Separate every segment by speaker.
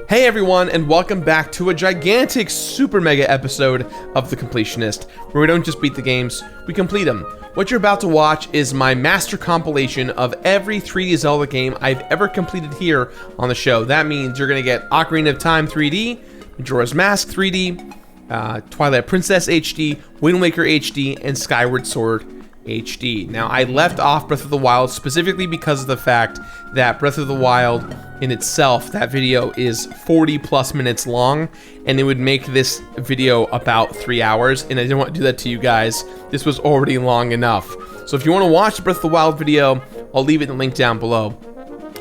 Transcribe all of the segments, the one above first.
Speaker 1: Hey everyone, and welcome back to a gigantic super mega episode of The Completionist, where we don't just beat the games, we complete them. What you're about to watch is my master compilation of every 3D Zelda game I've ever completed here on the show. That means you're going to get Ocarina of Time 3D, Majora's Mask 3D, Twilight Princess HD, Wind Waker HD, and Skyward Sword HD. Now, I left off Breath of the Wild specifically because of the fact that Breath of the Wild in itself, that video is 40 plus minutes long, and it would make this video about 3 hours, and I didn't want to do that to you guys. This was already long enough. So if you want to watch the Breath of the Wild video, I'll leave it in the link down below.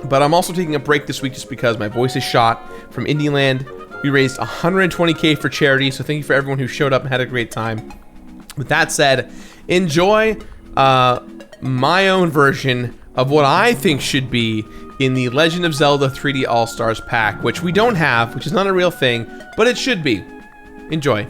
Speaker 1: But I'm also taking a break this week just because my voice is shot from Indie Land. We raised 120K for charity, so thank you for everyone who showed up and had a great time. With that said, enjoy my own version of what I think should be in the Legend of Zelda 3D All-Stars pack, which we don't have, which is not a real thing, but it should be. Enjoy.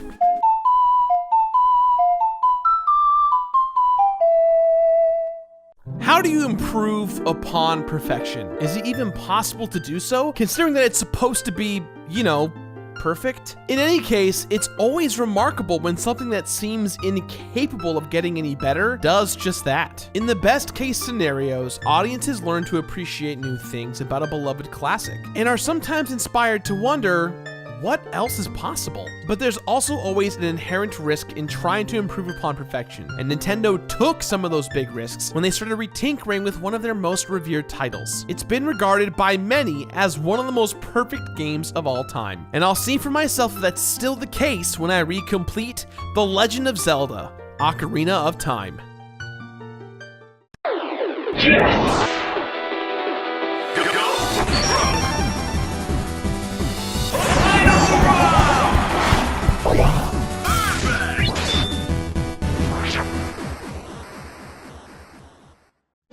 Speaker 1: How do you improve upon perfection? Is it even possible to do so, considering that it's supposed to be, you know, perfect? In any case, it's always remarkable when something that seems incapable of getting any better does just that. In the best case scenarios, audiences learn to appreciate new things about a beloved classic, and are sometimes inspired to wonder, what else is possible? But there's also always an inherent risk in trying to improve upon perfection, and Nintendo took some of those big risks when they started retinkering with one of their most revered titles. It's been regarded by many as one of the most perfect games of all time, and I'll see for myself if that's still the case when I recomplete The Legend of Zelda: Ocarina of Time.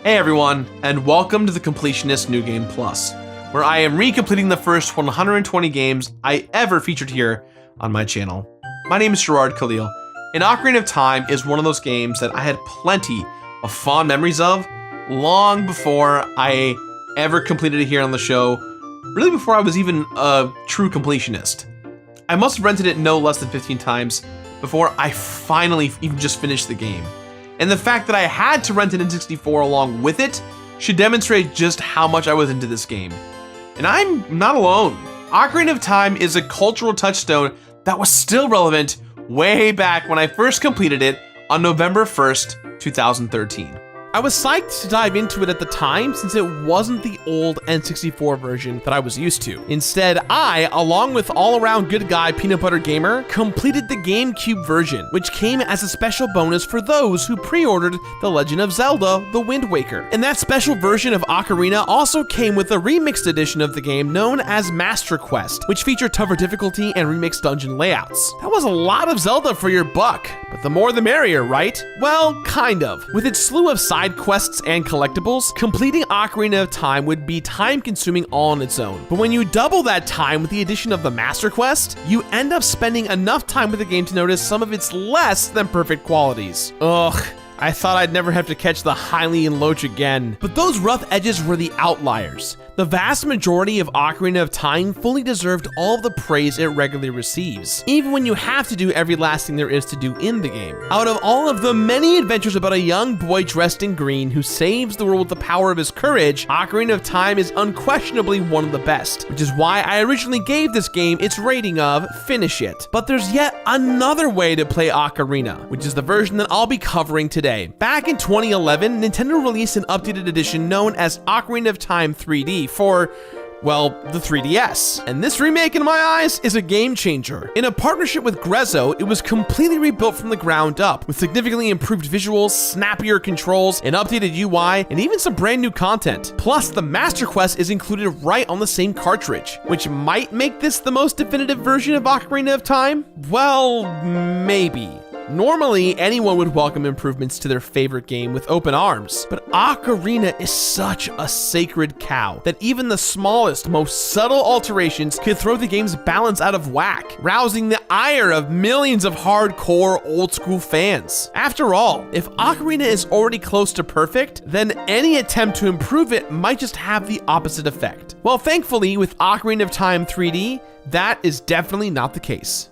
Speaker 1: Hey everyone, and welcome to the Completionist New Game Plus, where I am recompleting the first 120 games I ever featured here on my channel. My name is Gerard Khalil, and Ocarina of Time is one of those games that I had plenty of fond memories of long before I ever completed it here on the show, really before I was even a true completionist. I must have rented it no less than 15 times before I finally even just finished the game. And the fact that I had to rent an N64 along with it should demonstrate just how much I was into this game. And I'm not alone. Ocarina of Time is a cultural touchstone that was still relevant way back when I first completed it on November 1st, 2013. I was psyched to dive into it at the time since it wasn't the old N64 version that I was used to. Instead, I, along with all-around good guy Peanut Butter Gamer, completed the GameCube version, which came as a special bonus for those who pre-ordered The Legend of Zelda: The Wind Waker. And that special version of Ocarina also came with a remixed edition of the game known as Master Quest, which featured tougher difficulty and remixed dungeon layouts. That was a lot of Zelda for your buck, but the more the merrier, right? Well, kind of. With its slew of side quests and collectibles, completing Ocarina of Time would be time-consuming all on its own. But when you double that time with the addition of the Master Quest, you end up spending enough time with the game to notice some of its less than perfect qualities. Ugh. I thought I'd never have to catch the Hylian Loach again. But those rough edges were the outliers. The vast majority of Ocarina of Time fully deserved all of the praise it regularly receives, even when you have to do every last thing there is to do in the game. Out of all of the many adventures about a young boy dressed in green who saves the world with the power of his courage, Ocarina of Time is unquestionably one of the best, which is why I originally gave this game its rating of finish it. But there's yet another way to play Ocarina, which is the version that I'll be covering today. Back in 2011, Nintendo released an updated edition known as Ocarina of Time 3D for, well, the 3DS. And this remake, in my eyes, is a game changer. In a partnership with Grezzo, it was completely rebuilt from the ground up, with significantly improved visuals, snappier controls, an updated UI, and even some brand new content. Plus, the Master Quest is included right on the same cartridge, which might make this the most definitive version of Ocarina of Time? Well, maybe. Normally, anyone would welcome improvements to their favorite game with open arms, but Ocarina is such a sacred cow that even the smallest, most subtle alterations could throw the game's balance out of whack, rousing the ire of millions of hardcore old-school fans. After all, if Ocarina is already close to perfect, then any attempt to improve it might just have the opposite effect. Well, thankfully, with Ocarina of Time 3D, that is definitely not the case.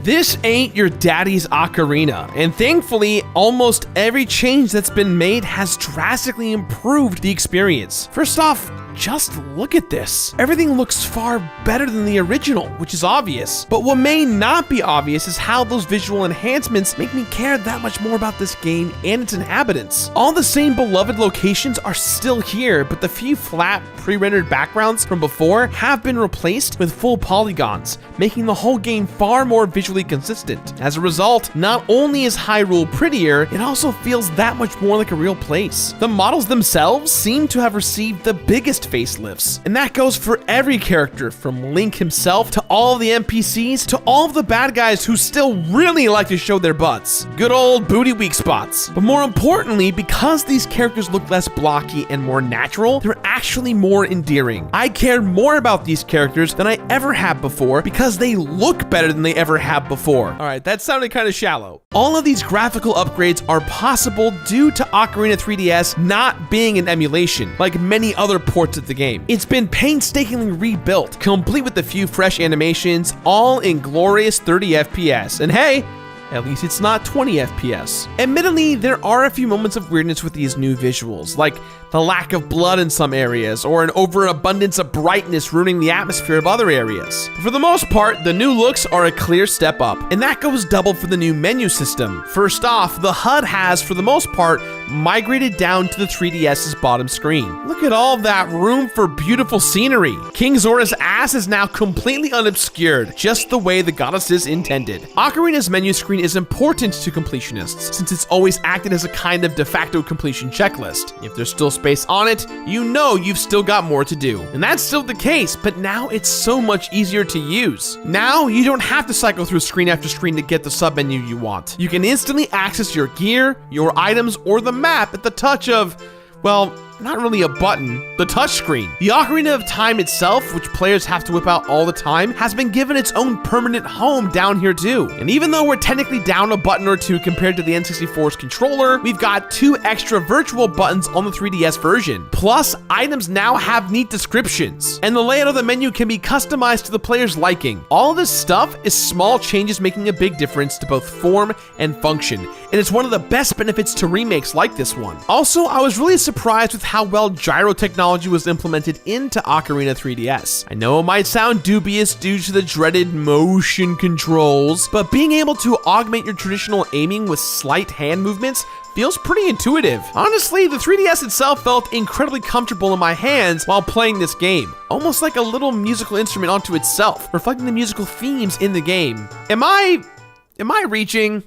Speaker 1: This ain't your daddy's Ocarina, and thankfully, almost every change that's been made has drastically improved the experience. First off, just look at this. Everything looks far better than the original, which is obvious. But what may not be obvious is how those visual enhancements make me care that much more about this game and its inhabitants. All the same beloved locations are still here, but the few flat, pre-rendered backgrounds from before have been replaced with full polygons, making the whole game far more visually consistent. As a result, not only is Hyrule prettier, it also feels that much more like a real place. The models themselves seem to have received the biggest facelifts, and that goes for every character, from Link himself to all the NPCs to all of the bad guys who still really like to show their butts. Good old booty weak spots. But more importantly, because these characters look less blocky and more natural, they're actually more endearing. I care more about these characters than I ever have before because they look better than they ever have before. All right, that sounded kind of shallow. All of these graphical upgrades are possible due to Ocarina 3DS not being an emulation, like many other ports of the game. It's been painstakingly rebuilt, complete with a few fresh animations, all in glorious 30 FPS. And hey, at least it's not 20 FPS. Admittedly, there are a few moments of weirdness with these new visuals, like the lack of blood in some areas, or an overabundance of brightness ruining the atmosphere of other areas. But for the most part, the new looks are a clear step up, and that goes double for the new menu system. First off, the HUD has, for the most part, migrated down to the 3DS's bottom screen. Look at all that room for beautiful scenery. King Zora's ass is now completely unobscured, just the way the goddesses intended. Ocarina's menu screen is important to completionists, since it's always acted as a kind of de facto completion checklist. If there's still space on it, you know you've still got more to do. And that's still the case, but now it's so much easier to use. Now, you don't have to cycle through screen after screen to get the submenu you want. You can instantly access your gear, your items, or the map at the touch of, well, not really a button, the touchscreen. The Ocarina of Time itself, which players have to whip out all the time, has been given its own permanent home down here too. And even though we're technically down a button or two compared to the N64's controller, we've got 2 extra virtual buttons on the 3DS version. Plus, items now have neat descriptions, and the layout of the menu can be customized to the player's liking. All this stuff is small changes making a big difference to both form and function, and it's one of the best benefits to remakes like this one. Also, I was really surprised with how well gyro technology was implemented into Ocarina 3DS. I know it might sound dubious due to the dreaded motion controls, but being able to augment your traditional aiming with slight hand movements feels pretty intuitive. Honestly, the 3DS itself felt incredibly comfortable in my hands while playing this game, almost like a little musical instrument onto itself, reflecting the musical themes in the game. Am I reaching?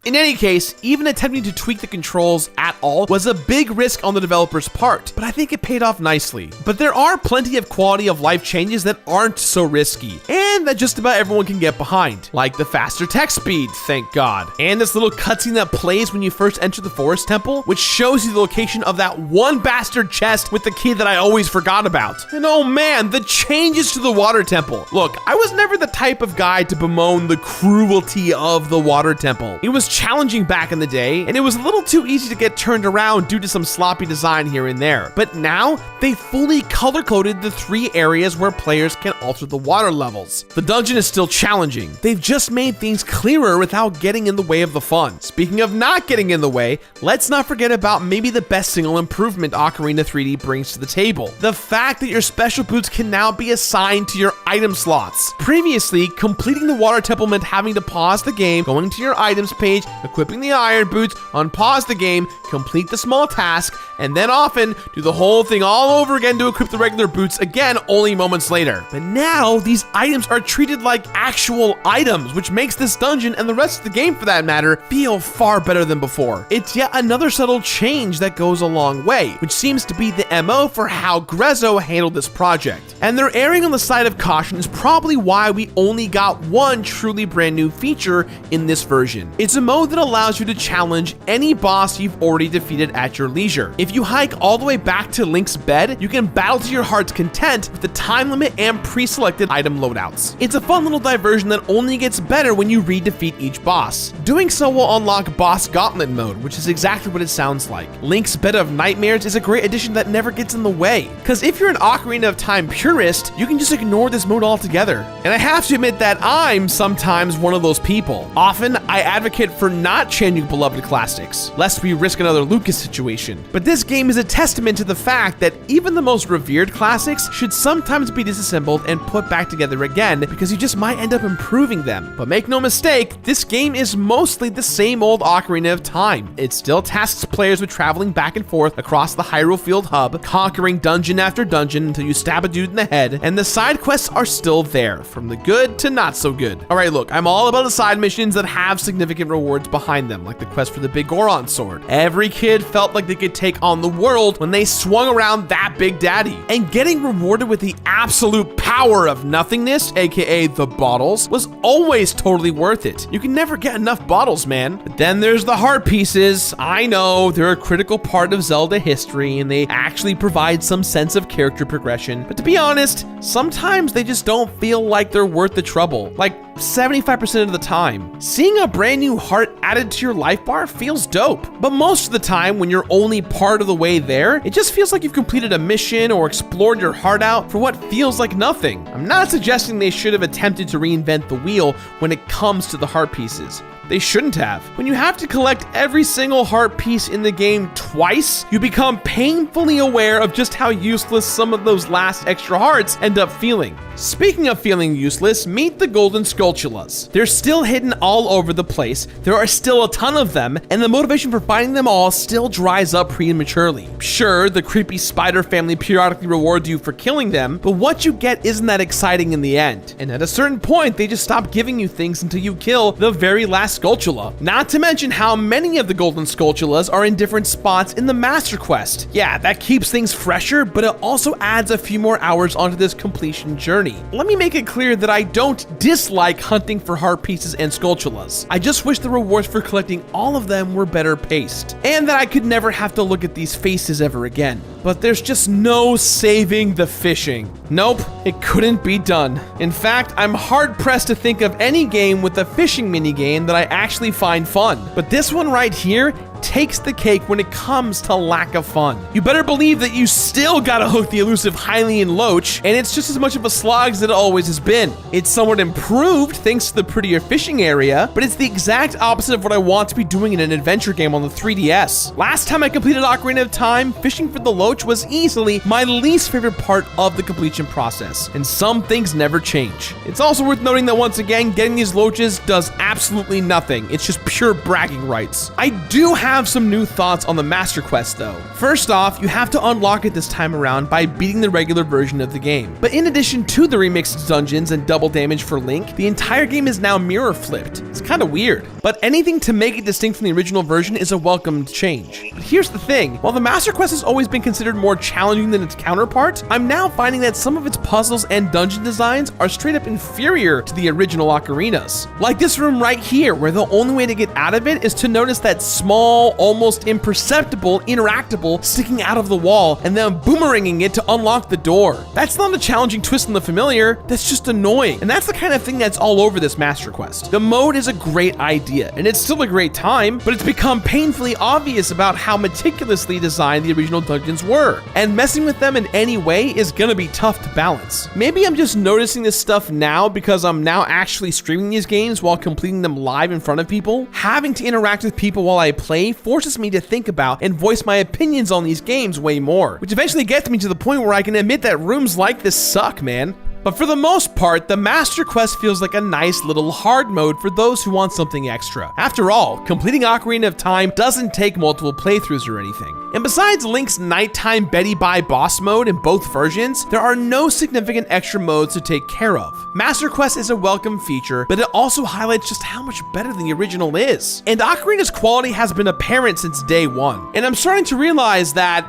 Speaker 1: In any case, even attempting to tweak the controls at all was a big risk on the developer's part, but I think it paid off nicely. But there are plenty of quality of life changes that aren't so risky, and that just about everyone can get behind, like the faster text speed, thank God, and this little cutscene that plays when you first enter the Forest Temple, which shows you the location of that one bastard chest with the key that I always forgot about. And oh man, the changes to the Water Temple. Look, I was never the type of guy to bemoan the cruelty of the Water Temple. It was challenging back in the day, and it was a little too easy to get turned around due to some sloppy design here and there. But now, they fully color-coded the 3 areas where players can alter the water levels. The dungeon is still challenging. They've just made things clearer without getting in the way of the fun. Speaking of not getting in the way, let's not forget about maybe the best single improvement Ocarina 3D brings to the table. The fact that your special boots can now be assigned to your item slots. Previously, completing the Water Temple meant having to pause the game, going to your items page, equipping the iron boots, unpause the game, complete the small task, and then often do the whole thing all over again to equip the regular boots again only moments later. But now these items are treated like actual items, which makes this dungeon and the rest of the game for that matter feel far better than before. It's yet another subtle change that goes a long way, which seems to be the MO for how Grezzo handled this project. And they're erring on the side of caution is probably why we only got one truly brand new feature in this version. It's a mode that allows you to challenge any boss you've already defeated at your leisure. If you hike all the way back to Link's bed, you can battle to your heart's content with the time limit and pre-selected item loadouts. It's a fun little diversion that only gets better when you re-defeat each boss. Doing so will unlock Boss Gauntlet mode, which is exactly what it sounds like. Link's Bed of Nightmares is a great addition that never gets in the way, because if you're an Ocarina of Time purist, you can just ignore this mode altogether. And I have to admit that I'm sometimes one of those people. Often, I advocate for not changing beloved classics, lest we risk another Lucas situation. But this game is a testament to the fact that even the most revered classics should sometimes be disassembled and put back together again, because you just might end up improving them. But make no mistake, this game is mostly the same old Ocarina of Time. It still tasks players with traveling back and forth across the Hyrule Field hub, conquering dungeon after dungeon until you stab a dude in the head, and the side quests are still there, from the good to not so good. Alright, look, I'm all about the side missions that have significant rewards behind them, like the quest for the big Goron sword. Every kid felt like they could take on the world when they swung around that Big Daddy, and getting rewarded with the absolute power of nothingness, aka the bottles, was always totally worth it. You can never get enough bottles, man. But then there's the heart pieces. I know, they're a critical part of Zelda history, and they actually provide some sense of character progression, but to be honest, sometimes they just don't feel like they're worth the trouble. Like 75% of the time. Seeing a brand new heart added to your life bar feels dope, but most of the time when you're only part of the way there, it just feels like you've completed a mission or explored your heart out for what feels like nothing. I'm not suggesting they should have attempted to reinvent the wheel when it comes to the heart pieces. They shouldn't have. When you have to collect every single heart piece in the game twice, you become painfully aware of just how useless some of those last extra hearts end up feeling. Speaking of feeling useless, meet the golden Skulltulas. They're still hidden all over the place, there are still a ton of them, and the motivation for finding them all still dries up prematurely. Sure, the creepy spider family periodically rewards you for killing them, but what you get isn't that exciting in the end. And at a certain point, they just stop giving you things until you kill the very last Skulltula. Not to mention how many of the golden Skulltulas are in different spots in the Master Quest. Yeah, that keeps things fresher, but it also adds a few more hours onto this completion journey. Let me make it clear that I don't dislike hunting for heart pieces and Skulltulas. I just wish the rewards for collecting all of them were better paced, and that I could never have to look at these faces ever again. But there's just no saving the fishing. Nope, it couldn't be done. In fact, I'm hard-pressed to think of any game with a fishing minigame that I actually find fun. But this one right here takes the cake when it comes to lack of fun. You better believe that you still gotta hook the elusive Hylian Loach, and it's just as much of a slog as it always has been. It's somewhat improved thanks to the prettier fishing area, but it's the exact opposite of what I want to be doing in an adventure game on the 3DS. Last time I completed Ocarina of Time, fishing for the Loach was easily my least favorite part of the completion process, and some things never change. It's also worth noting that once again, getting these Loaches does absolutely nothing. It's just pure bragging rights. I do have some new thoughts on the Master Quest though. First off, you have to unlock it this time around by beating the regular version of the game. But in addition to the remixed dungeons and double damage for Link, the entire game is now mirror flipped. It's kind of weird, but anything to make it distinct from the original version is a welcomed change. But here's the thing, while the Master Quest has always been considered more challenging than its counterpart, I'm now finding that some of its puzzles and dungeon designs are straight up inferior to the original Ocarinas. Like this room right here, where the only way to get out of it is to notice that small, almost imperceptible interactable sticking out of the wall and then boomeranging it to unlock the door. That's not a challenging twist on the familiar, that's just annoying. And that's the kind of thing that's all over this Master Quest. The mode is a great idea, and it's still a great time, but it's become painfully obvious about how meticulously designed the original dungeons were, and messing with them in any way is gonna be tough to balance. Maybe I'm just noticing this stuff now because I'm now actually streaming these games while completing them live in front of people. Having to interact with people while I play forces me to think about and voice my opinions on these games way more, which eventually gets me to the point where I can admit that rooms like this suck, man. But for the most part, the Master Quest feels like a nice little hard mode for those who want something extra. After all, completing Ocarina of Time doesn't take multiple playthroughs or anything. And besides Link's nighttime Betty Bye boss mode in both versions, there are no significant extra modes to take care of. Master Quest is a welcome feature, but it also highlights just how much better the original is. And Ocarina's quality has been apparent since day one. And I'm starting to realize that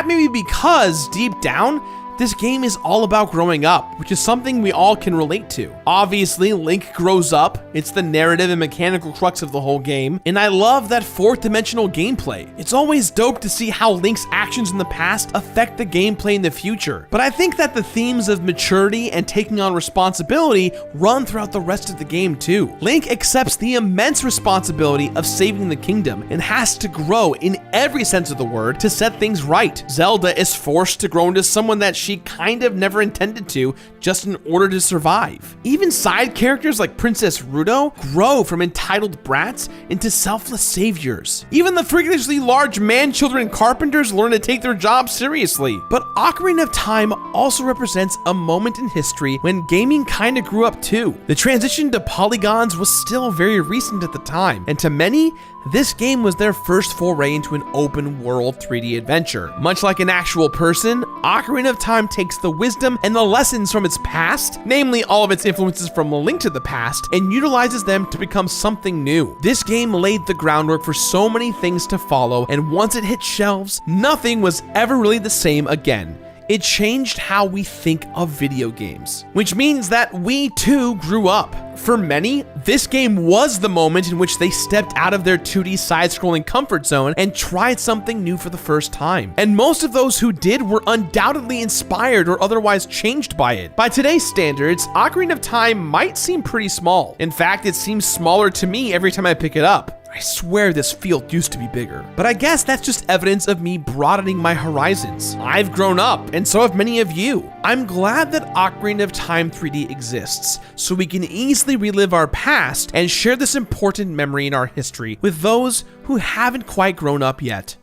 Speaker 1: may be because, deep down, this game is all about growing up, which is something we all can relate to. Obviously, Link grows up. It's the narrative and mechanical crux of the whole game, and I love that fourth dimensional gameplay. It's always dope to see how Link's actions in the past affect the gameplay in the future. But I think that the themes of maturity and taking on responsibility run throughout the rest of the game too. Link accepts the immense responsibility of saving the kingdom and has to grow in every sense of the word to set things right. Zelda is forced to grow into someone that she kind of never intended to, just in order to survive. Even side characters like Princess Ruto grow from entitled brats into selfless saviors. Even the freakishly large man-children carpenters learn to take their jobs seriously. But Ocarina of Time also represents a moment in history when gaming kind of grew up too. The transition to polygons was still very recent at the time, and to many, this game was their first foray into an open world 3D adventure. Much like an actual person, Ocarina of Time takes the wisdom and the lessons from its past, namely all of its influences from A Link to the Past, and utilizes them to become something new. This game laid the groundwork for so many things to follow, and once it hit shelves, nothing was ever really the same again. It changed how we think of video games, which means that we too grew up. For many, this game was the moment in which they stepped out of their 2D side-scrolling comfort zone and tried something new for the first time. And most of those who did were undoubtedly inspired or otherwise changed by it. By today's standards, Ocarina of Time might seem pretty small. In fact, it seems smaller to me every time I pick it up. I swear this field used to be bigger. But I guess that's just evidence of me broadening my horizons. I've grown up, and so have many of you. I'm glad that Ocarina of Time 3D exists, so we can easily relive our past and share this important memory in our history with those who haven't quite grown up yet.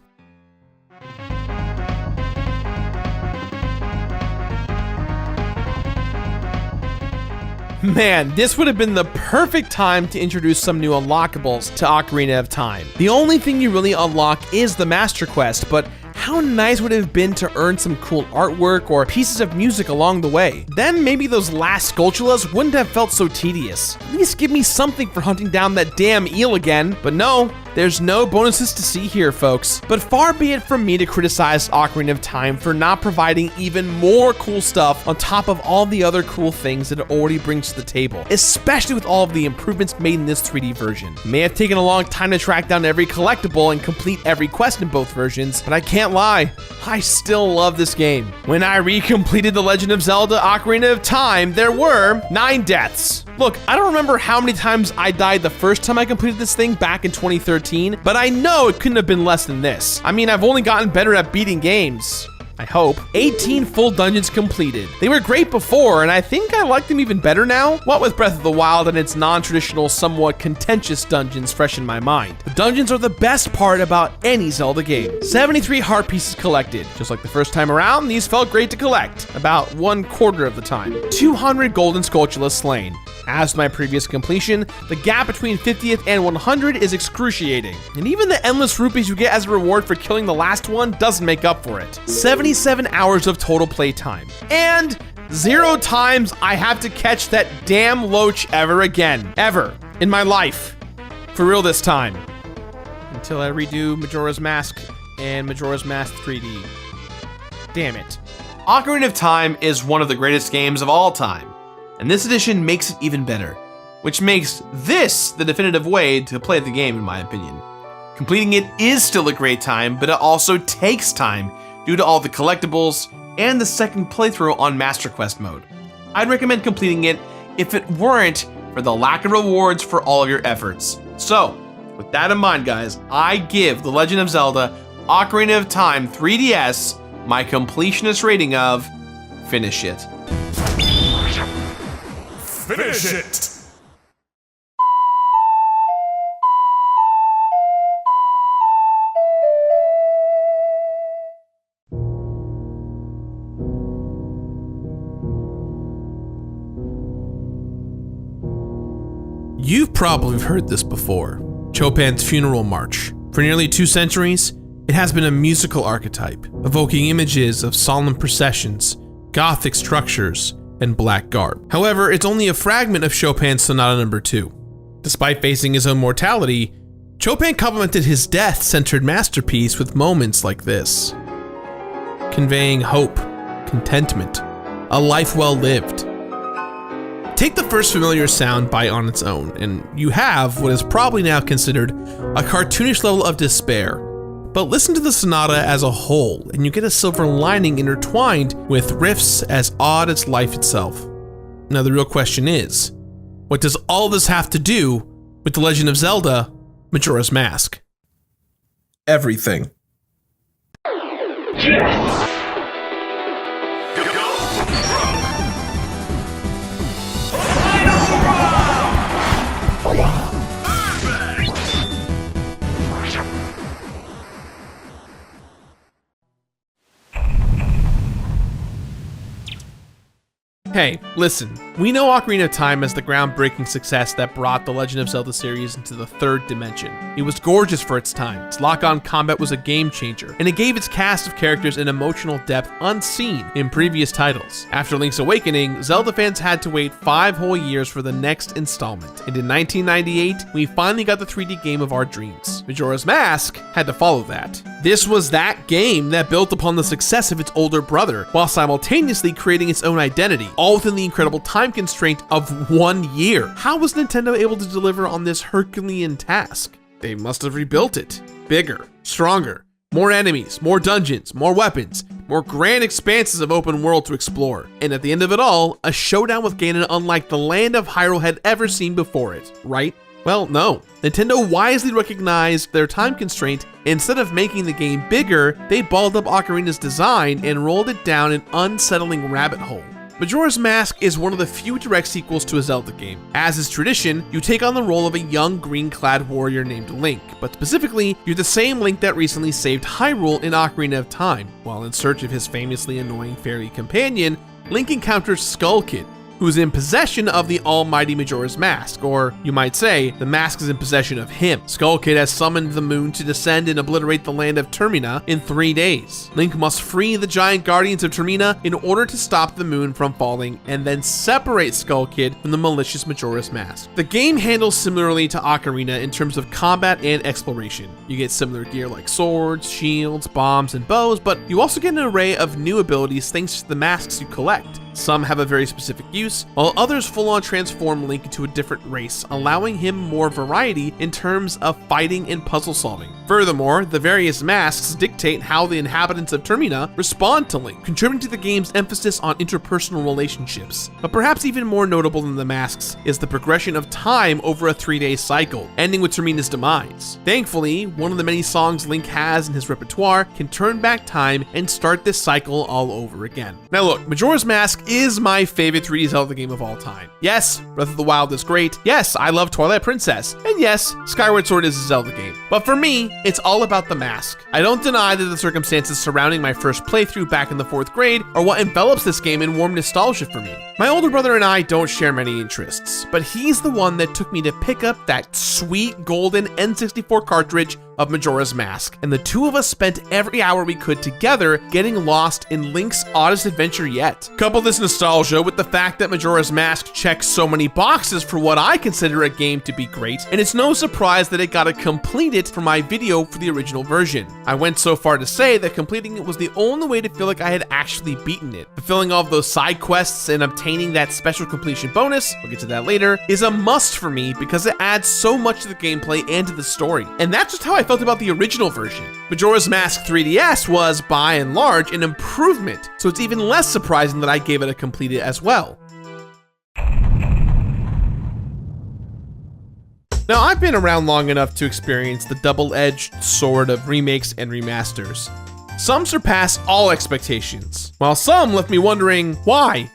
Speaker 1: Man, this would have been the perfect time to introduce some new unlockables to Ocarina of Time. The only thing you really unlock is the Master Quest, but how nice would it have been to earn some cool artwork or pieces of music along the way? Then maybe those last Skulltulas wouldn't have felt so tedious. At least give me something for hunting down that damn eel again. But no, there's no bonuses to see here, folks. But far be it from me to criticize Ocarina of Time for not providing even more cool stuff on top of all the other cool things that it already brings to the table, especially with all of the improvements made in this 3D version. It may have taken a long time to track down every collectible and complete every quest in both versions, but I can't lie, I still love this game. When I recompleted The Legend of Zelda Ocarina of Time, there were 9 deaths. Look, I don't remember how many times I died the first time I completed this thing back in 2013, but I know it couldn't have been less than this. I mean, I've only gotten better at beating games. I hope. 18 full dungeons completed. They were great before, and I think I like them even better now. What with Breath of the Wild and its non-traditional, somewhat contentious dungeons fresh in my mind. The dungeons are the best part about any Zelda game. 73 heart pieces collected. Just like the first time around, these felt great to collect, about 1/4 of the time. 200 golden Skulltulas slain. As with my previous completion, the gap between 50th and 100 is excruciating. And even the endless rupees you get as a reward for killing the last one doesn't make up for it. 77 hours of total playtime. And 0 times I have to catch that damn loach ever again. Ever. In my life. For real this time. Until I redo Majora's Mask and Majora's Mask 3D. Damn it. Ocarina of Time is one of the greatest games of all time. And this edition makes it even better, which makes this the definitive way to play the game in my opinion. Completing it is still a great time, but it also takes time due to all the collectibles and the second playthrough on Master Quest mode. I'd recommend completing it if it weren't for the lack of rewards for all of your efforts. So, with that in mind guys, I give The Legend of Zelda Ocarina of Time 3DS my completionist rating of finish it.
Speaker 2: Finish it!
Speaker 1: You've probably heard this before. Chopin's Funeral March. For nearly 2 centuries, it has been a musical archetype, evoking images of solemn processions, Gothic structures, and black garb. However, it's only a fragment of Chopin's Sonata No. 2. Despite facing his own mortality, Chopin complemented his death-centered masterpiece with moments like this, conveying hope, contentment, a life well lived. Take the first familiar sound by on its own, and you have what is probably now considered a cartoonish level of despair. But listen to the sonata as a whole, and you get a silver lining intertwined with riffs as odd as life itself. Now the real question is, what does all this have to do with The Legend of Zelda, Majora's Mask? Everything. Hey, listen, we know Ocarina of Time as the groundbreaking success that brought the Legend of Zelda series into the 3rd dimension. It was gorgeous for its time, its lock-on combat was a game changer, and it gave its cast of characters an emotional depth unseen in previous titles. After Link's Awakening, Zelda fans had to wait 5 whole years for the next installment, and in 1998, we finally got the 3D game of our dreams. Majora's Mask had to follow that. This was that game that built upon the success of its older brother, while simultaneously creating its own identity, all within the incredible time constraint of 1 year. How was Nintendo able to deliver on this Herculean task? They must have rebuilt it. Bigger, stronger, more enemies, more dungeons, more weapons, more grand expanses of open world to explore. And at the end of it all, a showdown with Ganon unlike the land of Hyrule had ever seen before it, right? Well, no. Nintendo wisely recognized their time constraint. Instead of making the game bigger, they balled up Ocarina's design and rolled it down an unsettling rabbit hole. Majora's Mask is one of the few direct sequels to a Zelda game. As is tradition, you take on the role of a young green-clad warrior named Link, but specifically, you're the same Link that recently saved Hyrule in Ocarina of Time. While in search of his famously annoying fairy companion, Link encounters Skull Kid, who is in possession of the almighty Majora's Mask, or you might say, the mask is in possession of him. Skull Kid has summoned the moon to descend and obliterate the land of Termina in 3 days. Link must free the giant guardians of Termina in order to stop the moon from falling, and then separate Skull Kid from the malicious Majora's Mask. The game handles similarly to Ocarina in terms of combat and exploration. You get similar gear like swords, shields, bombs, and bows, but you also get an array of new abilities thanks to the masks you collect. Some have a very specific use, while others full-on transform Link into a different race, allowing him more variety in terms of fighting and puzzle solving. Furthermore, the various masks dictate how the inhabitants of Termina respond to Link, contributing to the game's emphasis on interpersonal relationships. But perhaps even more notable than the masks is the progression of time over a 3-day cycle, ending with Termina's demise. Thankfully, one of the many songs Link has in his repertoire can turn back time and start this cycle all over again. Now look, Majora's Mask is my favorite 3D Zelda game of all time. Yes, Breath of the Wild is great. Yes, I love Twilight Princess. And yes, Skyward Sword is a Zelda game. But for me, it's all about the mask. I don't deny that the circumstances surrounding my first playthrough back in the 4th grade are what envelops this game in warm nostalgia for me. My older brother and I don't share many interests, but he's the one that took me to pick up that sweet golden N64 cartridge of Majora's Mask, and the two of us spent every hour we could together getting lost in Link's oddest adventure yet. Couple this nostalgia with the fact that Majora's Mask checks so many boxes for what I consider a game to be great, and it's no surprise that it got a complete it for my video for the original version. I went so far to say that completing it was the only way to feel like I had actually beaten it. Fulfilling all of those side quests and obtaining that special completion bonus, we'll get to that later, is a must for me because it adds so much to the gameplay and to the story. And that's just how I felt about the original version. Majora's Mask 3DS was, by and large, an improvement, so it's even less surprising that I gave it a complete it as well. Now, I've been around long enough to experience the double-edged sword of remakes and remasters. Some surpass all expectations, while some left me wondering, why?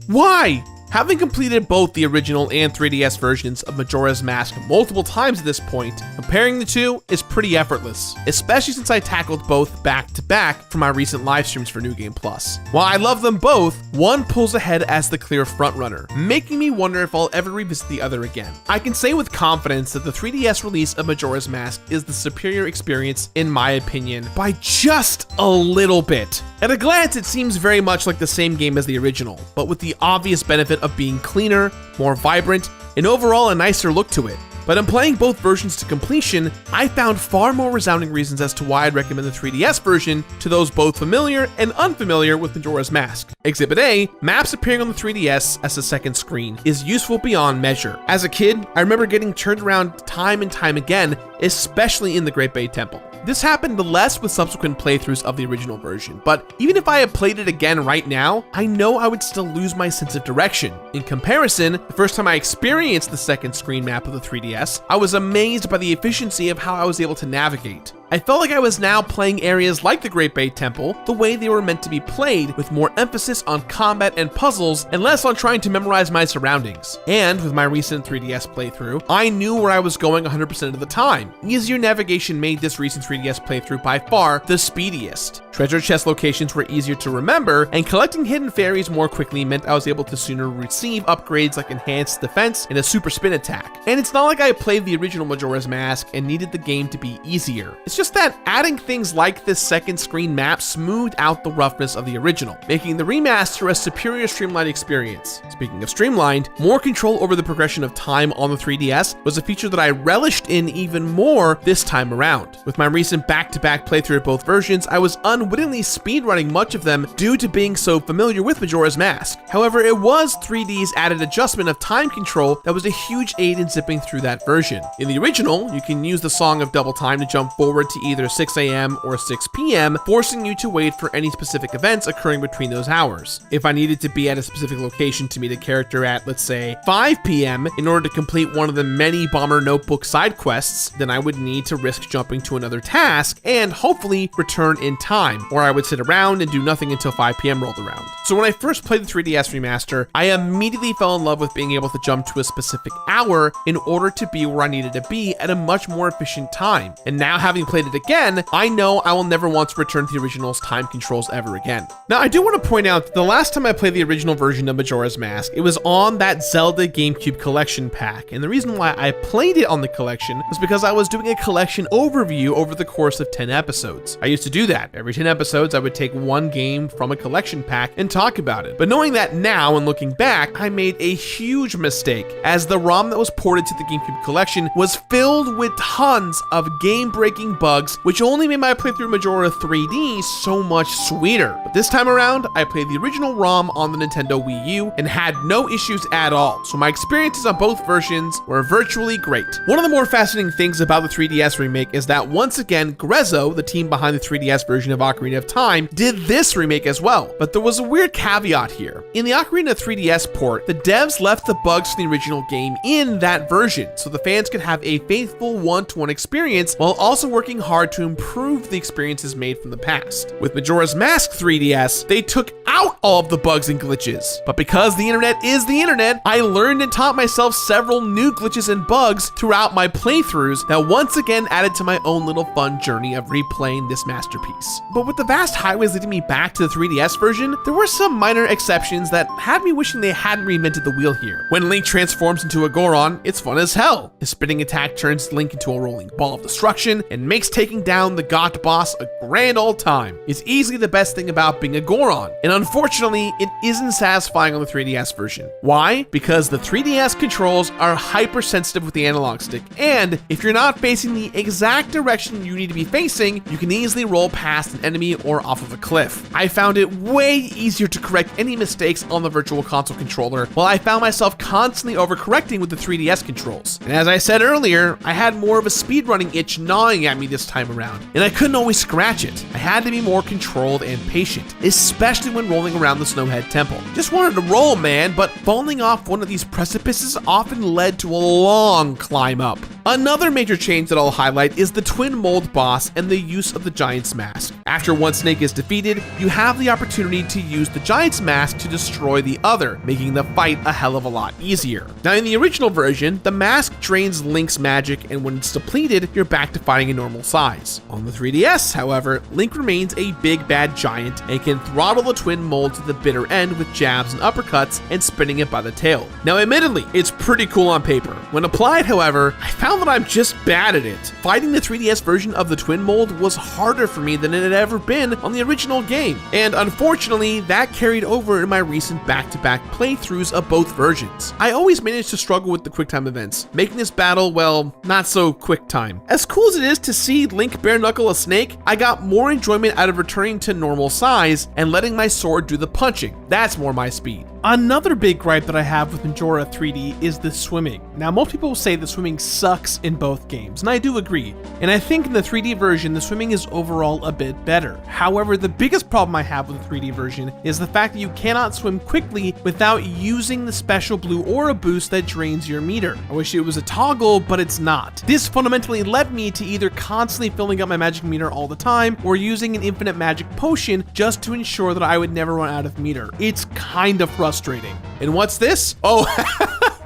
Speaker 1: Why? Having completed both the original and 3DS versions of Majora's Mask multiple times at this point, comparing the two is pretty effortless, especially since I tackled both back to back for my recent live streams for New Game Plus. While I love them both, one pulls ahead as the clear frontrunner, making me wonder if I'll ever revisit the other again. I can say with confidence that the 3DS release of Majora's Mask is the superior experience in my opinion by just a little bit. At a glance, it seems very much like the same game as the original, but with the obvious benefit of being cleaner, more vibrant, and overall a nicer look to it. But in playing both versions to completion, I found far more resounding reasons as to why I'd recommend the 3DS version to those both familiar and unfamiliar with Majora's Mask. Exhibit A, maps appearing on the 3DS as a second screen is useful beyond measure. As a kid, I remember getting turned around time and time again, especially in the Great Bay Temple. This happened less with subsequent playthroughs of the original version, but even if I had played it again right now, I know I would still lose my sense of direction. In comparison, the first time I experienced the second screen map of the 3DS, I was amazed by the efficiency of how I was able to navigate. I felt like I was now playing areas like the Great Bay Temple the way they were meant to be played, with more emphasis on combat and puzzles and less on trying to memorize my surroundings. And with my recent 3DS playthrough, I knew where I was going 100% of the time. Easier navigation made this recent 3DS playthrough by far the speediest. Treasure chest locations were easier to remember, and collecting hidden fairies more quickly meant I was able to sooner receive upgrades like enhanced defense and a super spin attack. And it's not like I played the original Majora's Mask and needed the game to be easier. It's just that adding things like this second screen map smoothed out the roughness of the original, making the remaster a superior streamlined experience. Speaking of streamlined, more control over the progression of time on the 3DS was a feature that I relished in even more this time around. With my recent back-to-back playthrough of both versions, I was unwittingly speedrunning much of them due to being so familiar with Majora's Mask. However, it was 3D's added adjustment of time control that was a huge aid in zipping through that version. In the original, you can use the Song of Double Time to jump forward to either 6 a.m. or 6 p.m., forcing you to wait for any specific events occurring between those hours. If I needed to be at a specific location to meet a character at, let's say, 5 p.m. in order to complete one of the many Bomber Notebook side quests, then I would need to risk jumping to another task and hopefully return in time, or I would sit around and do nothing until 5 p.m. rolled around. So when I first played the 3DS remaster, I immediately fell in love with being able to jump to a specific hour in order to be where I needed to be at a much more efficient time. And now, having played it again, I know I will never want to return to the original's time controls ever again. Now, I do want to point out that the last time I played the original version of Majora's Mask, it was on that Zelda GameCube collection pack, and the reason why I played it on the collection was because I was doing a collection overview over the course of 10 episodes. I used to do that. Every 10 episodes, I would take one game from a collection pack and talk about it. But knowing that now and looking back, I made a huge mistake, as the ROM that was ported to the GameCube collection was filled with tons of game-breaking bugs, which only made my playthrough Majora 3D so much sweeter. But this time around, I played the original ROM on the Nintendo Wii U and had no issues at all, so my experiences on both versions were virtually great. One of the more fascinating things about the 3DS remake is that once again, Grezzo, the team behind the 3DS version of Ocarina of Time, did this remake as well. But there was a weird caveat here. In the Ocarina 3DS port, the devs left the bugs from the original game in that version, so the fans could have a faithful one-to-one experience while also working hard to improve the experiences made from the past. With Majora's Mask 3DS, they took out all of the bugs and glitches. But because the internet is the internet, I learned and taught myself several new glitches and bugs throughout my playthroughs that once again added to my own little fun journey of replaying this masterpiece. But with the vast highways leading me back to the 3DS version, there were some minor exceptions that had me wishing they hadn't reinvented the wheel here. When Link transforms into a Goron, it's fun as hell. His spinning attack turns Link into a rolling ball of destruction and makes taking down the God boss a grand old time. It's easily the best thing about being a Goron, and unfortunately, it isn't satisfying on the 3DS version. Why? Because the 3DS controls are hypersensitive with the analog stick, and if you're not facing the exact direction you need to be facing, you can easily roll past an enemy or off of a cliff. I found it way easier to correct any mistakes on the Virtual Console controller, while I found myself constantly overcorrecting with the 3DS controls. And as I said earlier, I had more of a speedrunning itch gnawing at me this time around, and I couldn't always scratch it. I had to be more controlled and patient, especially when rolling around the Snowhead Temple. Just wanted to roll, man, but falling off one of these precipices often led to a long climb up. Another major change that I'll highlight is the twin mold boss and the use of the Giant's Mask. After one snake is defeated, you have the opportunity to use the Giant's Mask to destroy the other, making the fight a hell of a lot easier. Now in the original version, the mask drains Link's magic, and when it's depleted, you're back to fighting a normal size. On the 3DS, however, Link remains a big bad giant and can throttle the twin mold to the bitter end with jabs and uppercuts and spinning it by the tail. Now admittedly, it's pretty cool on paper. When applied, however, I found that I'm just bad at it. Fighting the 3DS version of the twin mold was harder for me than it had ever been on the original game, and unfortunately, that carried over in my recent back-to-back playthroughs of both versions. I always managed to struggle with the quick time events, making this battle, well, not so quick time. As cool as it is to see Link bare knuckle a snake, I got more enjoyment out of returning to normal size and letting my sword do the punching. That's more my speed. Another big gripe that I have with Majora 3D is the swimming. Now, most people will say the swimming sucks in both games, and I do agree. And I think in the 3D version, the swimming is overall a bit better. However, the biggest problem I have with the 3D version is the fact that you cannot swim quickly without using the special blue aura boost that drains your meter. I wish it was a toggle, but it's not. This fundamentally led me to either constantly filling up my magic meter all the time or using an infinite magic potion just to ensure that I would never run out of meter. It's kind of frustrating. And what's this? Oh,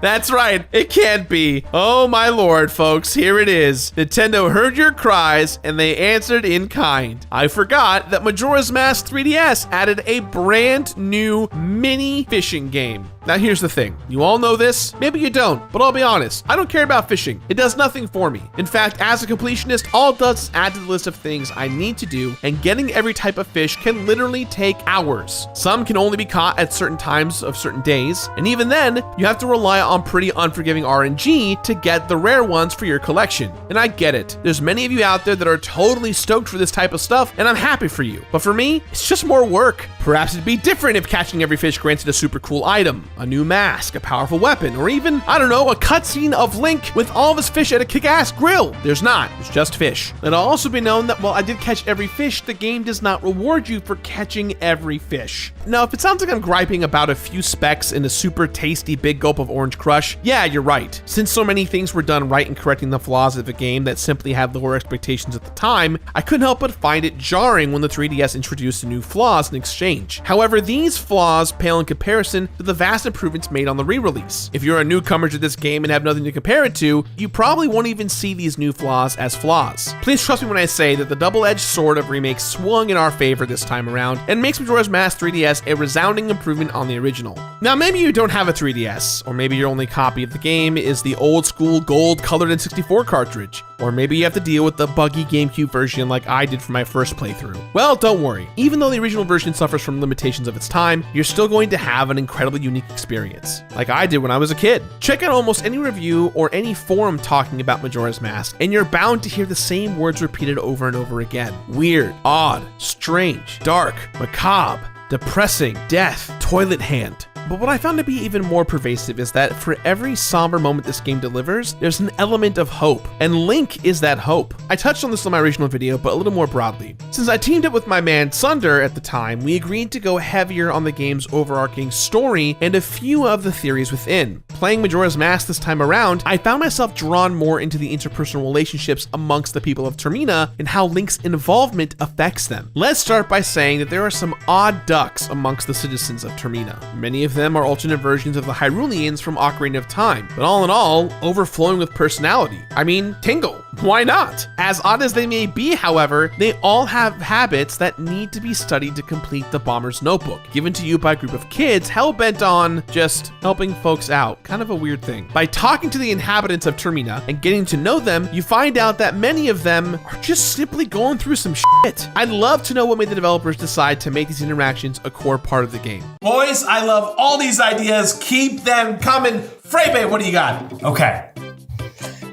Speaker 1: that's right, it can't be. Oh my lord, folks, here it is. Nintendo heard your cries and they answered in kind. I forgot that Majora's Mask 3DS added a brand new mini fishing game. Now here's the thing, you all know this, maybe you don't, but I'll be honest, I don't care about fishing. It does nothing for me. In fact, as a completionist, all it does is add to the list of things I need to do, and getting every type of fish can literally take hours. Some can only be caught at certain times of certain days, and even then, you have to rely on pretty unforgiving RNG to get the rare ones for your collection. And I get it, there's many of you out there that are totally stoked for this type of stuff, and I'm happy for you. But for me, it's just more work. Perhaps it'd be different if catching every fish granted a super cool item, a new mask, a powerful weapon, or even, I don't know, a cutscene of Link with all of his fish at a kick-ass grill. There's not, it's just fish. It'll also be known that while I did catch every fish, the game does not reward you for catching every fish. Now, if it sounds like I'm griping about a few specks in a super tasty big gulp of Orange Crush, yeah, you're right. Since so many things were done right in correcting the flaws of the game that simply had lower expectations at the time, I couldn't help but find it jarring when the 3DS introduced the new flaws in exchange. However, these flaws pale in comparison to the vast improvements made on the re-release. If you're a newcomer to this game and have nothing to compare it to, you probably won't even see these new flaws as flaws. Please trust me when I say that the double-edged sword of remakes swung in our favor this time around and makes Majora's Mask 3DS a resounding improvement on the original. Now, maybe you don't have a 3DS, or maybe your only copy of the game is the old school gold colored N64 cartridge, or maybe you have to deal with the buggy GameCube version like I did for my first playthrough. Well, don't worry. Even though the original version suffers from limitations of its time, you're still going to have an incredibly unique experience, like I did when I was a kid. Check out almost any review or any forum talking about Majora's Mask, and you're bound to hear the same words repeated over and over again. Weird, odd, strange, dark, macabre, depressing, death, toilet hand. But what I found to be even more pervasive is that for every somber moment this game delivers, there's an element of hope, and Link is that hope. I touched on this in my original video, but a little more broadly. Since I teamed up with my man Sunder at the time, we agreed to go heavier on the game's overarching story and a few of the theories within. Playing Majora's Mask this time around, I found myself drawn more into the interpersonal relationships amongst the people of Termina and how Link's involvement affects them. Let's start by saying that there are some odd ducks amongst the citizens of Termina. Many of them are alternate versions of the Hyruleans from Ocarina of Time, but all in all, overflowing with personality. I mean, Tingle, why not? As odd as they may be, however, they all have habits that need to be studied to complete the Bomber's Notebook, given to you by a group of kids hell-bent on just helping folks out. Kind of a weird thing. By talking to the inhabitants of Termina and getting to know them, you find out that many of them are just simply going through some shit. I'd love to know what made the developers decide to make these interactions a core part of the game.
Speaker 2: Boys, I love all these ideas. Keep them coming. Freybe, what do you got?
Speaker 3: Okay.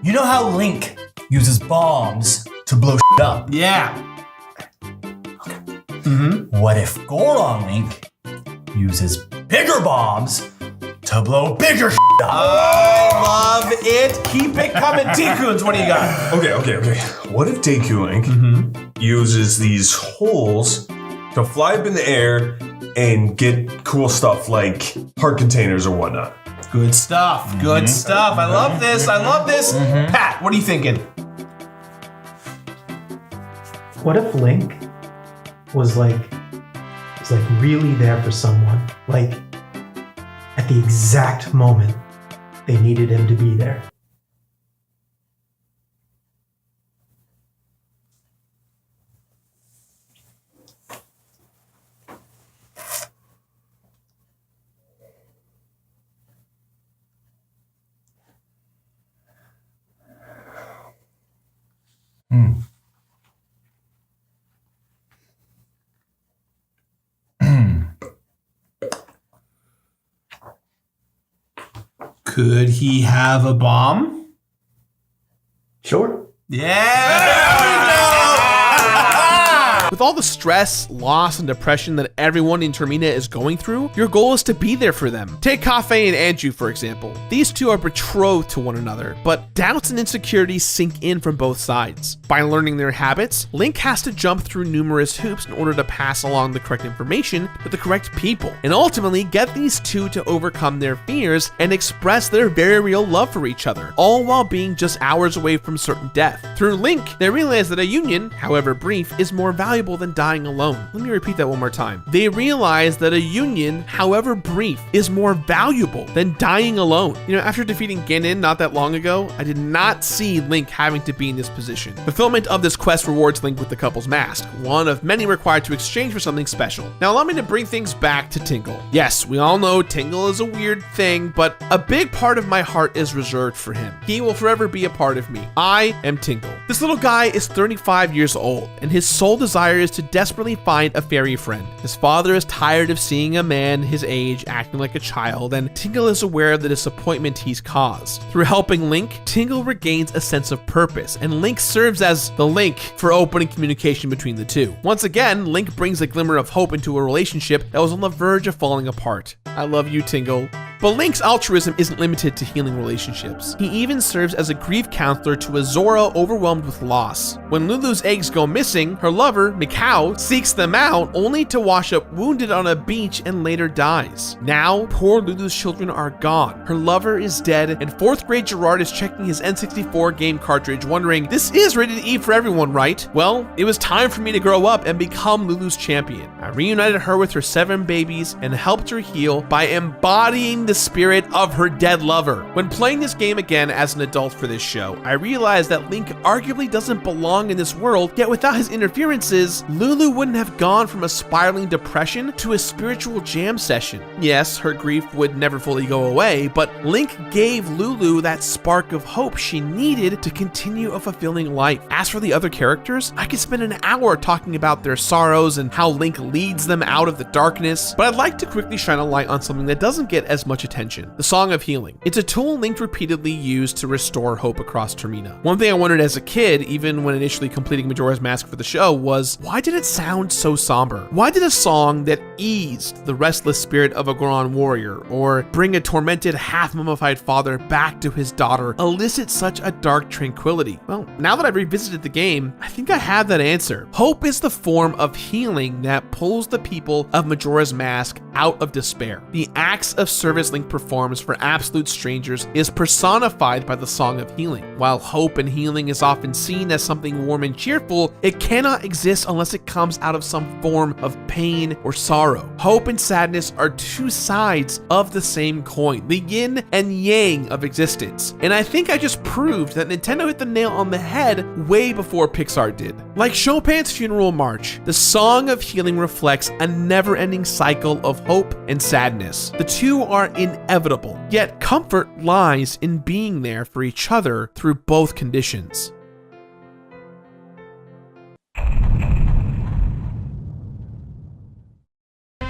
Speaker 3: You know how Link uses bombs to blow shit up?
Speaker 2: Yeah.
Speaker 3: What if Goron Link uses bigger bombs to blow bigger shit up?
Speaker 2: I love it. Keep it coming. T-Coons, what do you got?
Speaker 4: Okay. What if Deku Link uses these holes to fly up in the air and get cool stuff like heart containers or whatnot?
Speaker 2: Good stuff. Good stuff. I love this. I love this. Pat, what are you thinking?
Speaker 5: What if Link was really there for someone? Like, at the exact moment they needed him to be there.
Speaker 2: Could he have a bomb?
Speaker 5: Sure.
Speaker 1: With all the stress, loss, and depression that everyone in Termina is going through, your goal is to be there for them. Take Kafei and Anju, for example. These two are betrothed to one another, but doubts and insecurities sink in from both sides. By learning their habits, Link has to jump through numerous hoops in order to pass along the correct information to the correct people, and ultimately get these two to overcome their fears and express their very real love for each other, all while being just hours away from certain death. Through Link, they realize that a union, however brief, is more valuable than dying alone. Let me repeat that one more time. They realize that a union, however brief, is more valuable than dying alone. You know, after defeating Ganon not that long ago, I did not see Link having to be in this position. Fulfillment of this quest rewards Link with the couple's mask, one of many required to exchange for something special. Now allow me to bring things back to Tingle. Yes, we all know Tingle is a weird thing, but a big part of my heart is reserved for him. He will forever be a part of me. I am Tingle. This little guy is 35 years old, and his sole desire is to desperately find a fairy friend. His father is tired of seeing a man his age acting like a child, and Tingle is aware of the disappointment he's caused. Through helping Link, Tingle regains a sense of purpose, and Link serves as the link for opening communication between the two. Once again, Link brings a glimmer of hope into a relationship that was on the verge of falling apart. I love you, Tingle. But Link's altruism isn't limited to healing relationships. He even serves as a grief counselor to a Zora overwhelmed with loss. When Lulu's eggs go missing, her lover, Mikau, seeks them out only to wash up wounded on a beach and later dies. Now, poor Lulu's children are gone. Her lover is dead, and 4th grade Gerard is checking his N64 game cartridge wondering, this is rated E for everyone, right? Well, it was time for me to grow up and become Lulu's champion. I reunited her with her 7 babies and helped her heal by embodying the spirit of her dead lover. When playing this game again as an adult for this show, I realized that Link arguably doesn't belong in this world, yet without his interferences, Lulu wouldn't have gone from a spiraling depression to a spiritual jam session. Yes, her grief would never fully go away, but Link gave Lulu that spark of hope she needed to continue a fulfilling life. As for the other characters, I could spend an hour talking about their sorrows and how Link leads them out of the darkness, but I'd like to quickly shine a light on something that doesn't get as much attention: the Song of Healing. It's a tool Link repeatedly used to restore hope across Termina. One thing I wondered as a kid, even when initially completing Majora's Mask for the show, was why did it sound so somber? Why did a song that eased the restless spirit of a Goron warrior, or bring a tormented, half-mummified father back to his daughter, elicit such a dark tranquility? Well, now that I've revisited the game, I think I have that answer. Hope is the form of healing that pulls the people of Majora's Mask out of despair. The acts of service Link performs for absolute strangers is personified by the Song of Healing. While hope and healing is often seen as something warm and cheerful, it cannot exist unless it comes out of some form of pain or sorrow. Hope and sadness are two sides of the same coin, the yin and yang of existence. And I think I just proved that Nintendo hit the nail on the head way before Pixar did. Like Chopin's Funeral March, the Song of Healing reflects a never-ending cycle of hope and sadness. The two are inevitable, yet comfort lies in being there for each other through both conditions.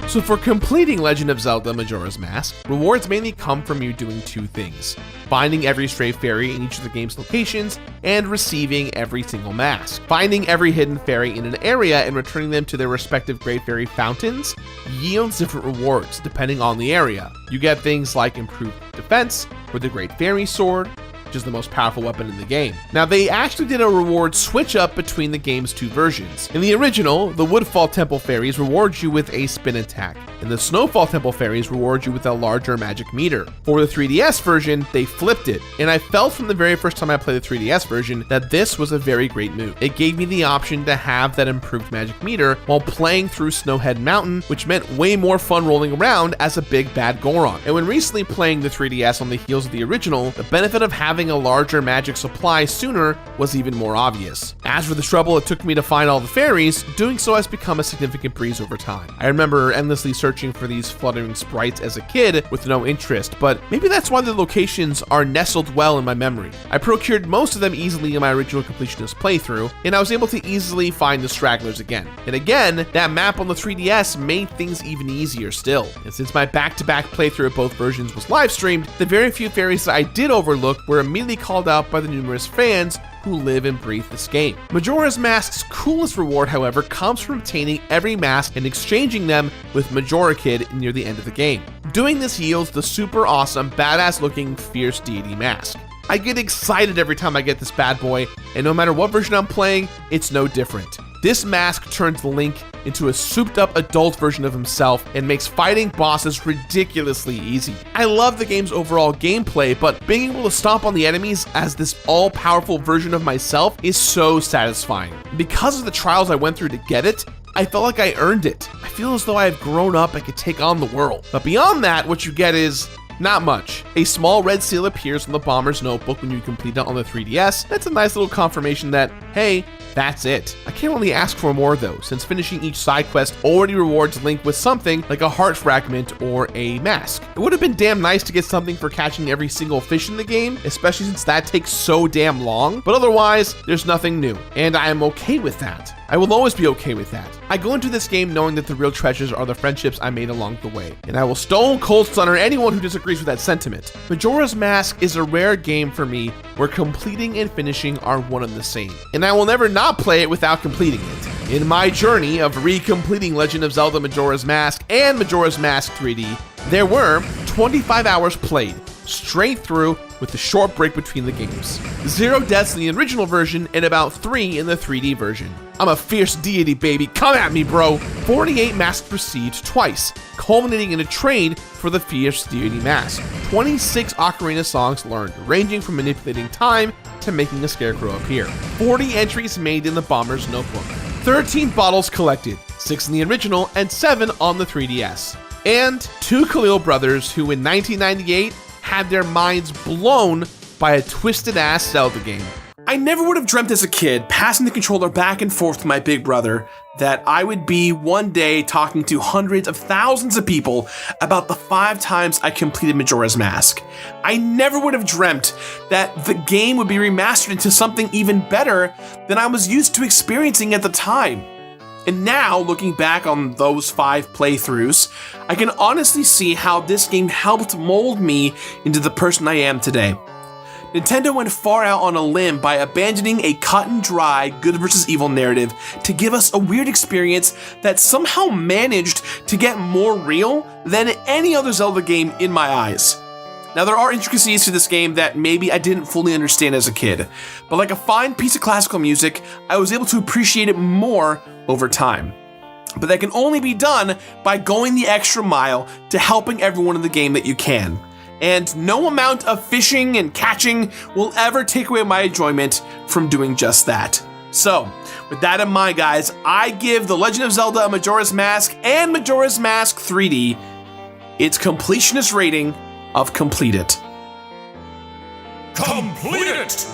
Speaker 1: So for completing Legend of Zelda Majora's Mask, rewards mainly come from you doing two things: finding every stray fairy in each of the game's locations, and receiving every single mask. Finding every hidden fairy in an area and returning them to their respective Great Fairy fountains yields different rewards depending on the area. You get things like improved defense for the Great Fairy Sword, which is the most powerful weapon in the game. Now, they actually did a reward switch up between the game's two versions. In the original, the Woodfall Temple fairies reward you with a spin attack. and the Snowfall Temple fairies reward you with a larger magic meter. For the 3DS version, they flipped it, and I felt from the very first time I played the 3DS version that this was a very great move. It gave me the option to have that improved magic meter while playing through Snowhead Mountain, which meant way more fun rolling around as a big bad Goron. And when recently playing the 3DS on the heels of the original, the benefit of having a larger magic supply sooner was even more obvious. As for the trouble it took me to find all the fairies, doing so has become a significant breeze over time. I remember endlessly searching for these fluttering sprites as a kid with no interest, but maybe that's why the locations are nestled well in my memory. I procured most of them easily in my original Completionist playthrough, and I was able to easily find the stragglers again. And again, that map on the 3DS made things even easier still. And since my back-to-back playthrough of both versions was live streamed, the very few fairies that I did overlook were immediately called out by the numerous fans who live and breathe this game. Majora's Mask's coolest reward, however, comes from obtaining every mask and exchanging them with Majora Kid near the end of the game. Doing this yields the super awesome, badass looking Fierce Deity mask. I get excited every time I get this bad boy, and no matter what version I'm playing, it's no different. This mask turns Link into a souped-up adult version of himself and makes fighting bosses ridiculously easy. I love the game's overall gameplay, but being able to stomp on the enemies as this all-powerful version of myself is so satisfying. Because of the trials I went through to get it, I felt like I earned it. I feel as though I have grown up and could take on the world. But beyond that, what you get is not much. A small red seal appears on the Bomber's Notebook when you complete it on the 3DS. That's a nice little confirmation that, hey, that's it. I can't really ask for more though, since finishing each side quest already rewards Link with something like a heart fragment or a mask. It would have been damn nice to get something for catching every single fish in the game, especially since that takes so damn long, but otherwise, there's nothing new, and I am okay with that. I will always be okay with that. I go into this game knowing that the real treasures are the friendships I made along the way, and I will stone cold stunner anyone who disagrees with that sentiment. Majora's Mask is a rare game for me where completing and finishing are one and the same, and I will never not play it without completing it. In my journey of recompleting Legend of Zelda Majora's Mask and Majora's Mask 3D, there were 25 hours played, straight through with a short break between the games. 0 deaths in the original version and about 3 in the 3D version. I'm a fierce deity, baby. Come at me, bro. 48 masks received twice, culminating in a trade for the fierce deity mask. 26 Ocarina songs learned, ranging from manipulating time to making a scarecrow appear. 40 entries made in the Bomber's Notebook. 13 bottles collected, 6 in the original and 7 on the 3DS. And 2 Khalil brothers who in 1998 had their minds blown by a twisted-ass Zelda game.
Speaker 2: I never would have dreamt as a kid, passing the controller back and forth to my big brother, that I would be one day talking to hundreds of thousands of people about the 5 times I completed Majora's Mask. I never would have dreamt that the game would be remastered into something even better than I was used to experiencing at the time. And now, looking back on those 5 playthroughs, I can honestly see how this game helped mold me into the person I am today. Nintendo went far out on a limb by abandoning a cut-and-dry good versus evil narrative to give us a weird experience that somehow managed to get more real than any other Zelda game in my eyes. Now, there are intricacies to this game that maybe I didn't fully understand as a kid, but like a fine piece of classical music, I was able to appreciate it more over time. But that can only be done by going the extra mile to helping everyone in the game that you can. And no amount of fishing and catching will ever take away my enjoyment from doing just that. So, with that in mind, guys, I give The Legend of Zelda Majora's Mask and Majora's Mask 3D its completionist rating of complete it.
Speaker 4: Complete it!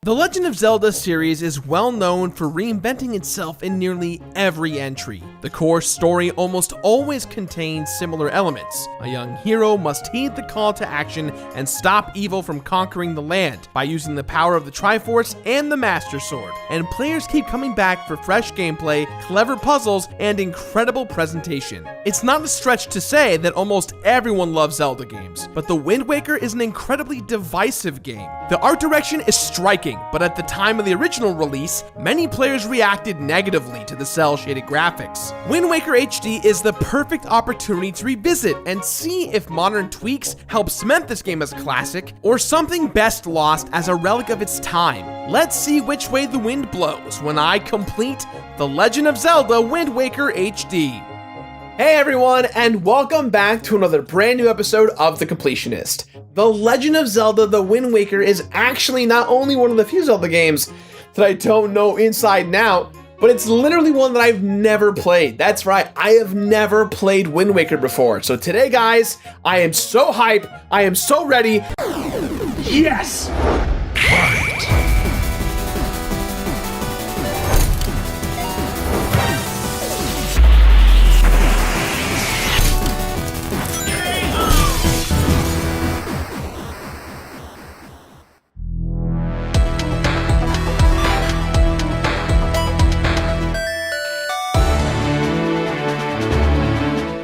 Speaker 1: The Legend of Zelda series is well known for reinventing itself in nearly every entry. The core story almost always contains similar elements. A young hero must heed the call to action and stop evil from conquering the land by using the power of the Triforce and the Master Sword. And players keep coming back for fresh gameplay, clever puzzles, and incredible presentation. It's not a stretch to say that almost everyone loves Zelda games, but The Wind Waker is an incredibly divisive game. The art direction is striking,
Speaker 2: but at the time of the original release, many players reacted negatively to the cel-shaded graphics. Wind Waker HD is the perfect opportunity to revisit and see if modern tweaks help cement this game as a classic, or something best lost as a relic of its time. Let's see which way the wind blows when I complete The Legend of Zelda Wind Waker HD.
Speaker 1: Hey everyone, and welcome back to another brand new episode of The Completionist. The Legend of Zelda The Wind Waker is actually not only one of the few Zelda games that I don't know inside and out, but it's literally one that I've never played. That's right, I have never played Wind Waker before. So today, guys, I am so hyped, I am so ready. Yes!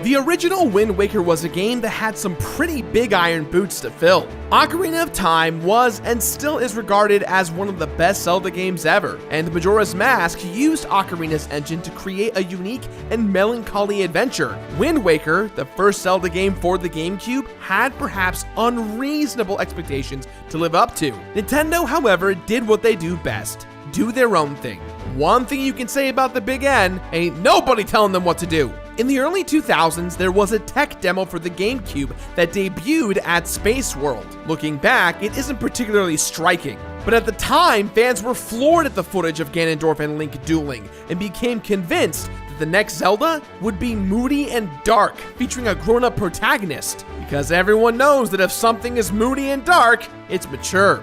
Speaker 2: The original Wind Waker was a game that had some pretty big iron boots to fill. Ocarina of Time was and still is regarded as one of the best Zelda games ever, and Majora's Mask used Ocarina's engine to create a unique and melancholy adventure. Wind Waker, the first Zelda game for the GameCube, had perhaps unreasonable expectations to live up to. Nintendo, however, did what they do best: do their own thing. One thing you can say about the Big N, ain't nobody telling them what to do. In the early 2000s, there was a tech demo for the GameCube that debuted at Space World. Looking back, it isn't particularly striking, but at the time, fans were floored at the footage of Ganondorf and Link dueling, and became convinced that the next Zelda would be moody and dark, featuring a grown-up protagonist, because everyone knows that if something is moody and dark, it's mature.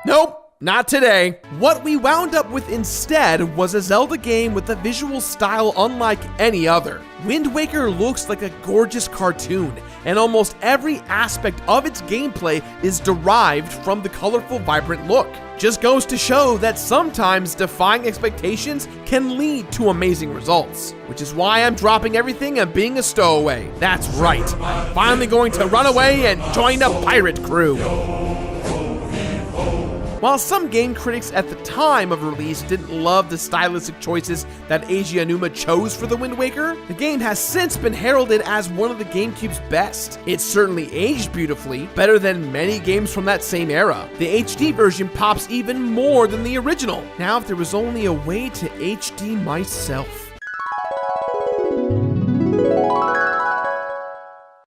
Speaker 2: Nope. Not today. What we wound up with instead was a Zelda game with a visual style unlike any other. Wind Waker looks like a gorgeous cartoon, and almost every aspect of its gameplay is derived from the colorful, vibrant look. Just goes to show that sometimes defying expectations can lead to amazing results, which is why I'm dropping everything and being a stowaway. That's right, I'm finally going to run away and join a pirate crew. While some game critics at the time of release didn't love the stylistic choices that Eiji Aonuma chose for the Wind Waker, the game has since been heralded as one of the GameCube's best. It's certainly aged beautifully, better than many games from that same era. The HD version pops even more than the original. Now, if there was only a way to HD myself.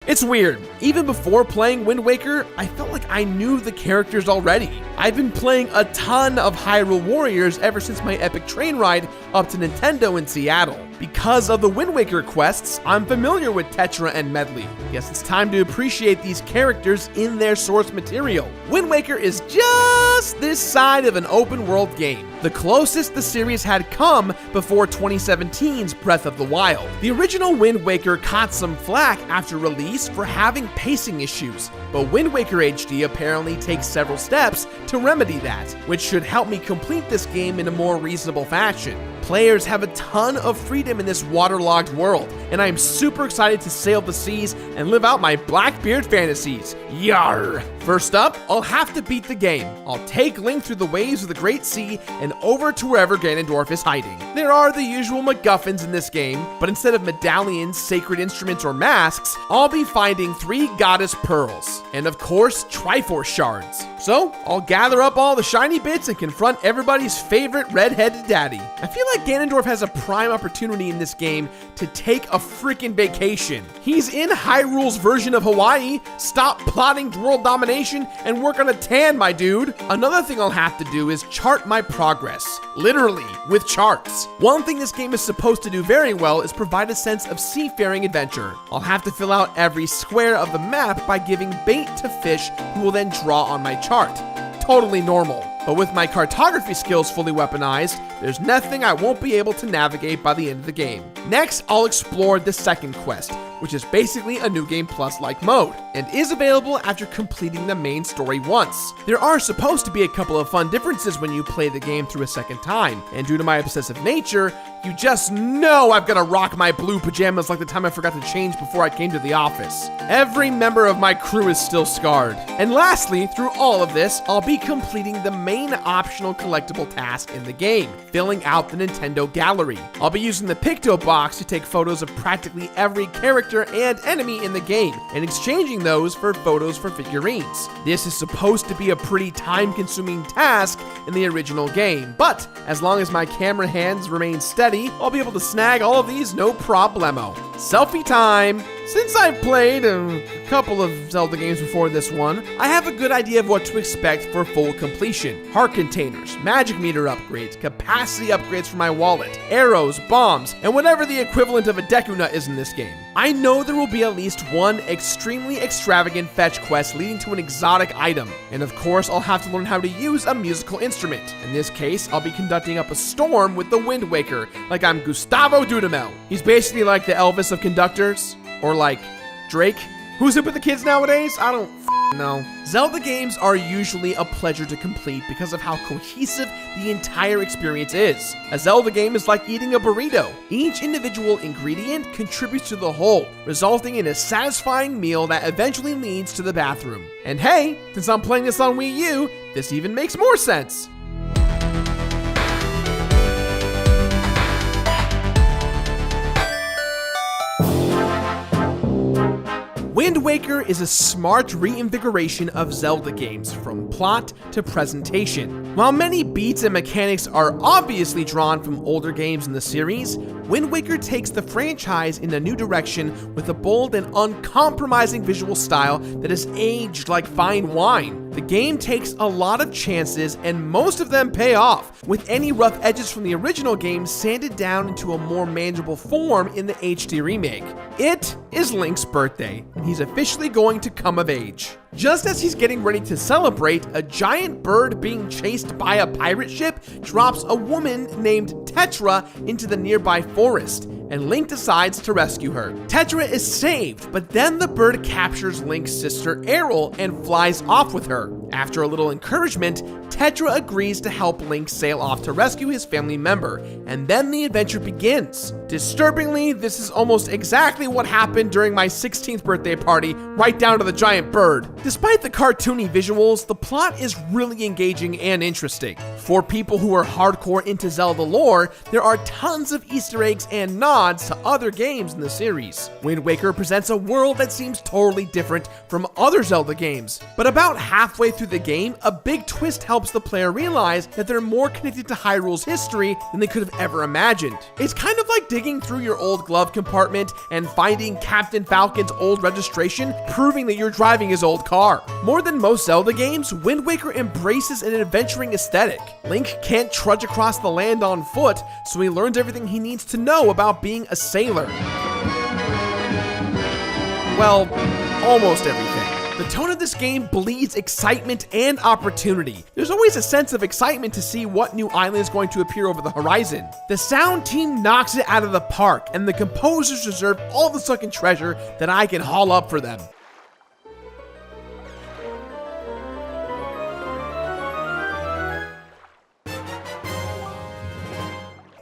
Speaker 2: It's weird. Even before playing Wind Waker, I felt like I knew the characters already. I've been playing a ton of Hyrule Warriors ever since my epic train ride up to Nintendo in Seattle. Because of the Wind Waker quests, I'm familiar with Tetra and Medley. Guess it's time to appreciate these characters in their source material. Wind Waker is just this side of an open world game, the closest the series had come before 2017's Breath of the Wild. The original Wind Waker caught some flack after release for having pacing issues, but Wind Waker HD apparently takes several steps to remedy that, which should help me complete this game in a more reasonable fashion. Players have a ton of freedom in this waterlogged world, and I'm super excited to sail the seas and live out my Blackbeard fantasies. Yarr! First up, I'll have to beat the game. I'll take Link through the waves of the Great Sea and over to wherever Ganondorf is hiding. There are the usual MacGuffins in this game, but instead of medallions, sacred instruments, or masks, I'll be finding 3 goddess pearls, and of course, Triforce shards. So, I'll gather up all the shiny bits and confront everybody's favorite red-headed daddy. I feel like Ganondorf has a prime opportunity in this game to take a freaking vacation. He's in Hyrule's version of Hawaii. Stop plotting world domination and work on a tan, my dude. Another thing I'll have to do is chart my progress. Literally, with charts. One thing this game is supposed to do very well is provide a sense of seafaring adventure. I'll have to fill out every square of the map by giving bait to fish who will then draw on my chart. Totally normal. But with my cartography skills fully weaponized, there's nothing I won't be able to navigate by the end of the game. Next, I'll explore the second quest,
Speaker 6: which is basically a New Game Plus like mode, and is available after completing the main story once. There are supposed to be a couple of fun differences when you play the game through a second time, and due to my obsessive nature, you just know I've got to rock my blue pajamas like the time I forgot to change before I came to the office. Every member of my crew is still scarred. And lastly, through all of this, I'll be completing the main optional collectible task in the game, filling out the Nintendo Gallery. I'll be using the Picto Box to take photos of practically every character and enemy in the game, and exchanging those for photos for figurines. This is supposed to be a pretty time-consuming task in the original game, but as long as my camera hands remain steady, I'll be able to snag all of these no problemo. Selfie time! Since I've played a couple of Zelda games before this one, I have a good idea of what to expect for full completion. Heart containers, magic meter upgrades, capacity upgrades for my wallet, arrows, bombs, and whatever the equivalent of a Deku Nut is in this game. I know there will be at least one extremely extravagant fetch quest leading to an exotic item, and of course I'll have to learn how to use a musical instrument. In this case, I'll be conducting up a storm with the Wind Waker, like I'm Gustavo Dudamel. He's basically like the Elvis of conductors. Or like Drake? Who's hip with the kids nowadays? I don't know. Zelda games are usually a pleasure to complete because of how cohesive the entire experience is. A Zelda game is like eating a burrito. Each individual ingredient contributes to the whole, resulting in a satisfying meal that eventually leads to the bathroom. And hey, since I'm playing this on Wii U, this even makes more sense. Wind Waker is a smart reinvigoration of Zelda games, from plot to presentation. While many beats and mechanics are obviously drawn from older games in the series, Wind Waker takes the franchise in a new direction with a bold and uncompromising visual style that is aged like fine wine. The game takes a lot of chances, and most of them pay off, with any rough edges from the original game sanded down into a more manageable form in the HD remake. It is Link's birthday, and he's officially going to come of age. Just as he's getting ready to celebrate, a giant bird being chased by a pirate ship drops a woman named Tetra into the nearby forest, and Link decides to rescue her. Tetra is saved, but then the bird captures Link's sister Errol and flies off with her. After a little encouragement, Tetra agrees to help Link sail off to rescue his family member, and then the adventure begins. Disturbingly, this is almost exactly what happened during my 16th birthday party, right down to the giant bird. Despite the cartoony visuals, the plot is really engaging and interesting. For people who are hardcore into Zelda lore, there are tons of Easter eggs and nods to other games in the series. Wind Waker presents a world that seems totally different from other Zelda games, but about halfway through the game, a big twist helps the player realize that they're more connected to Hyrule's history than they could have ever imagined. It's kind of like digging through your old glove compartment and finding Captain Falcon's old registration, proving that you're driving his old car. More than most Zelda games, Wind Waker embraces an adventuring aesthetic. Link can't trudge across the land on foot, so he learns everything he needs to know about being a sailor. Well, almost everything. The tone of this game bleeds excitement and opportunity. There's always a sense of excitement to see what new island is going to appear over the horizon. The sound team knocks it out of the park, and the composers deserve all the sunken treasure that I can haul up for them.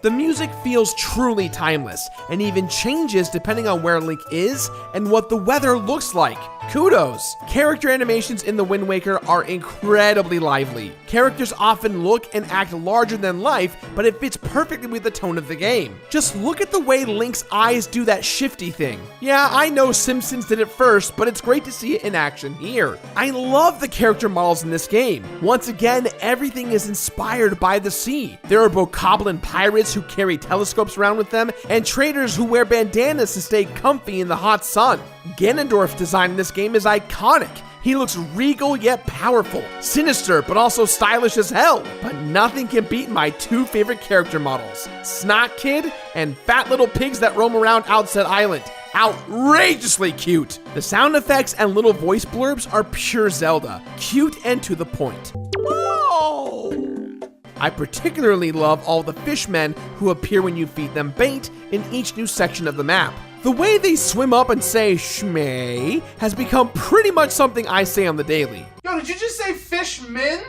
Speaker 6: The music feels truly timeless, and even changes depending on where Link is and what the weather looks like. Kudos! Character animations in the Wind Waker are incredibly lively. Characters often look and act larger than life, but it fits perfectly with the tone of the game. Just look at the way Link's eyes do that shifty thing. Yeah, I know Simpsons did it first, but it's great to see it in action here. I love the character models in this game. Once again, everything is inspired by the sea. There are bokoblin pirates who carry telescopes around with them, and traders who wear bandanas to stay comfy in the hot sun. Ganondorf's design in this game is iconic. He looks regal yet powerful, sinister but also stylish as hell. But nothing can beat my two favorite character models, Snot Kid and fat little pigs that roam around Outset Island. Outrageously cute. The sound effects and little voice blurbs are pure Zelda, cute and to the point. Oh! I particularly love all the fishmen who appear when you feed them bait in each new section of the map. The way they swim up and say shmay has become pretty much something I say on the daily.
Speaker 7: Yo, did you just say Fishmin?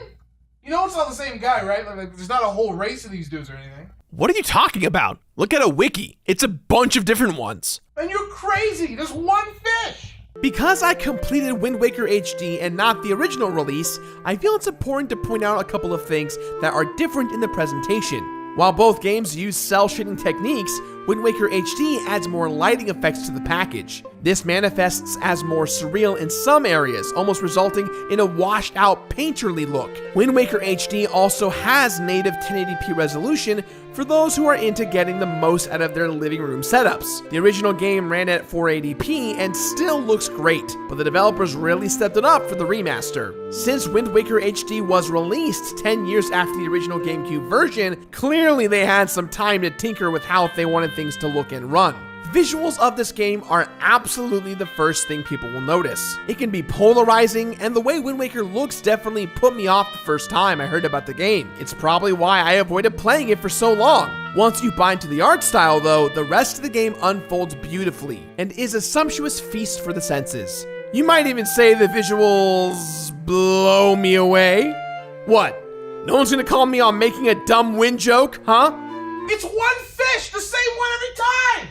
Speaker 7: You know it's not the same guy, right? Like, there's not a whole race of these dudes or anything.
Speaker 6: What are you talking about? Look at a wiki. It's a bunch of different ones.
Speaker 7: And you're crazy. There's one fish.
Speaker 6: Because I completed Wind Waker HD and not the original release, I feel it's important to point out a couple of things that are different in the presentation. While both games use cel shading techniques, Wind Waker HD adds more lighting effects to the package. This manifests as more surreal in some areas, almost resulting in a washed out painterly look. Wind Waker HD also has native 1080p resolution for those who are into getting the most out of their living room setups. The original game ran at 480p and still looks great, but the developers really stepped it up for the remaster. Since Wind Waker HD was released 10 years after the original GameCube version, clearly they had some time to tinker with how they wanted things to look and run. Visuals of this game are absolutely the first thing people will notice. It can be polarizing, and the way Wind Waker looks definitely put me off the first time I heard about the game. It's probably why I avoided playing it for so long. Once you buy into the art style though, the rest of the game unfolds beautifully, and is a sumptuous feast for the senses. You might even say the visuals blow me away. What? No one's gonna call me on making a dumb wind joke, huh?
Speaker 7: It's one fish, the same one every time.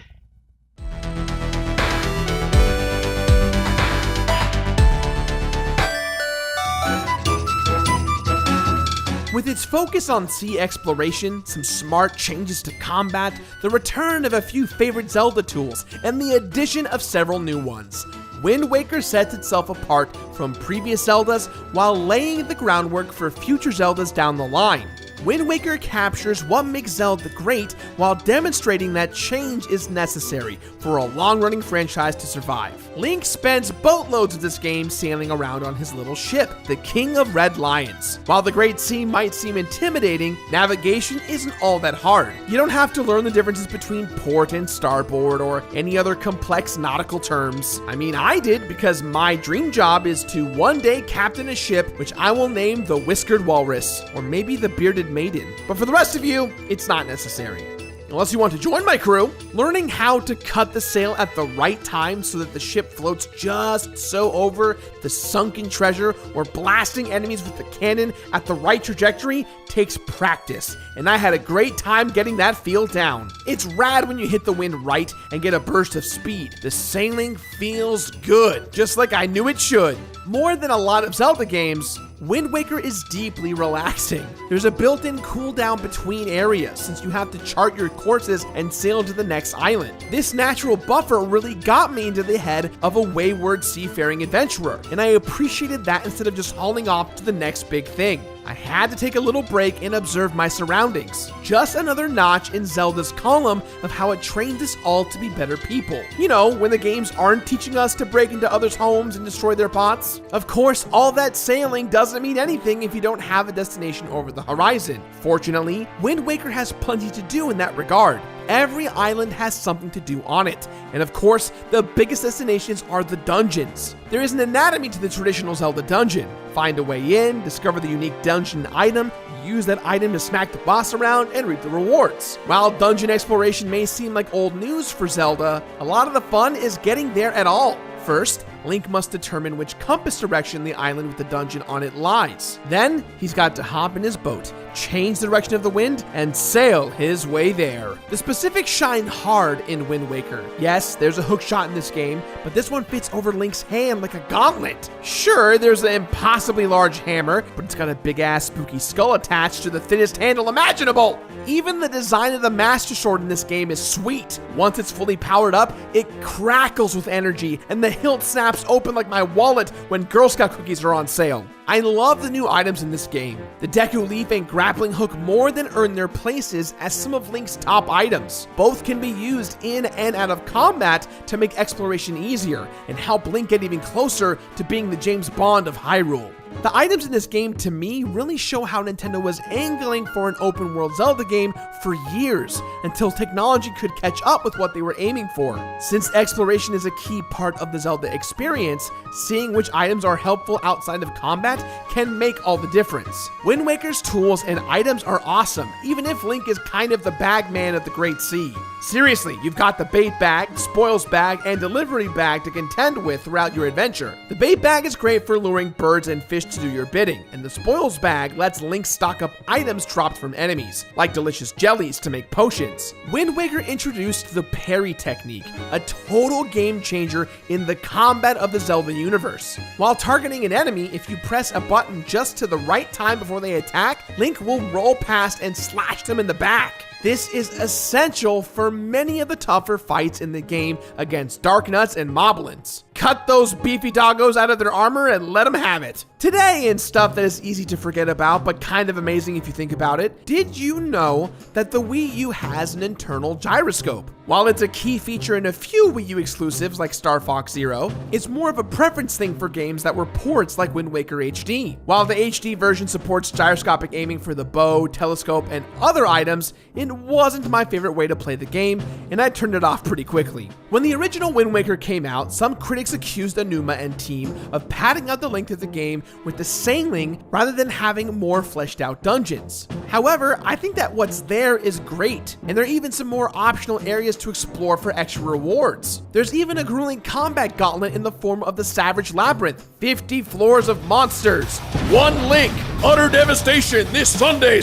Speaker 6: With its focus on sea exploration, some smart changes to combat, the return of a few favorite Zelda tools, and the addition of several new ones, Wind Waker sets itself apart from previous Zeldas while laying the groundwork for future Zeldas down the line. Wind Waker captures what makes Zelda great while demonstrating that change is necessary for a long-running franchise to survive. Link spends boatloads of this game sailing around on his little ship, the King of Red Lions. While the Great Sea might seem intimidating, navigation isn't all that hard. You don't have to learn the differences between port and starboard or any other complex nautical terms. I mean, I did, because my dream job is to one day captain a ship which I will name the Whiskered Walrus, or maybe the Bearded Maiden. But for the rest of you, it's not necessary. Unless you want to join my crew. Learning how to cut the sail at the right time so that the ship floats just so over the sunken treasure, or blasting enemies with the cannon at the right trajectory takes practice, and I had a great time getting that feel down. It's rad when you hit the wind right and get a burst of speed. The sailing feels good, just like I knew it should. More than a lot of Zelda games, Wind Waker is deeply relaxing. There's a built-in cooldown between areas, since you have to chart your courses and sail to the next island. This natural buffer really got me into the head of a wayward seafaring adventurer, and I appreciated that instead of just hauling off to the next big thing. I had to take a little break and observe my surroundings. Just another notch in Zelda's column of how it trains us all to be better people. You know, when the games aren't teaching us to break into others' homes and destroy their pots. Of course, all that sailing doesn't mean anything if you don't have a destination over the horizon. Fortunately, Wind Waker has plenty to do in that regard. Every island has something to do on it, and of course, the biggest destinations are the dungeons. There is an anatomy to the traditional Zelda dungeon. Find a way in, discover the unique dungeon item, use that item to smack the boss around, and reap the rewards. While dungeon exploration may seem like old news for Zelda, a lot of the fun is getting there at all. First, Link must determine which compass direction the island with the dungeon on it lies. Then, he's got to hop in his boat, change the direction of the wind, and sail his way there. The specifics shine hard in Wind Waker. Yes, there's a hook shot in this game, but this one fits over Link's hand like a gauntlet. Sure, there's an impossibly large hammer, but it's got a big-ass spooky skull attached to the thinnest handle imaginable. Even the design of the Master Sword in this game is sweet. Once it's fully powered up, it crackles with energy, and the hilt snaps open like my wallet when Girl Scout cookies are on sale. I love the new items in this game. The Deku Leaf and Grappling Hook more than earn their places as some of Link's top items. Both can be used in and out of combat to make exploration easier and help Link get even closer to being the James Bond of Hyrule. The items in this game, to me, really show how Nintendo was angling for an open world Zelda game for years, until technology could catch up with what they were aiming for. Since exploration is a key part of the Zelda experience, seeing which items are helpful outside of combat can make all the difference. Wind Waker's tools and items are awesome, even if Link is kind of the bag man of the Great Sea. Seriously, you've got the bait bag, spoils bag, and delivery bag to contend with throughout your adventure. The bait bag is great for luring birds and fish to do your bidding, and the spoils bag lets Link stock up items dropped from enemies, like delicious jellies to make potions. Wind Waker introduced the parry technique, a total game changer in the combat of the Zelda universe. While targeting an enemy, if you press a button just to the right time before they attack, Link will roll past and slash them in the back. This is essential for many of the tougher fights in the game against Darknuts and Moblins. Cut those beefy doggos out of their armor and let them have it. Today, in stuff that is easy to forget about, but kind of amazing if you think about it, did you know that the Wii U has an internal gyroscope? While it's a key feature in a few Wii U exclusives like Star Fox Zero, it's more of a preference thing for games that were ports like Wind Waker HD. While the HD version supports gyroscopic aiming for the bow, telescope, and other items, it wasn't my favorite way to play the game, and I turned it off pretty quickly. When the original Wind Waker came out, some critics accused Anuma and team of padding out the length of the game with the sailing rather than having more fleshed out dungeons. However, I think that what's there is great, and there are even some more optional areas to explore for extra rewards. There's even a grueling combat gauntlet in the form of the Savage Labyrinth, 50 floors of monsters, one Link, utter devastation this Sunday.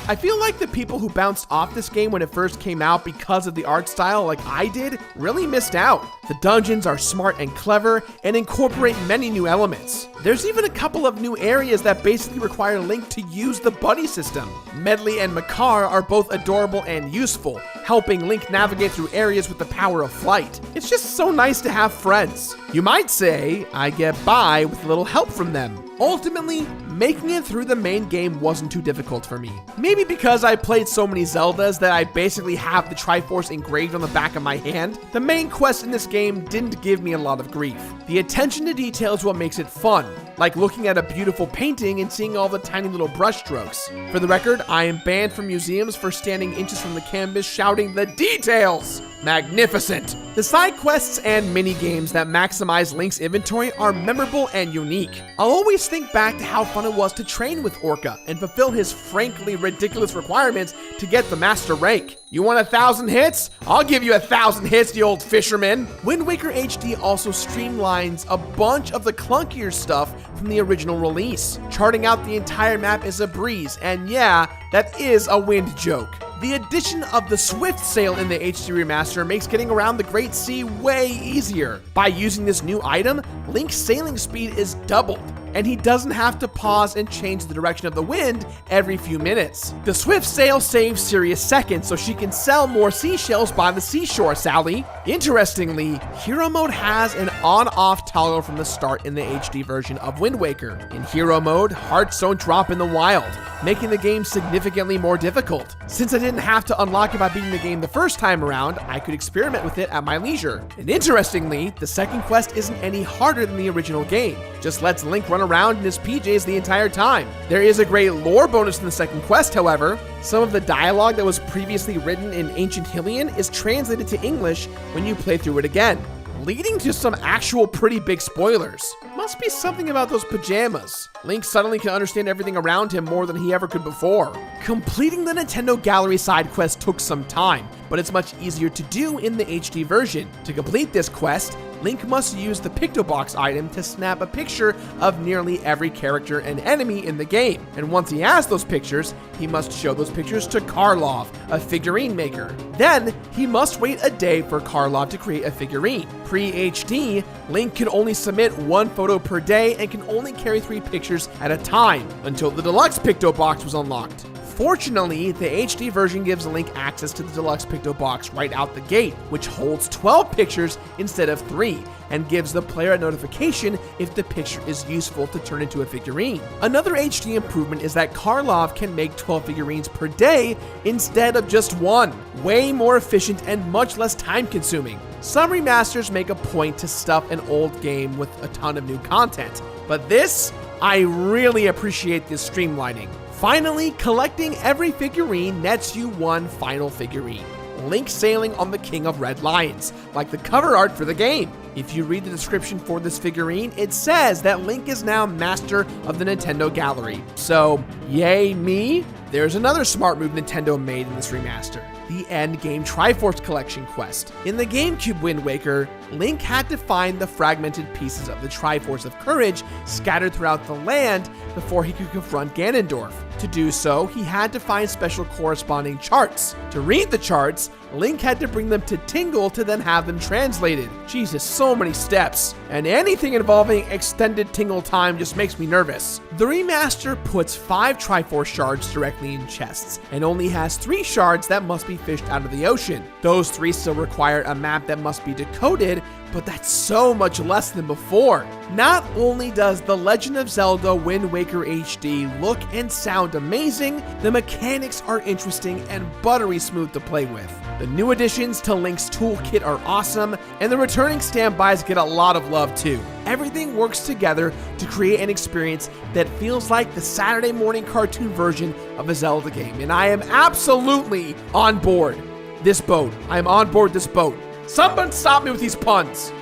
Speaker 6: I feel like the people who bounced off this game when it first came out because of the art style like I did really missed out. The dungeons are smart and clever and incorporate many new elements. There's even a couple of new areas that basically require Link to use the buddy system. Medley and Makar are both adorable and useful, helping Link navigate through areas with the power of flight. It's just so nice to have friends. You might say I get by with a little help from them. Ultimately, making it through the main game wasn't too difficult for me. Maybe because I played so many Zeldas that I basically have the Triforce engraved on the back of my hand, the main quest in this game didn't give me a lot of grief. The attention to detail is what makes it fun, like looking at a beautiful painting and seeing all the tiny little brush strokes. For the record, I am banned from museums for standing inches from the canvas shouting the details. Magnificent! The side quests and mini games that maximize Link's inventory are memorable and unique. I'll always think back to how fun it was to train with Orca and fulfill his frankly ridiculous requirements to get the master rank. You want 1,000 hits? I'll give you 1,000 hits, you old fisherman! Wind Waker HD also streamlines a bunch of the clunkier stuff from the original release. Charting out the entire map is a breeze, and yeah, that is a wind joke. The addition of the Swift Sail in the HD remaster makes getting around the Great Sea way easier. By using this new item, Link's sailing speed is doubled, and he doesn't have to pause and change the direction of the wind every few minutes. The Swift Sail saves Sirius seconds so she can sell more seashells by the seashore, Sally. Interestingly, Hero Mode has an on-off toggle from the start in the HD version of Wind Waker. In Hero Mode, hearts don't drop in the wild, making the game significantly more difficult. Since I didn't have to unlock it by beating the game the first time around, I could experiment with it at my leisure. And interestingly, the second quest isn't any harder than the original game, just lets Link run around in his PJs the entire time. There is a great lore bonus in the second quest, however. Some of the dialogue that was previously written in Ancient Hylian is translated to English when you play through it again, leading to some actual pretty big spoilers. Must be something about those pajamas. Link suddenly can understand everything around him more than he ever could before. Completing the Nintendo Gallery side quest took some time, but it's much easier to do in the HD version. To complete this quest, Link must use the Pictobox item to snap a picture of nearly every character and enemy in the game. And once he has those pictures, he must show those pictures to Karlov, a figurine maker. Then, he must wait a day for Karlov to create a figurine. Pre-HD, Link can only submit one photo per day and can only carry 3 pictures at a time, until the deluxe Pictobox was unlocked. Unfortunately, the HD version gives Link access to the Deluxe Picto Box right out the gate, which holds 12 pictures instead of 3, and gives the player a notification if the picture is useful to turn into a figurine. Another HD improvement is that Karlov can make 12 figurines per day instead of just 1. Way more efficient and much less time consuming. Some remasters make a point to stuff an old game with a ton of new content, but this, I really appreciate this streamlining. Finally, collecting every figurine nets you one final figurine. Link sailing on the King of Red Lions, like the cover art for the game. If you read the description for this figurine, it says that Link is now master of the Nintendo Gallery. So, yay me! There's another smart move Nintendo made in this remaster. The Endgame Triforce Collection quest. In the GameCube Wind Waker, Link had to find the fragmented pieces of the Triforce of Courage scattered throughout the land before he could confront Ganondorf. To do so, he had to find special corresponding charts. To read the charts, Link had to bring them to Tingle to then have them translated. Jesus, so many steps. And anything involving extended Tingle time just makes me nervous. The remaster puts 5 Triforce shards directly in chests, and only has 3 shards that must be fished out of the ocean. Those 3 still require a map that must be decoded, but that's so much less than before. Not only does The Legend of Zelda Wind Waker HD look and sound amazing, the mechanics are interesting and buttery smooth to play with. The new additions to Link's toolkit are awesome, and the returning standbys get a lot of love too. Everything works together to create an experience that feels like the Saturday morning cartoon version of a Zelda game, and I am absolutely on board this boat. I am on board this boat. Someone stop me with these puns.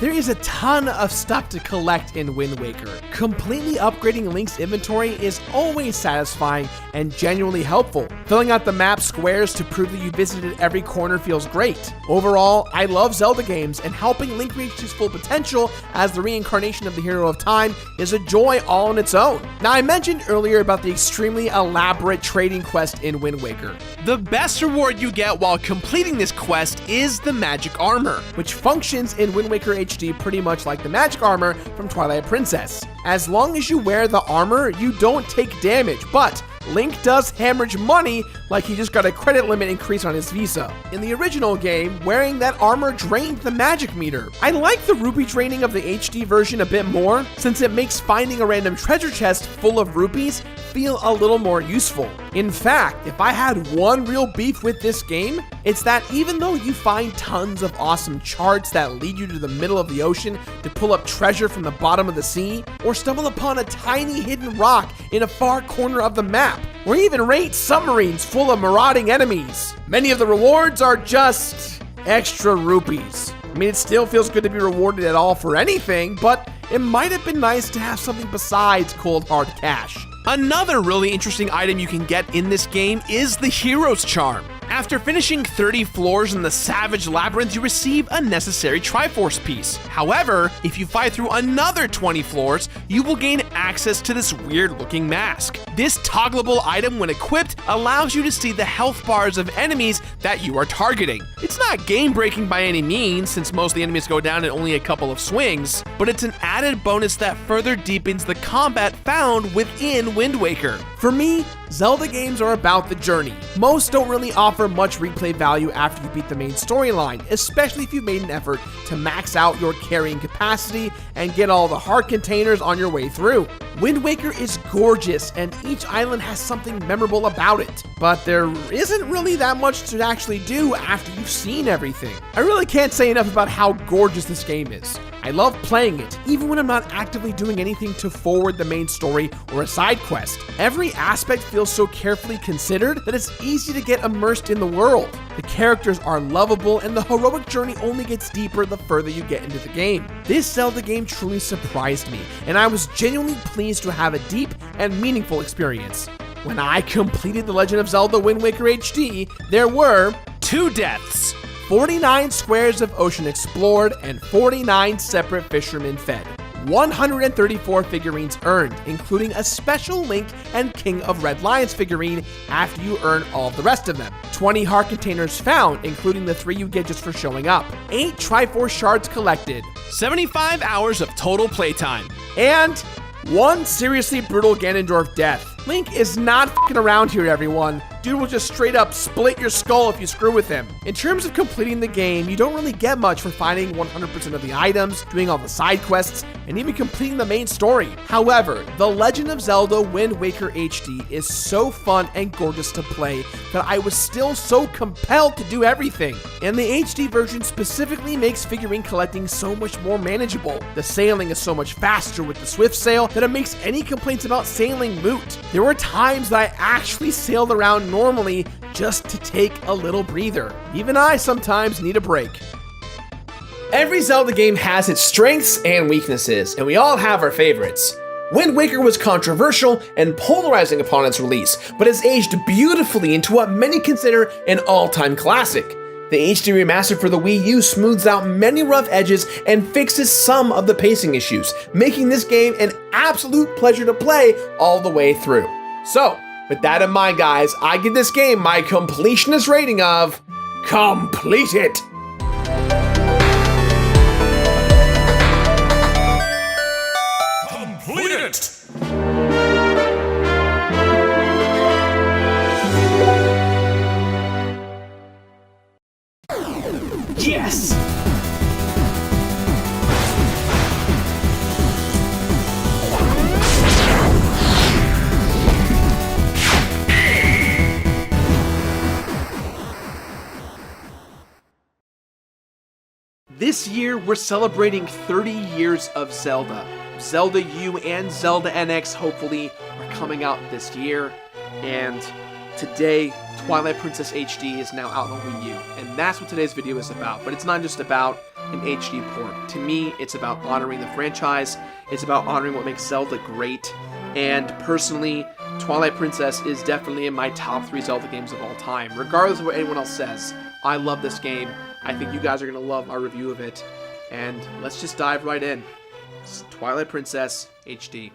Speaker 6: There is a ton of stuff to collect in Wind Waker. Completely upgrading Link's inventory is always satisfying and genuinely helpful. Filling out the map squares to prove that you visited every corner feels great. Overall, I love Zelda games, and helping Link reach his full potential as the reincarnation of the hero of time is a joy all on its own. Now, I mentioned earlier about the extremely elaborate trading quest in Wind Waker.
Speaker 1: The best reward you get while completing this quest is the magic armor,
Speaker 6: which functions in Wind Waker HD pretty much like the magic armor from Twilight Princess. As long as you wear the armor, you don't take damage, but Link does hemorrhage money like he just got a credit limit increase on his Visa. In the original game, wearing that armor drained the magic meter. I like the rupee draining of the HD version a bit more, since it makes finding a random treasure chest full of rupees feel a little more useful. In fact, if I had one real beef with this game, it's that even though you find tons of awesome charts that lead you to the middle of the ocean to pull up treasure from the bottom of the sea, or stumble upon a tiny hidden rock in a far corner of the map, or even raid submarines full of marauding enemies, many of the rewards are just extra rupees. I mean, it still feels good to be rewarded at all for anything, but it might have been nice to have something besides cold hard cash.
Speaker 1: Another really interesting item you can get in this game is the Hero's Charm. After finishing 30 floors in the Savage Labyrinth, you receive a necessary Triforce piece. However, if you fight through another 20 floors, you will gain access to this weird-looking mask. This toggleable item, when equipped, allows you to see the health bars of enemies that you are targeting. It's not game-breaking by any means, since most of the enemies go down in only a couple of swings, but it's an added bonus that further deepens the combat found within Wind Waker.
Speaker 6: For me, Zelda games are about the journey. Most don't really offer much replay value after you beat the main storyline, especially if you've made an effort to max out your carrying capacity and get all the heart containers on your way through. Wind Waker is gorgeous, and each island has something memorable about it, but there isn't really that much to actually do after you've seen everything. I really can't say enough about how gorgeous this game is. I love playing it, even when I'm not actively doing anything to forward the main story or a side quest. Every aspect feels so carefully considered that it's easy to get immersed in the world. The characters are lovable, and the heroic journey only gets deeper the further you get into the game. This Zelda game truly surprised me, and I was genuinely pleased to have a deep and meaningful experience. When I completed The Legend of Zelda Wind Waker HD, there were
Speaker 1: 2 deaths,
Speaker 6: 49 squares of ocean explored, and 49 separate fishermen fed. 134 figurines earned, including a special Link and King of Red Lions figurine after you earn all of the rest of them. 20 heart containers found, including the 3 you get just for showing up. 8 Triforce shards collected.
Speaker 2: 75 hours of total playtime.
Speaker 6: And 1 seriously brutal Ganondorf death. Link is not f***ing around here, everyone. Dude will just straight up split your skull if you screw with him. In terms of completing the game, you don't really get much for finding 100% of the items, doing all the side quests, and even completing the main story. However, The Legend of Zelda Wind Waker HD is so fun and gorgeous to play that I was still so compelled to do everything. And the HD version specifically makes figurine collecting so much more manageable. The sailing is so much faster with the Swift Sail that it makes any complaints about sailing moot. There were times that I actually sailed around normally just to take a little breather. Even I sometimes need a break. Every Zelda game has its strengths and weaknesses, and we all have our favorites. Wind Waker was controversial and polarizing upon its release, but has aged beautifully into what many consider an all-time classic. The HD remaster for the Wii U smooths out many rough edges and fixes some of the pacing issues, making this game an absolute pleasure to play all the way through. So, with that in mind, guys, I give this game my completionist rating of complete it.
Speaker 4: Complete it!
Speaker 6: Yes! This year, we're celebrating 30 years of Zelda. Zelda U and Zelda NX, hopefully, are coming out this year. And today, Twilight Princess HD is now out on Wii U. And that's what today's video is about. But it's not just about an HD port. To me, it's about honoring the franchise. It's about honoring what makes Zelda great. And personally, Twilight Princess is definitely in my top 3 Zelda games of all time. Regardless of what anyone else says, I love this game. I think you guys are going to love our review of it. And let's just dive right in. It's Twilight Princess HD.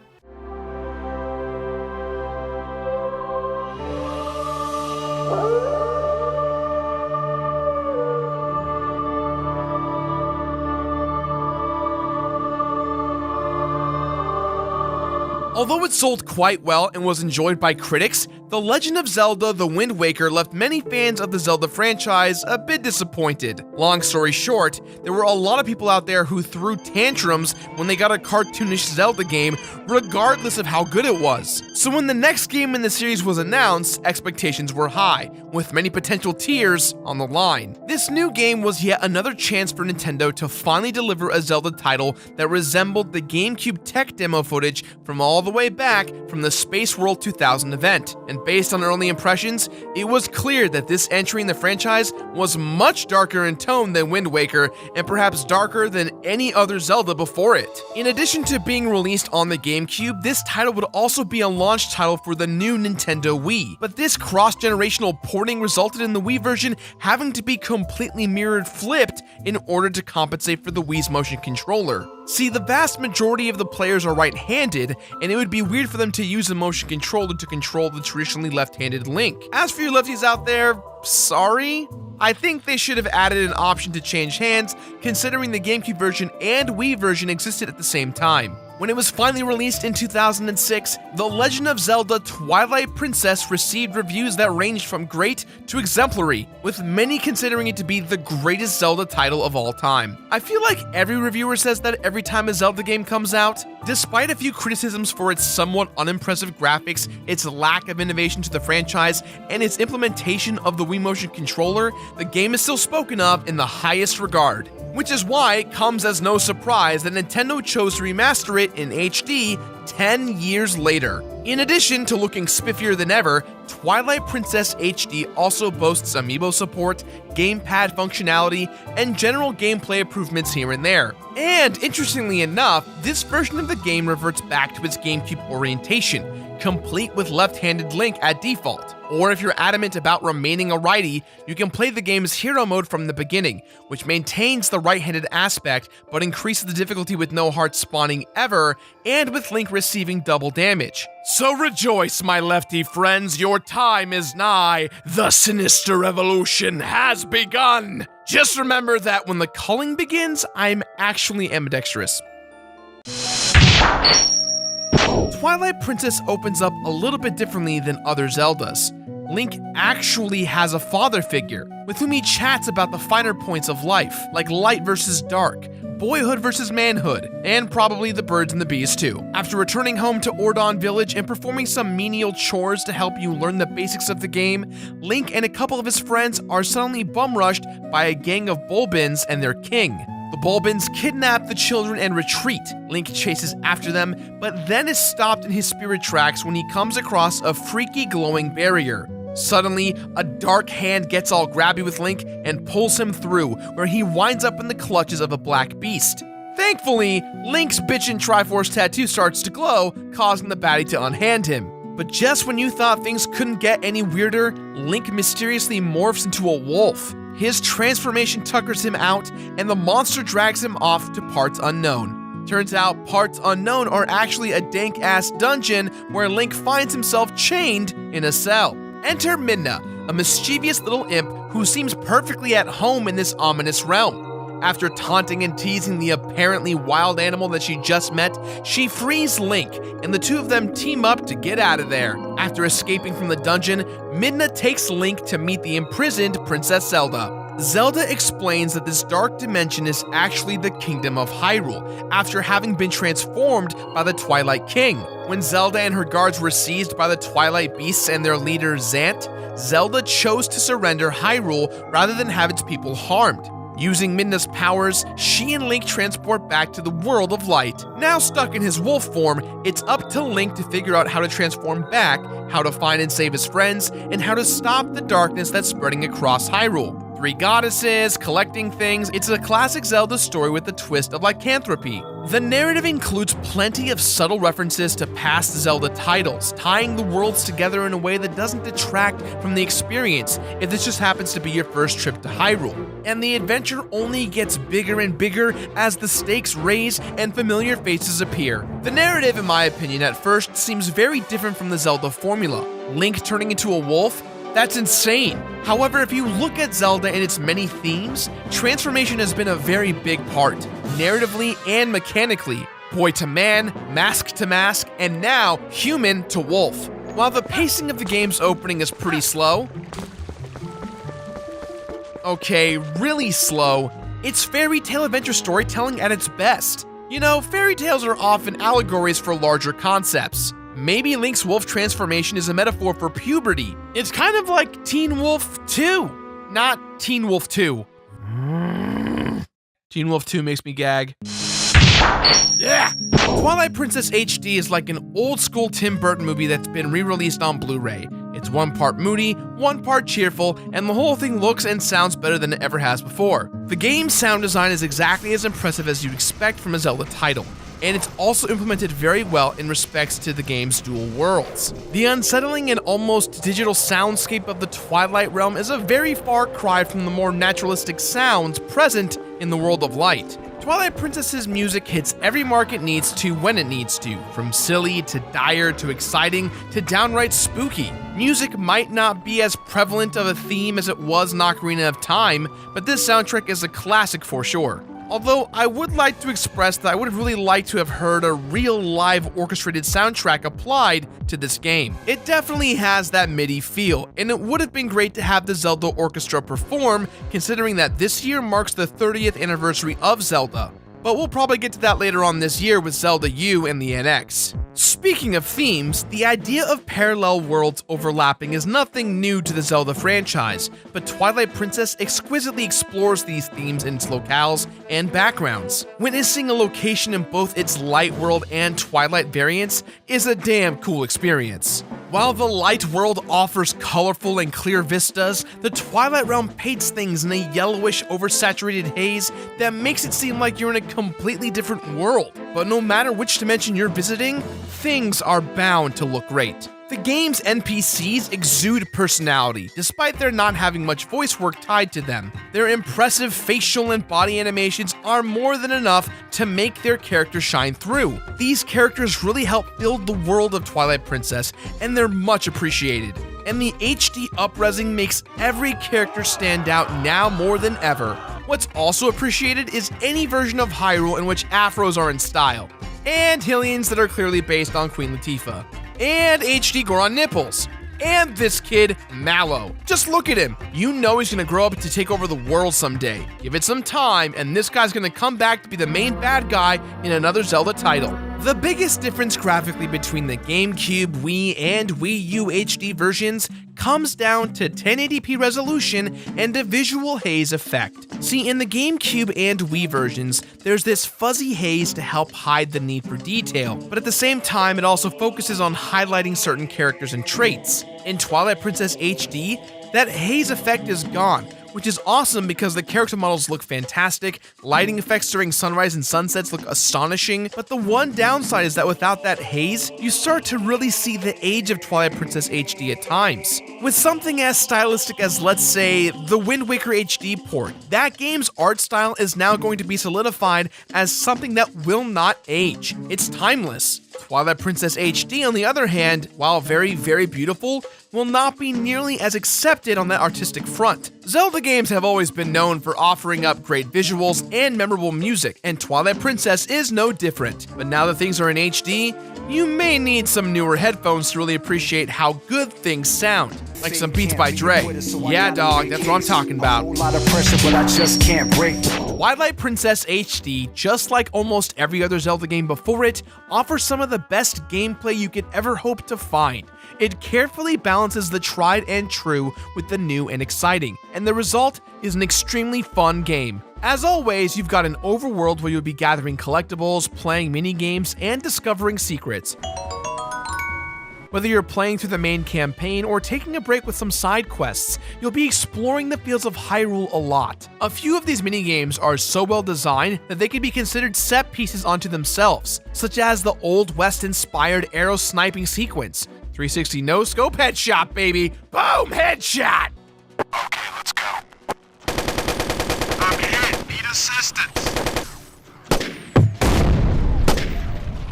Speaker 6: Although it sold quite well and was enjoyed by critics, The Legend of Zelda The Wind Waker left many fans of the Zelda franchise a bit disappointed. Long story short, there were a lot of people out there who threw tantrums when they got a cartoonish Zelda game, regardless of how good it was. So when the next game in the series was announced, expectations were high, with many potential tears on the line. This new game was yet another chance for Nintendo to finally deliver a Zelda title that resembled the GameCube tech demo footage from all the way back from the Space World 2000 event. And based on early impressions, it was clear that this entry in the franchise was much darker in tone than Wind Waker, and perhaps darker than any other Zelda before it. In addition to being released on the GameCube, this title would also be a launch title for the new Nintendo Wii. But this cross-generational porting resulted in the Wii version having to be completely mirrored flipped in order to compensate for the Wii's motion controller. See, the vast majority of the players are right-handed, and it would be weird for them to use a motion controller to control the traditionally left-handed Link. As for you lefties out there, sorry? I think they should have added an option to change hands, considering the GameCube version and Wii version existed at the same time. When it was finally released in 2006, The Legend of Zelda Twilight Princess received reviews that ranged from great to exemplary, with many considering it to be the greatest Zelda title of all time. I feel like every reviewer says that every time a Zelda game comes out. Despite a few criticisms for its somewhat unimpressive graphics, its lack of innovation to the franchise, and its implementation of the Wii motion controller, the game is still spoken of in the highest regard. Which is why it comes as no surprise that Nintendo chose to remaster it in HD 10 years later. In addition to looking spiffier than ever, Twilight Princess HD also boasts amiibo support, gamepad functionality, and general gameplay improvements here and there. And interestingly enough, this version of the game reverts back to its GameCube orientation, complete with left-handed Link at default. Or if you're adamant about remaining a righty, you can play the game's hero mode from the beginning, which maintains the right-handed aspect, but increases the difficulty with no hearts spawning ever, and with Link receiving double damage. So rejoice, my lefty friends, your time is nigh. The sinister revolution has begun. Just remember that when the culling begins, I'm actually ambidextrous. Twilight Princess opens up a little bit differently than other Zeldas. Link actually has a father figure, with whom he chats about the finer points of life, like light versus dark, boyhood versus manhood, and probably the birds and the bees too. After returning home to Ordon Village and performing some menial chores to help you learn the basics of the game, Link and a couple of his friends are suddenly bum-rushed by a gang of Bulbins and their king. The Bulbins kidnap the children and retreat. Link chases after them, but then is stopped in his spirit tracks when he comes across a freaky glowing barrier. Suddenly, a dark hand gets all grabby with Link and pulls him through, where he winds up in the clutches of a black beast. Thankfully, Link's bitchin' Triforce tattoo starts to glow, causing the baddie to unhand him. But just when you thought things couldn't get any weirder, Link mysteriously morphs into a wolf. His transformation tuckers him out, and the monster drags him off to parts unknown. Turns out parts unknown are actually a dank-ass dungeon where Link finds himself chained in a cell. Enter Midna, a mischievous little imp who seems perfectly at home in this ominous realm. After taunting and teasing the apparently wild animal that she just met, she frees Link, and the two of them team up to get out of there. After escaping from the dungeon, Midna takes Link to meet the imprisoned Princess Zelda. Zelda explains that this dark dimension is actually the Kingdom of Hyrule, after having been transformed by the Twilight King. When Zelda and her guards were seized by the Twilight Beasts and their leader Zant, Zelda chose to surrender Hyrule rather than have its people harmed. Using Midna's powers, she and Link transport back to the world of light. Now stuck in his wolf form, it's up to Link to figure out how to transform back, how to find and save his friends, and how to stop the darkness that's spreading across Hyrule. 3 goddesses, collecting things, it's a classic Zelda story with a twist of lycanthropy. The narrative includes plenty of subtle references to past Zelda titles, tying the worlds together in a way that doesn't detract from the experience if this just happens to be your first trip to Hyrule. And the adventure only gets bigger and bigger as the stakes raise and familiar faces appear. The narrative, in my opinion, at first seems very different from the Zelda formula. Link turning into a wolf? That's insane. However, if you look at Zelda and its many themes, transformation has been a very big part, narratively and mechanically. Boy to man, mask to mask, and now human to wolf. While the pacing of the game's opening is pretty slow, okay, really slow, it's fairy tale adventure storytelling at its best. You know, fairy tales are often allegories for larger concepts. Maybe Link's wolf transformation is a metaphor for puberty. It's kind of like Teen Wolf 2, not Teen Wolf 2. Teen Wolf 2 makes me gag. Yeah. Twilight Princess HD is like an old school Tim Burton movie that's been re-released on Blu-ray. It's 1 part moody, 1 part cheerful, and the whole thing looks and sounds better than it ever has before. The game's sound design is exactly as impressive as you'd expect from a Zelda title, and it's also implemented very well in respects to the game's dual worlds. The unsettling and almost digital soundscape of the Twilight realm is a very far cry from the more naturalistic sounds present in the world of light. Twilight Princess's music hits every mark it needs to when it needs to, from silly to dire to exciting to downright spooky. Music might not be as prevalent of a theme as it was in Ocarina of Time, but this soundtrack is a classic for sure. Although I would like to express that I would have really liked to have heard a real live orchestrated soundtrack applied to this game. It definitely has that MIDI feel, and it would have been great to have the Zelda Orchestra perform, considering that this year marks the 30th anniversary of Zelda. But we'll probably get to that later on this year with Zelda U and the NX. Speaking of themes, the idea of parallel worlds overlapping is nothing new to the Zelda franchise, but Twilight Princess exquisitely explores these themes in its locales and backgrounds. Witnessing a location in both its Light World and Twilight variants is a damn cool experience. While the Light World offers colorful and clear vistas, the Twilight Realm paints things in a yellowish, oversaturated haze that makes it seem like you're in a completely different world. But no matter which dimension you're visiting, things are bound to look great. The game's NPCs exude personality, despite there not having much voice work tied to them. Their impressive facial and body animations are more than enough to make their characters shine through. These characters really help build the world of Twilight Princess, and they're much appreciated. And the HD up-resing makes every character stand out now more than ever. What's also appreciated is any version of Hyrule in which afros are in style, and Hylians that are clearly based on Queen Latifah, and HD Goron nipples, and this kid, Mallow. Just look at him. You know he's gonna grow up to take over the world someday. Give it some time, and this guy's gonna come back to be the main bad guy in another Zelda title. The biggest difference graphically between the GameCube, Wii, and Wii U HD versions comes down to 1080p resolution and a visual haze effect. See, in the GameCube and Wii versions, there's this fuzzy haze to help hide the need for detail, but at the same time, it also focuses on highlighting certain characters and traits. In Twilight Princess HD, that haze effect is gone, which is awesome because the character models look fantastic, lighting effects during sunrise and sunsets look astonishing, but the one downside is that without that haze, you start to really see the age of Twilight Princess HD at times. With something as stylistic as, let's say, the Wind Waker HD port, that game's art style is now going to be solidified as something that will not age. It's timeless. Twilight Princess HD, on the other hand, while very, very beautiful, will not be nearly as accepted on that artistic front. Zelda games have always been known for offering up great visuals and memorable music, and Twilight Princess is no different. But now that things are in HD, you may need some newer headphones to really appreciate how good things sound. Like some Beats by Dre. Yeah, dog, that's what I'm talking about. Twilight Princess HD, just like almost every other Zelda game before it, offers some of the best gameplay you could ever hope to find. It carefully balances the tried and true with the new and exciting, and the result is an extremely fun game. As always, you've got an overworld where you'll be gathering collectibles, playing mini-games, and discovering secrets. Whether you're playing through the main campaign or taking a break with some side quests, you'll be exploring the fields of Hyrule a lot. A few of these minigames are so well designed that they can be considered set pieces unto themselves, such as the Old West-inspired arrow sniping sequence. 360 no-scope headshot, baby! Boom! Headshot!
Speaker 8: Okay, let's go. I'm hit. Need assistance.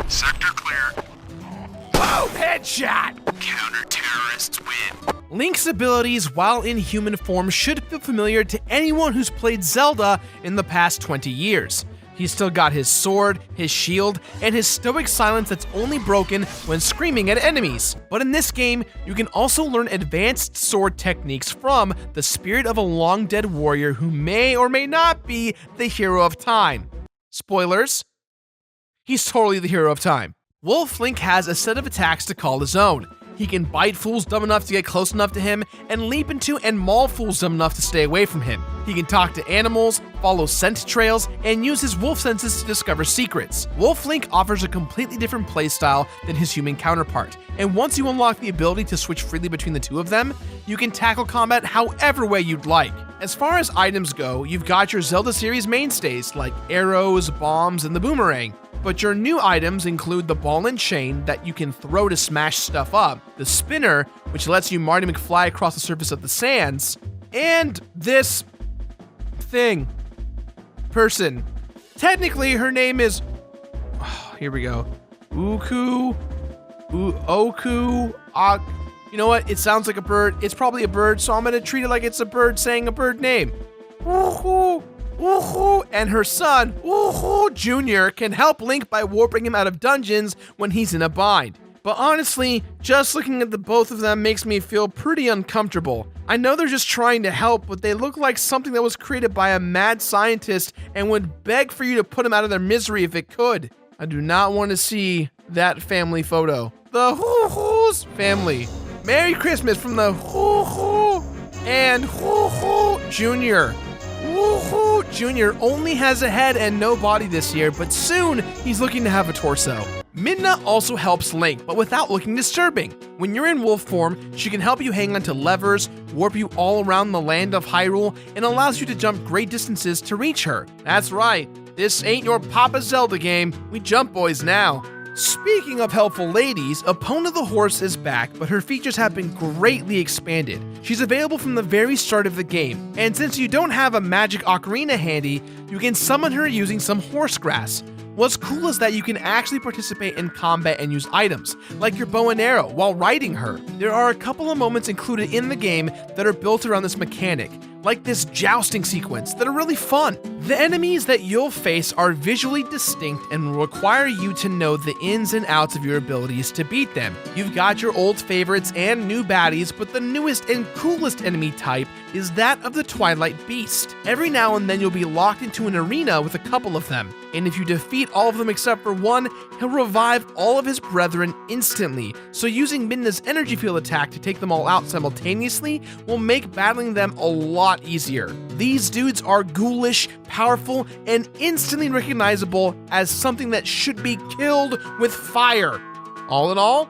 Speaker 8: Sector clear.
Speaker 6: Boom! Headshot!
Speaker 8: Counter-terrorists win.
Speaker 6: Link's abilities while in human form should feel familiar to anyone who's played Zelda in the past 20 years. He's still got his sword, his shield, and his stoic silence that's only broken when screaming at enemies. But in this game, you can also learn advanced sword techniques from the spirit of a long-dead warrior who may or may not be the hero of time. Spoilers, he's totally the hero of time. Wolf Link has a set of attacks to call his own. He can bite fools dumb enough to get close enough to him, and leap into and maul fools dumb enough to stay away from him. He can talk to animals, follow scent trails, and use his wolf senses to discover secrets. Wolf Link offers a completely different playstyle than his human counterpart, and once you unlock the ability to switch freely between the two of them, you can tackle combat however way you'd like. As far as items go, you've got your Zelda series mainstays like arrows, bombs, and the boomerang. But your new items include the ball and chain that you can throw to smash stuff up, the spinner, which lets you Marty McFly across the surface of the sands, and this person. Technically, her name is, here we go, Oku, you know what, it sounds like a bird, it's probably a bird, so I'm gonna treat it like it's a bird saying a bird name. And her son, Jr., can help Link by warping him out of dungeons when he's in a bind. But honestly, just looking at the both of them makes me feel pretty uncomfortable. I know they're just trying to help, but they look like something that was created by a mad scientist and would beg for you to put them out of their misery if it could. I do not want to see that family photo. The Hoo-Hoo's family. Merry Christmas from the Hoo-Hoo and Hoo-Hoo Jr. Woohoo! Jr. only has a head and no body this year, but soon he's looking to have a torso. Midna also helps Link, but without looking disturbing. When you're in wolf form, she can help you hang onto levers, warp you all around the land of Hyrule, and allows you to jump great distances to reach her. That's right, this ain't your Papa Zelda game, we jump boys now. Speaking of helpful ladies, Epona the horse is back, but her features have been greatly expanded. She's available from the very start of the game, and since you don't have a magic ocarina handy, you can summon her using some horse grass. What's cool is that you can actually participate in combat and use items, like your bow and arrow, while riding her. There are a couple of moments included in the game that are built around this mechanic, like this jousting sequence, that are really fun. The enemies that you'll face are visually distinct and will require you to know the ins and outs of your abilities to beat them. You've got your old favorites and new baddies, but the newest and coolest enemy type is that of the Twilight Beast. Every now and then you'll be locked into an arena with a couple of them, and if you defeat all of them except for one, he'll revive all of his brethren instantly, so using Midna's energy field attack to take them all out simultaneously will make battling them a lot easier. These dudes are ghoulish, powerful, and instantly recognizable as something that should be killed with fire. All in all,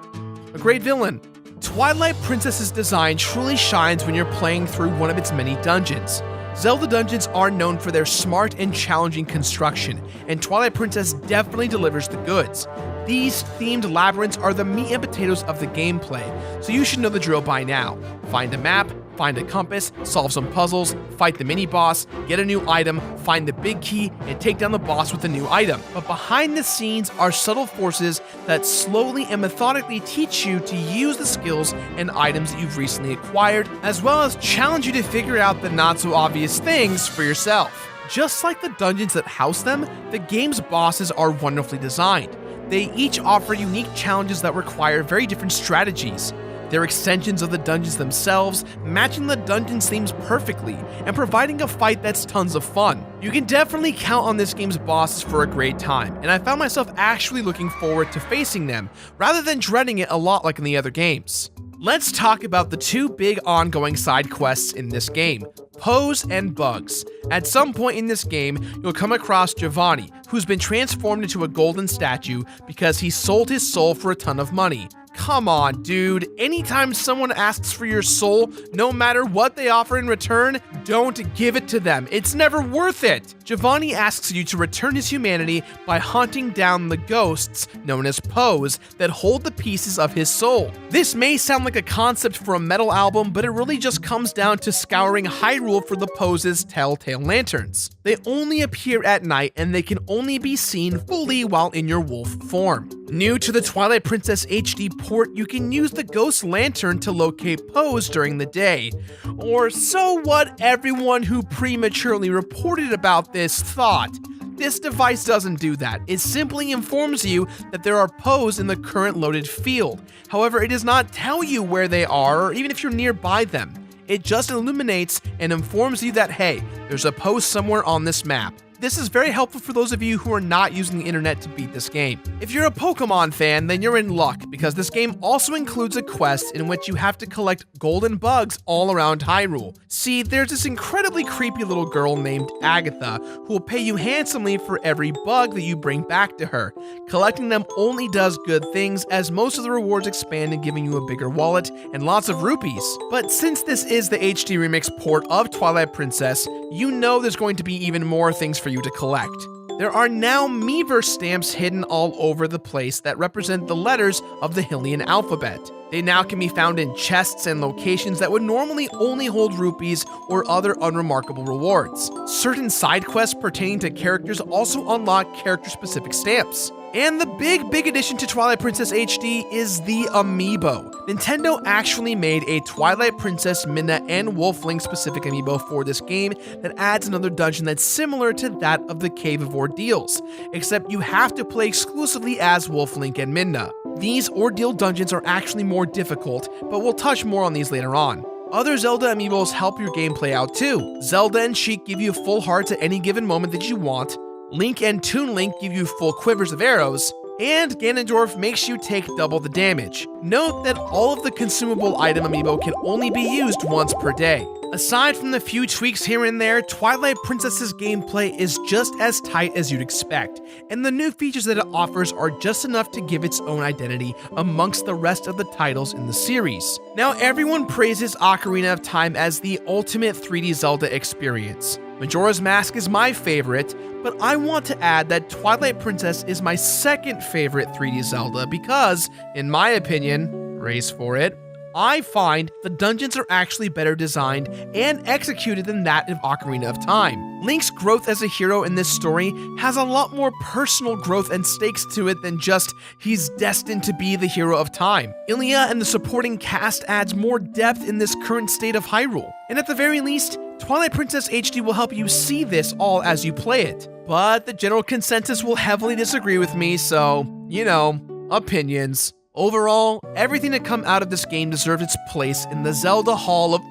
Speaker 6: a great villain. Twilight Princess's design truly shines when you're playing through one of its many dungeons. Zelda dungeons are known for their smart and challenging construction, and Twilight Princess definitely delivers the goods. These themed labyrinths are the meat and potatoes of the gameplay, so you should know the drill by now. Find a map, find a compass, solve some puzzles, fight the mini-boss, get a new item, find the big key, and take down the boss with a new item. But behind the scenes are subtle forces that slowly and methodically teach you to use the skills and items that you've recently acquired, as well as challenge you to figure out the not-so-obvious things for yourself. Just like the dungeons that house them, the game's bosses are wonderfully designed. They each offer unique challenges that require very different strategies. They're extensions of the dungeons themselves, matching the dungeon's themes perfectly, and providing a fight that's tons of fun. You can definitely count on this game's bosses for a great time, and I found myself actually looking forward to facing them, rather than dreading it a lot like in the other games. Let's talk about the two big ongoing side quests in this game, Pose and Bugs. At some point in this game, you'll come across Giovanni, who's been transformed into a golden statue because he sold his soul for a ton of money. Come on, dude. Anytime someone asks for your soul, no matter what they offer in return, don't give it to them. It's never worth it. Giovanni asks you to return his humanity by hunting down the ghosts, known as Pose, that hold the pieces of his soul. This may sound like a concept for a metal album, but it really just comes down to scouring Hyrule for the Pose's telltale lanterns. They only appear at night, and they can only be seen fully while in your wolf form. New to the Twilight Princess HD port, you can use the Ghost Lantern to locate Pose during the day. Or so what everyone who prematurely reported about this thought. This device doesn't do that. It simply informs you that there are Pose in the current loaded field. However, it does not tell you where they are or even if you're nearby them. It just illuminates and informs you that, hey, there's a Pose somewhere on this map. This is very helpful for those of you who are not using the internet to beat this game. If you're a Pokemon fan, then you're in luck, because this game also includes a quest in which you have to collect golden bugs all around Hyrule. See, there's this incredibly creepy little girl named Agatha who will pay you handsomely for every bug that you bring back to her. Collecting them only does good things, as most of the rewards expand in giving you a bigger wallet and lots of rupees. But since this is the HD Remix port of Twilight Princess, you know there's going to be even more things for you to collect. There are now Miiverse stamps hidden all over the place that represent the letters of the Hylian alphabet. They now can be found in chests and locations that would normally only hold rupees or other unremarkable rewards. Certain side quests pertaining to characters also unlock character-specific stamps. And the big addition to Twilight Princess HD is the Amiibo. Nintendo actually made a Twilight Princess, Midna, and Wolfling specific Amiibo for this game that adds another dungeon that's similar to that of the Cave of Ordeals, except you have to play exclusively as Wolflink and Midna. These Ordeal dungeons are actually more difficult, but we'll touch more on these later on. Other Zelda Amiibos help your gameplay out too. Zelda and Sheik give you full hearts at any given moment that you want, Link and Toon Link give you full quivers of arrows, and Ganondorf makes you take double the damage. Note that all of the consumable item amiibo can only be used once per day. Aside from the few tweaks here and there, Twilight Princess's gameplay is just as tight as you'd expect, and the new features that it offers are just enough to give its own identity amongst the rest of the titles in the series. Now, everyone praises Ocarina of Time as the ultimate 3D Zelda experience. Majora's Mask is my favorite, but I want to add that Twilight Princess is my second favorite 3D Zelda because, in my opinion, race for it, I find the dungeons are actually better designed and executed than that of Ocarina of Time. Link's growth as a hero in this story has a lot more personal growth and stakes to it than just he's destined to be the hero of time. Ilia and the supporting cast adds more depth in this current state of Hyrule, and at the very least, Twilight Princess HD will help you see this all as you play it. But the general consensus will heavily disagree with me, so, you know, opinions. Overall, everything to come out of this game deserves its place in the Zelda Hall of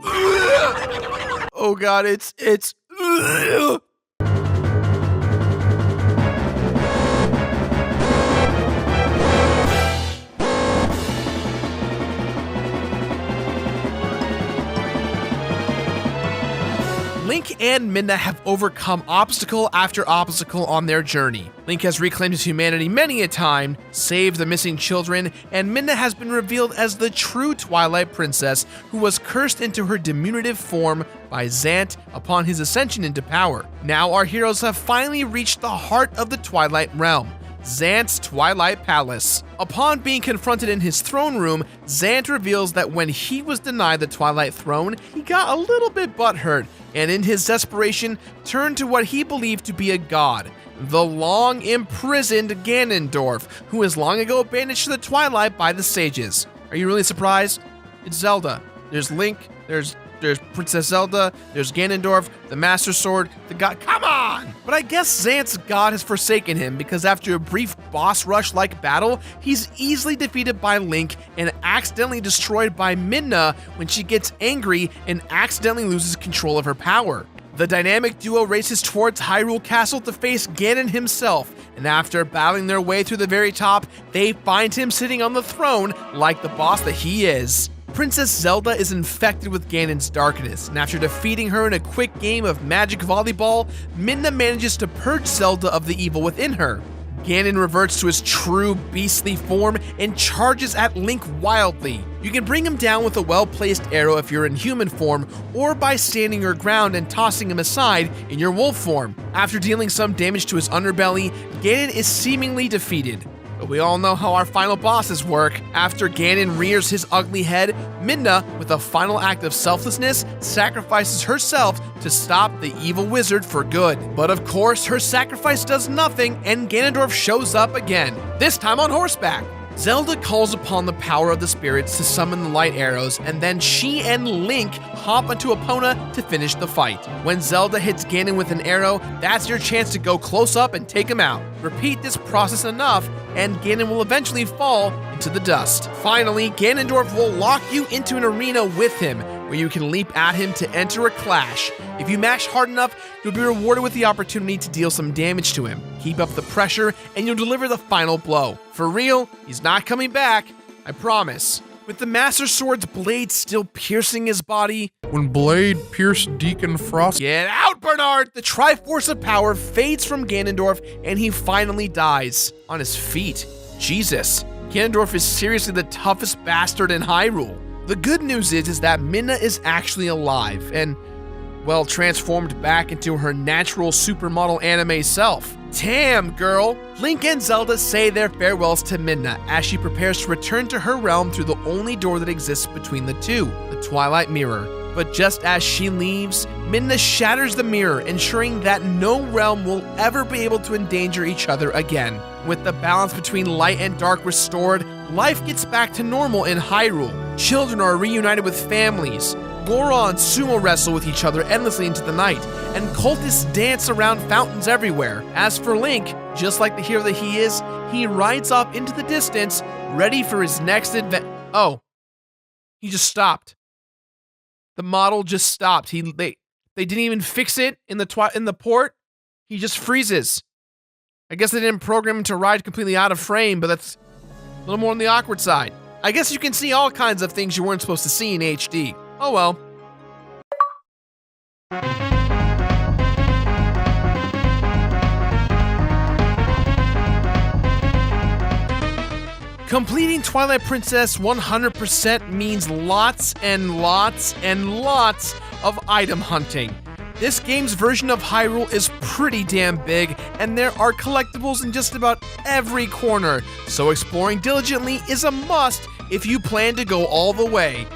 Speaker 6: oh god, it's Link and Midna have overcome obstacle after obstacle on their journey. Link has reclaimed his humanity many a time, saved the missing children, and Midna has been revealed as the true Twilight Princess who was cursed into her diminutive form by Zant upon his ascension into power. Now our heroes have finally reached the heart of the Twilight Realm, Zant's Twilight Palace. Upon being confronted in his throne room, Zant reveals that when he was denied the Twilight Throne, he got a little bit butthurt, and in his desperation, turned to what he believed to be a god, the long-imprisoned Ganondorf, who was long ago banished to the Twilight by the sages. Are you really surprised? It's Zelda. There's Link, there's Princess Zelda, there's Ganondorf, the Master Sword, the god. Come on! But I guess Zant's god has forsaken him because after a brief boss rush-like battle, he's easily defeated by Link and accidentally destroyed by Midna when she gets angry and accidentally loses control of her power. The dynamic duo races towards Hyrule Castle to face Ganon himself, and after battling their way through the very top, they find him sitting on the throne like the boss that he is. Princess Zelda is infected with Ganon's darkness, and after defeating her in a quick game of magic volleyball, Midna manages to purge Zelda of the evil within her. Ganon reverts to his true beastly form and charges at Link wildly. You can bring him down with a well-placed arrow if you're in human form, or by standing your ground and tossing him aside in your wolf form. After dealing some damage to his underbelly, Ganon is seemingly defeated. But we all know how our final bosses work. After Ganon rears his ugly head, Midna, with a final act of selflessness, sacrifices herself to stop the evil wizard for good. But of course, her sacrifice does nothing, and Ganondorf shows up again, this time on horseback. Zelda calls upon the power of the spirits to summon the light arrows, and then she and Link hop onto Epona to finish the fight. When Zelda hits Ganon with an arrow, that's your chance to go close up and take him out. Repeat this process enough, and Ganon will eventually fall into the dust. Finally, Ganondorf will lock you into an arena with him, where you can leap at him to enter a clash. If you mash hard enough, you'll be rewarded with the opportunity to deal some damage to him. Keep up the pressure, and you'll deliver the final blow. For real, he's not coming back, I promise. With the Master Sword's blade still piercing his body.
Speaker 9: When blade pierced Deacon Frost.
Speaker 6: Get out, Bernard! The Triforce of Power fades from Ganondorf, and he finally dies on his feet. Jesus, Ganondorf is seriously the toughest bastard in Hyrule. The good news is that Midna is actually alive and, well, transformed back into her natural supermodel anime self. Damn, girl! Link and Zelda say their farewells to Midna as she prepares to return to her realm through the only door that exists between the two, the Twilight Mirror. But just as she leaves, Midna shatters the mirror, ensuring that no realm will ever be able to endanger each other again. With the balance between light and dark restored, life gets back to normal in Hyrule. Children are reunited with families. Gorons sumo wrestle with each other endlessly into the night, and cultists dance around fountains everywhere. As for Link, just like the hero that he is, he rides off into the distance, ready for his next adventure. Oh, he just stopped. The model just stopped. They didn't even fix it in the port. He just freezes. I guess they didn't program him to ride completely out of frame, but that's a little more on the awkward side. I guess you can see all kinds of things you weren't supposed to see in HD. Oh well. Completing Twilight Princess 100% means lots and lots and lots of item hunting. This game's version of Hyrule is pretty damn big, and there are collectibles in just about every corner, so exploring diligently is a must if you plan to go all the way.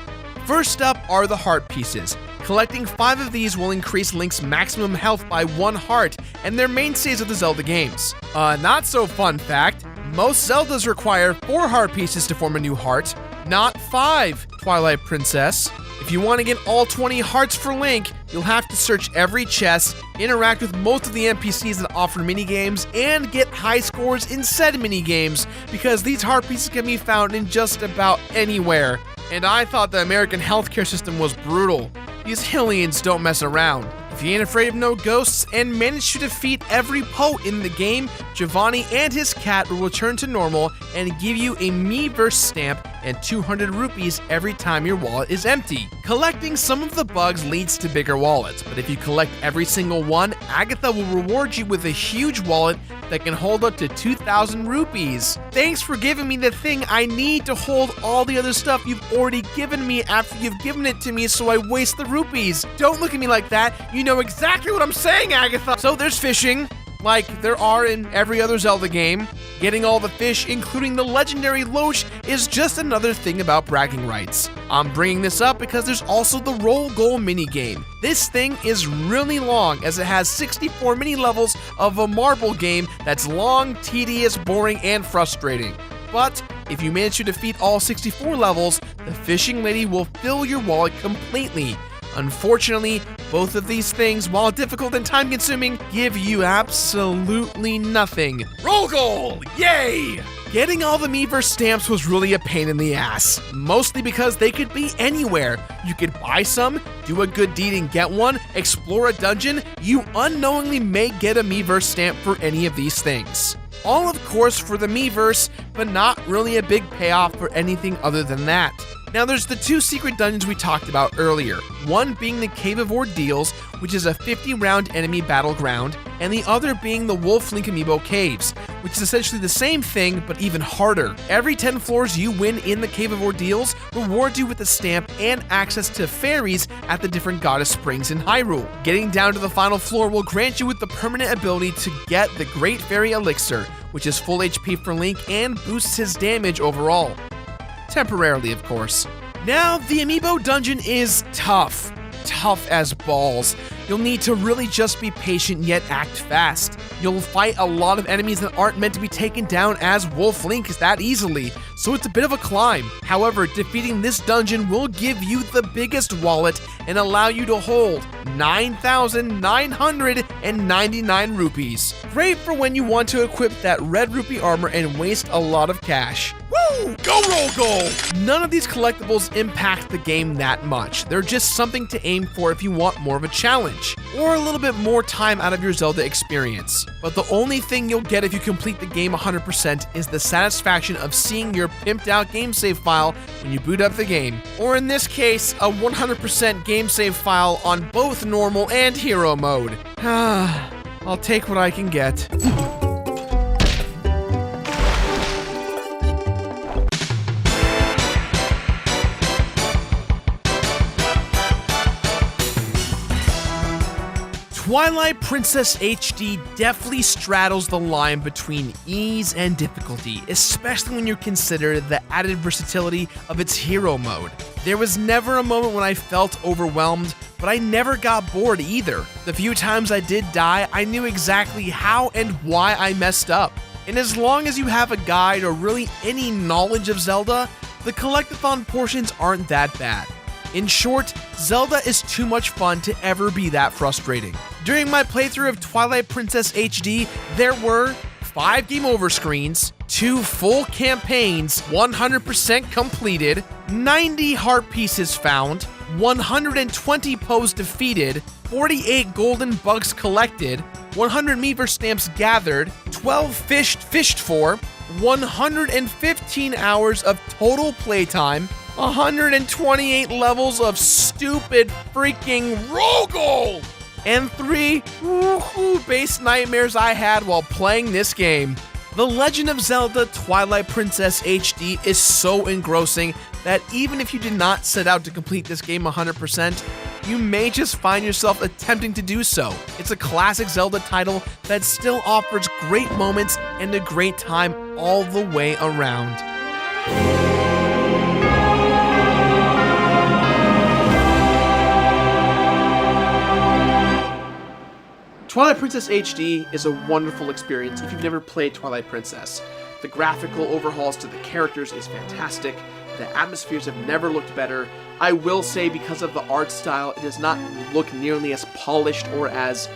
Speaker 6: First up are the heart pieces. Collecting 5 of these will increase Link's maximum health by 1 heart, and they're mainstays of the Zelda games. Not so fun fact, most Zeldas require 4 heart pieces to form a new heart, not 5, Twilight Princess. If you want to get all 20 hearts for Link, you'll have to search every chest, interact with most of the NPCs that offer minigames, and get high scores in said minigames, because these heart pieces can be found in just about anywhere. And I thought the American healthcare system was brutal. These Hylians don't mess around. If you ain't afraid of no ghosts and manage to defeat every Poe in the game, Giovanni and his cat will return to normal and give you a Miiverse stamp and 200 rupees every time your wallet is empty. Collecting some of the bugs leads to bigger wallets, but if you collect every single one, Agatha will reward you with a huge wallet that can hold up to 2,000 rupees. Thanks for giving me the thing I need to hold all the other stuff you've already given me after you've given it to me, so I waste the rupees. Don't look at me like that. You know exactly what I'm saying, Agatha. So there's fishing, like there are in every other Zelda game. Getting all the fish, including the legendary Loach, is just another thing about bragging rights. I'm bringing this up because there's also the roll goal minigame. This thing is really long, as it has 64 mini levels of a marble game that's long, tedious, boring, and frustrating. But if you manage to defeat all 64 levels, the fishing lady will fill your wallet completely. Unfortunately, both of these things, while difficult and time-consuming, give you absolutely nothing. Roll goal! Yay! Getting all the Miiverse stamps was really a pain in the ass, mostly because they could be anywhere. You could buy some, do a good deed and get one, explore a dungeon, you unknowingly may get a Miiverse stamp for any of these things. All of course for the Miiverse, but not really a big payoff for anything other than that. Now there's the 2 secret dungeons we talked about earlier, one being the Cave of Ordeals, which is a 50-round enemy battleground, and the other being the Wolf Link Amiibo Caves, which is essentially the same thing but even harder. Every 10 floors you win in the Cave of Ordeals rewards you with a stamp and access to fairies at the different goddess springs in Hyrule. Getting down to the final floor will grant you with the permanent ability to get the Great Fairy Elixir, which is full HP for Link and boosts his damage overall. Temporarily, of course. Now, the Amiibo dungeon is tough. Tough as balls. You'll need to really just be patient yet act fast. You'll fight a lot of enemies that aren't meant to be taken down as Wolf Link that easily, so it's a bit of a climb. However, defeating this dungeon will give you the biggest wallet and allow you to hold 9,999 rupees. Great for when you want to equip that red rupee armor and waste a lot of cash. Woo! Go roll goal! None of these collectibles impact the game that much. They're just something to aim for if you want more of a challenge, or a little bit more time out of your Zelda experience. But the only thing you'll get if you complete the game 100% is the satisfaction of seeing your pimped out game save file when you boot up the game. Or in this case, a 100% game save file on both normal and hero mode. I'll take what I can get. Twilight Princess HD definitely straddles the line between ease and difficulty, especially when you consider the added versatility of its hero mode. There was never a moment when I felt overwhelmed, but I never got bored either. The few times I did die, I knew exactly how and why I messed up. And as long as you have a guide or really any knowledge of Zelda, the collectathon portions aren't that bad. In short, Zelda is too much fun to ever be that frustrating. During my playthrough of Twilight Princess HD, there were 5 game over screens, 2 full campaigns, 100% completed, 90 heart pieces found, 120 Poes defeated, 48 golden bugs collected, 100 Miiverse stamps gathered, 12 fished for, 115 hours of total playtime, 128 levels of stupid freaking roll goal, and 3 base nightmares I had while playing this game. The Legend of Zelda Twilight Princess HD is so engrossing that even if you did not set out to complete this game 100%, you may just find yourself attempting to do so. It's a classic Zelda title that still offers great moments and a great time all the way around. Twilight Princess HD is a wonderful experience if you've never played Twilight Princess. The graphical overhauls to the characters is fantastic. The atmospheres have never looked better. I will say because of the art style, it does not look nearly as polished or as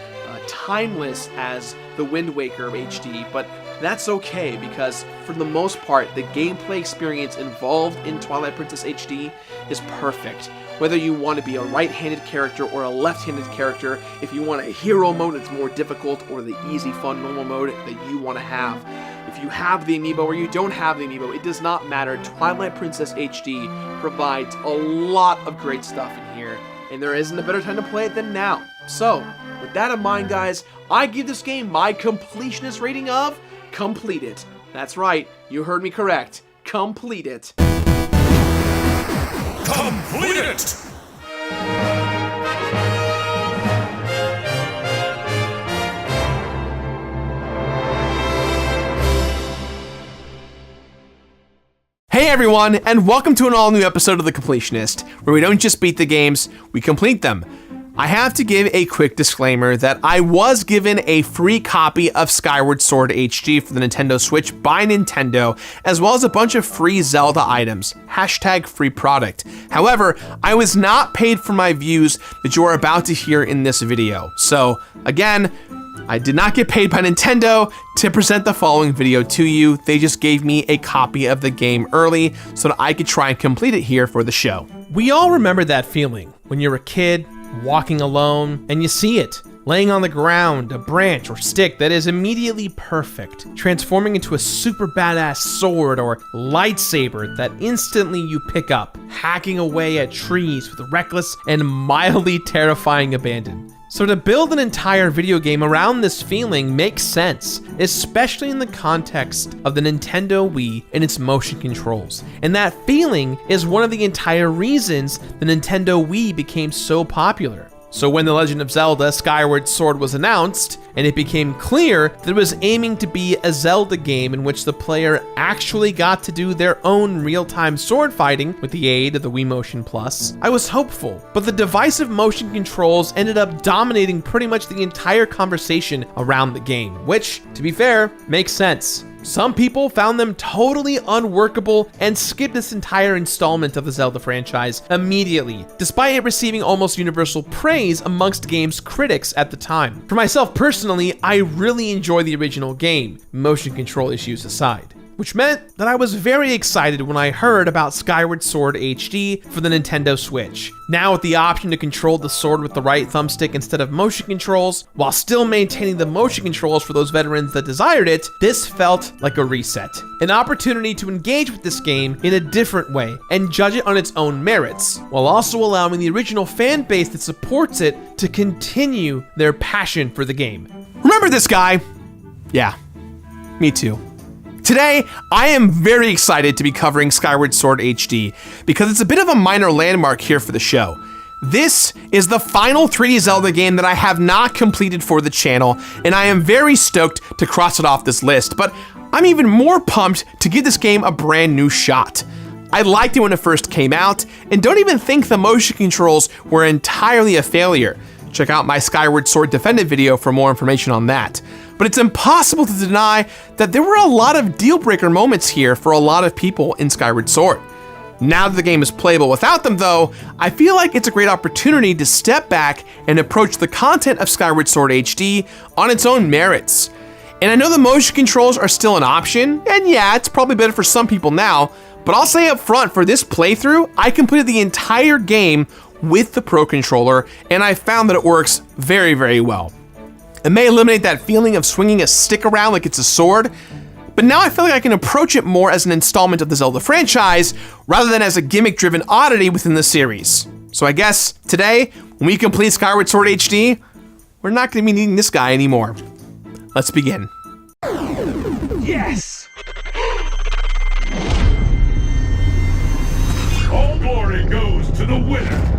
Speaker 6: timeless as the Wind Waker HD, but that's okay because for the most part, the gameplay experience involved in Twilight Princess HD is perfect. Whether you want to be a right-handed character or a left-handed character, if you want a hero mode that's more difficult or the easy, fun, normal mode that you want to have. If you have the amiibo or you don't have the amiibo, it does not matter. Twilight Princess HD provides a lot of great stuff in here, and there isn't a better time to play it than now. So, with that in mind, guys, I give this game my completionist rating of complete it. That's right, you heard me correct. Complete it.
Speaker 8: Complete it!
Speaker 1: Hey everyone, and welcome to an all-new episode of The Completionist, where we don't just beat the games, we complete them. I have to give a quick disclaimer that I was given a free copy of Skyward Sword HD for the Nintendo Switch by Nintendo, as well as a bunch of free Zelda items, #free product. However, I was not paid for my views that you are about to hear in this video. So, again, I did not get paid by Nintendo to present the following video to you. They just gave me a copy of the game early so that I could try and complete it here for the show.
Speaker 6: We all remember that feeling when you're a kid, walking alone, and you see it, laying on the ground, a branch or stick that is immediately perfect, transforming into a super badass sword or lightsaber that instantly you pick up, hacking away at trees with reckless and mildly terrifying abandon. So to build an entire video game around this feeling makes sense, especially in the context of the Nintendo Wii and its motion controls. And that feeling is one of the entire reasons the Nintendo Wii became so popular. So when The Legend of Zelda Skyward Sword was announced, and it became clear that it was aiming to be a Zelda game in which the player actually got to do their own real-time sword fighting with the aid of the Wii Motion Plus, I was hopeful. But the divisive motion controls ended up dominating pretty much the entire conversation around the game, which, to be fair, makes sense. Some people found them totally unworkable and skipped this entire installment of the Zelda franchise immediately, despite it receiving almost universal praise amongst games critics at the time. For myself personally, I really enjoy the original game, motion control issues aside, which meant that I was very excited when I heard about Skyward Sword HD for the Nintendo Switch. Now with the option to control the sword with the right thumbstick instead of motion controls, while still maintaining the motion controls for those veterans that desired it, this felt like a reset. An opportunity to engage with this game in a different way and judge it on its own merits, while also allowing the original fan base that supports it to continue their passion for the game.
Speaker 1: Remember this guy? Yeah, me too. Today, I am very excited to be covering Skyward Sword HD because it's a bit of a minor landmark here for the show. This is the final 3D Zelda game that I have not completed for the channel, and I am very stoked to cross it off this list, but I'm even more pumped to give this game a brand new shot. I liked it when it first came out, and don't even think the motion controls were entirely a failure. Check out my Skyward Sword Defended video for more information on that. But it's impossible to deny that there were a lot of deal-breaker moments here for a lot of people in Skyward Sword. Now that the game is playable without them though, I feel like it's a great opportunity to step back and approach the content of Skyward Sword HD on its own merits. And I know the motion controls are still an option, and yeah, it's probably better for some people now, but I'll say up front, for this playthrough, I completed the entire game with the Pro Controller, and I found that it works very, very well. It may eliminate that feeling of swinging a stick around like it's a sword, but now I feel like I can approach it more as an installment of the Zelda franchise rather than as a gimmick-driven oddity within the series. So I guess today, when we complete Skyward Sword HD, we're not going to be needing this guy anymore. Let's begin.
Speaker 8: Yes! All glory goes to the winner!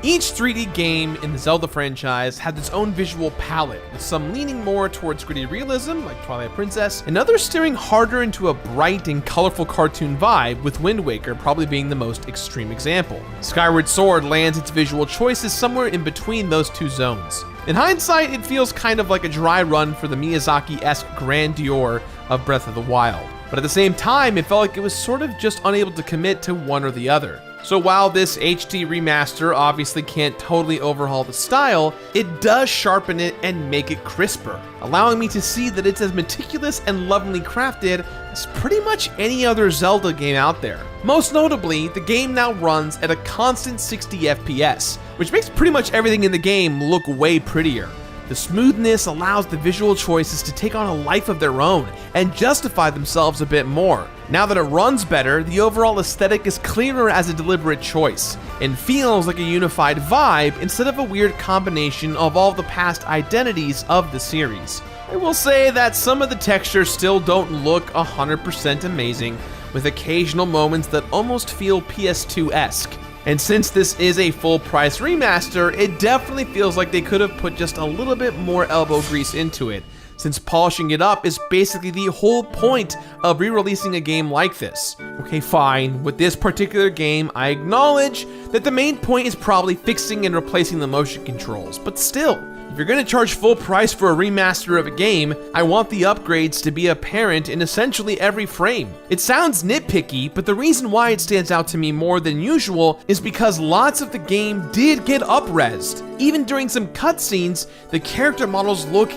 Speaker 6: Each 3D game in the Zelda franchise has its own visual palette, with some leaning more towards gritty realism, like Twilight Princess, and others steering harder into a bright and colorful cartoon vibe, with Wind Waker probably being the most extreme example. Skyward Sword lands its visual choices somewhere in between those two zones. In hindsight, it feels kind of like a dry run for the Miyazaki-esque grandeur of Breath of the Wild. But at the same time, it felt like it was sort of just unable to commit to one or the other. So while this HD remaster obviously can't totally overhaul the style, it does sharpen it and make it crisper, allowing me to see that it's as meticulous and lovingly crafted as pretty much any other Zelda game out there. Most notably, the game now runs at a constant 60 FPS, which makes pretty much everything in the game look way prettier. The smoothness allows the visual choices to take on a life of their own and justify themselves a bit more. Now that it runs better, the overall aesthetic is clearer as a deliberate choice and feels like a unified vibe instead of a weird combination of all the past identities of the series. I will say that some of the textures still don't look 100% amazing, with occasional moments that almost feel PS2-esque. And since this is a full price remaster, it definitely feels like they could have put just a little bit more elbow grease into it, since polishing it up is basically the whole point of re-releasing a game like this. Okay, fine, with this particular game, I acknowledge that the main point is probably fixing and replacing the motion controls, but still, if you're gonna charge full price for a remaster of a game, I want the upgrades to be apparent in essentially every frame. It sounds nitpicky, but the reason why it stands out to me more than usual is because lots of the game did get up-resed. Even during some cutscenes, the character models look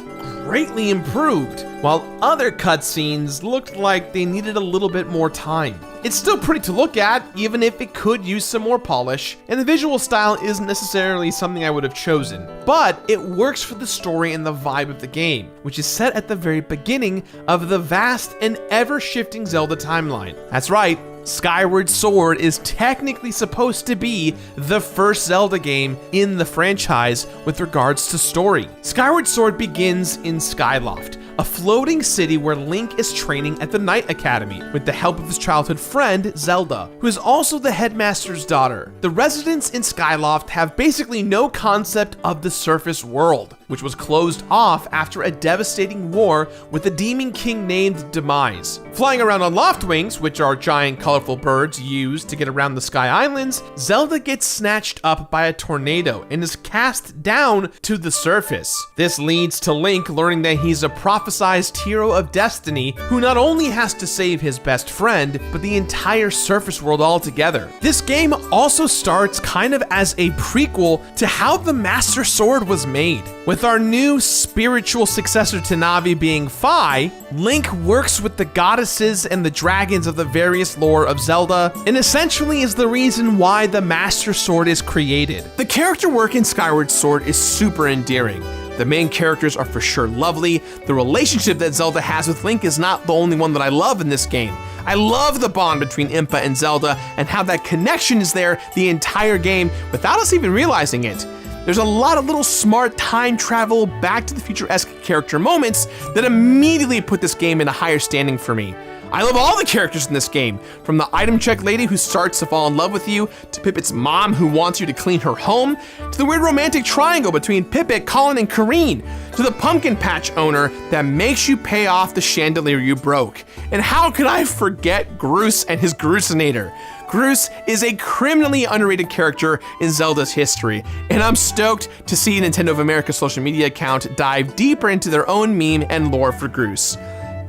Speaker 6: greatly improved, while other cutscenes looked like they needed a little bit more time. It's still pretty to look at, even if it could use some more polish, and the visual style isn't necessarily something I would have chosen, but it works for the story and the vibe of the game, which is set at the very beginning of the vast and ever-shifting Zelda timeline. That's right, Skyward Sword is technically supposed to be the first Zelda game in the franchise with regards to story. Skyward Sword begins in Skyloft, a floating city where Link is training at the Knight Academy with the help of his childhood friend, Zelda, who is also the headmaster's daughter. The residents in Skyloft have basically no concept of the surface world, which was closed off after a devastating war with a demon king named Demise. Flying around on Loftwings, which are giant colorful birds used to get around the Sky Islands, Zelda gets snatched up by a tornado and is cast down to the surface. This leads to Link learning that he's a prophesized hero of destiny who not only has to save his best friend, but the entire surface world altogether. This game also starts kind of as a prequel to how the Master Sword was made. With our new spiritual successor to Navi being Fi, Link works with the goddesses and the dragons of the various lore of Zelda, and essentially is the reason why the Master Sword is created. The character work in Skyward Sword is super endearing. The main characters are for sure lovely. The relationship that Zelda has with Link is not the only one that I love in this game. I love the bond between Impa and Zelda and how that connection is there the entire game without us even realizing it. There's a lot of little smart time travel, Back to the Future-esque character moments that immediately put this game in a higher standing for me. I love all the characters in this game, from the item check lady who starts to fall in love with you, to Pipit's mom who wants you to clean her home, to the weird romantic triangle between Pipit, Colin, and Kareen, to the pumpkin patch owner that makes you pay off the chandelier you broke. And how could I forget Groose and his Groosinator? Groose is a criminally underrated character in Zelda's history, and I'm stoked to see Nintendo of America's social media account dive deeper into their own meme and lore for Groose.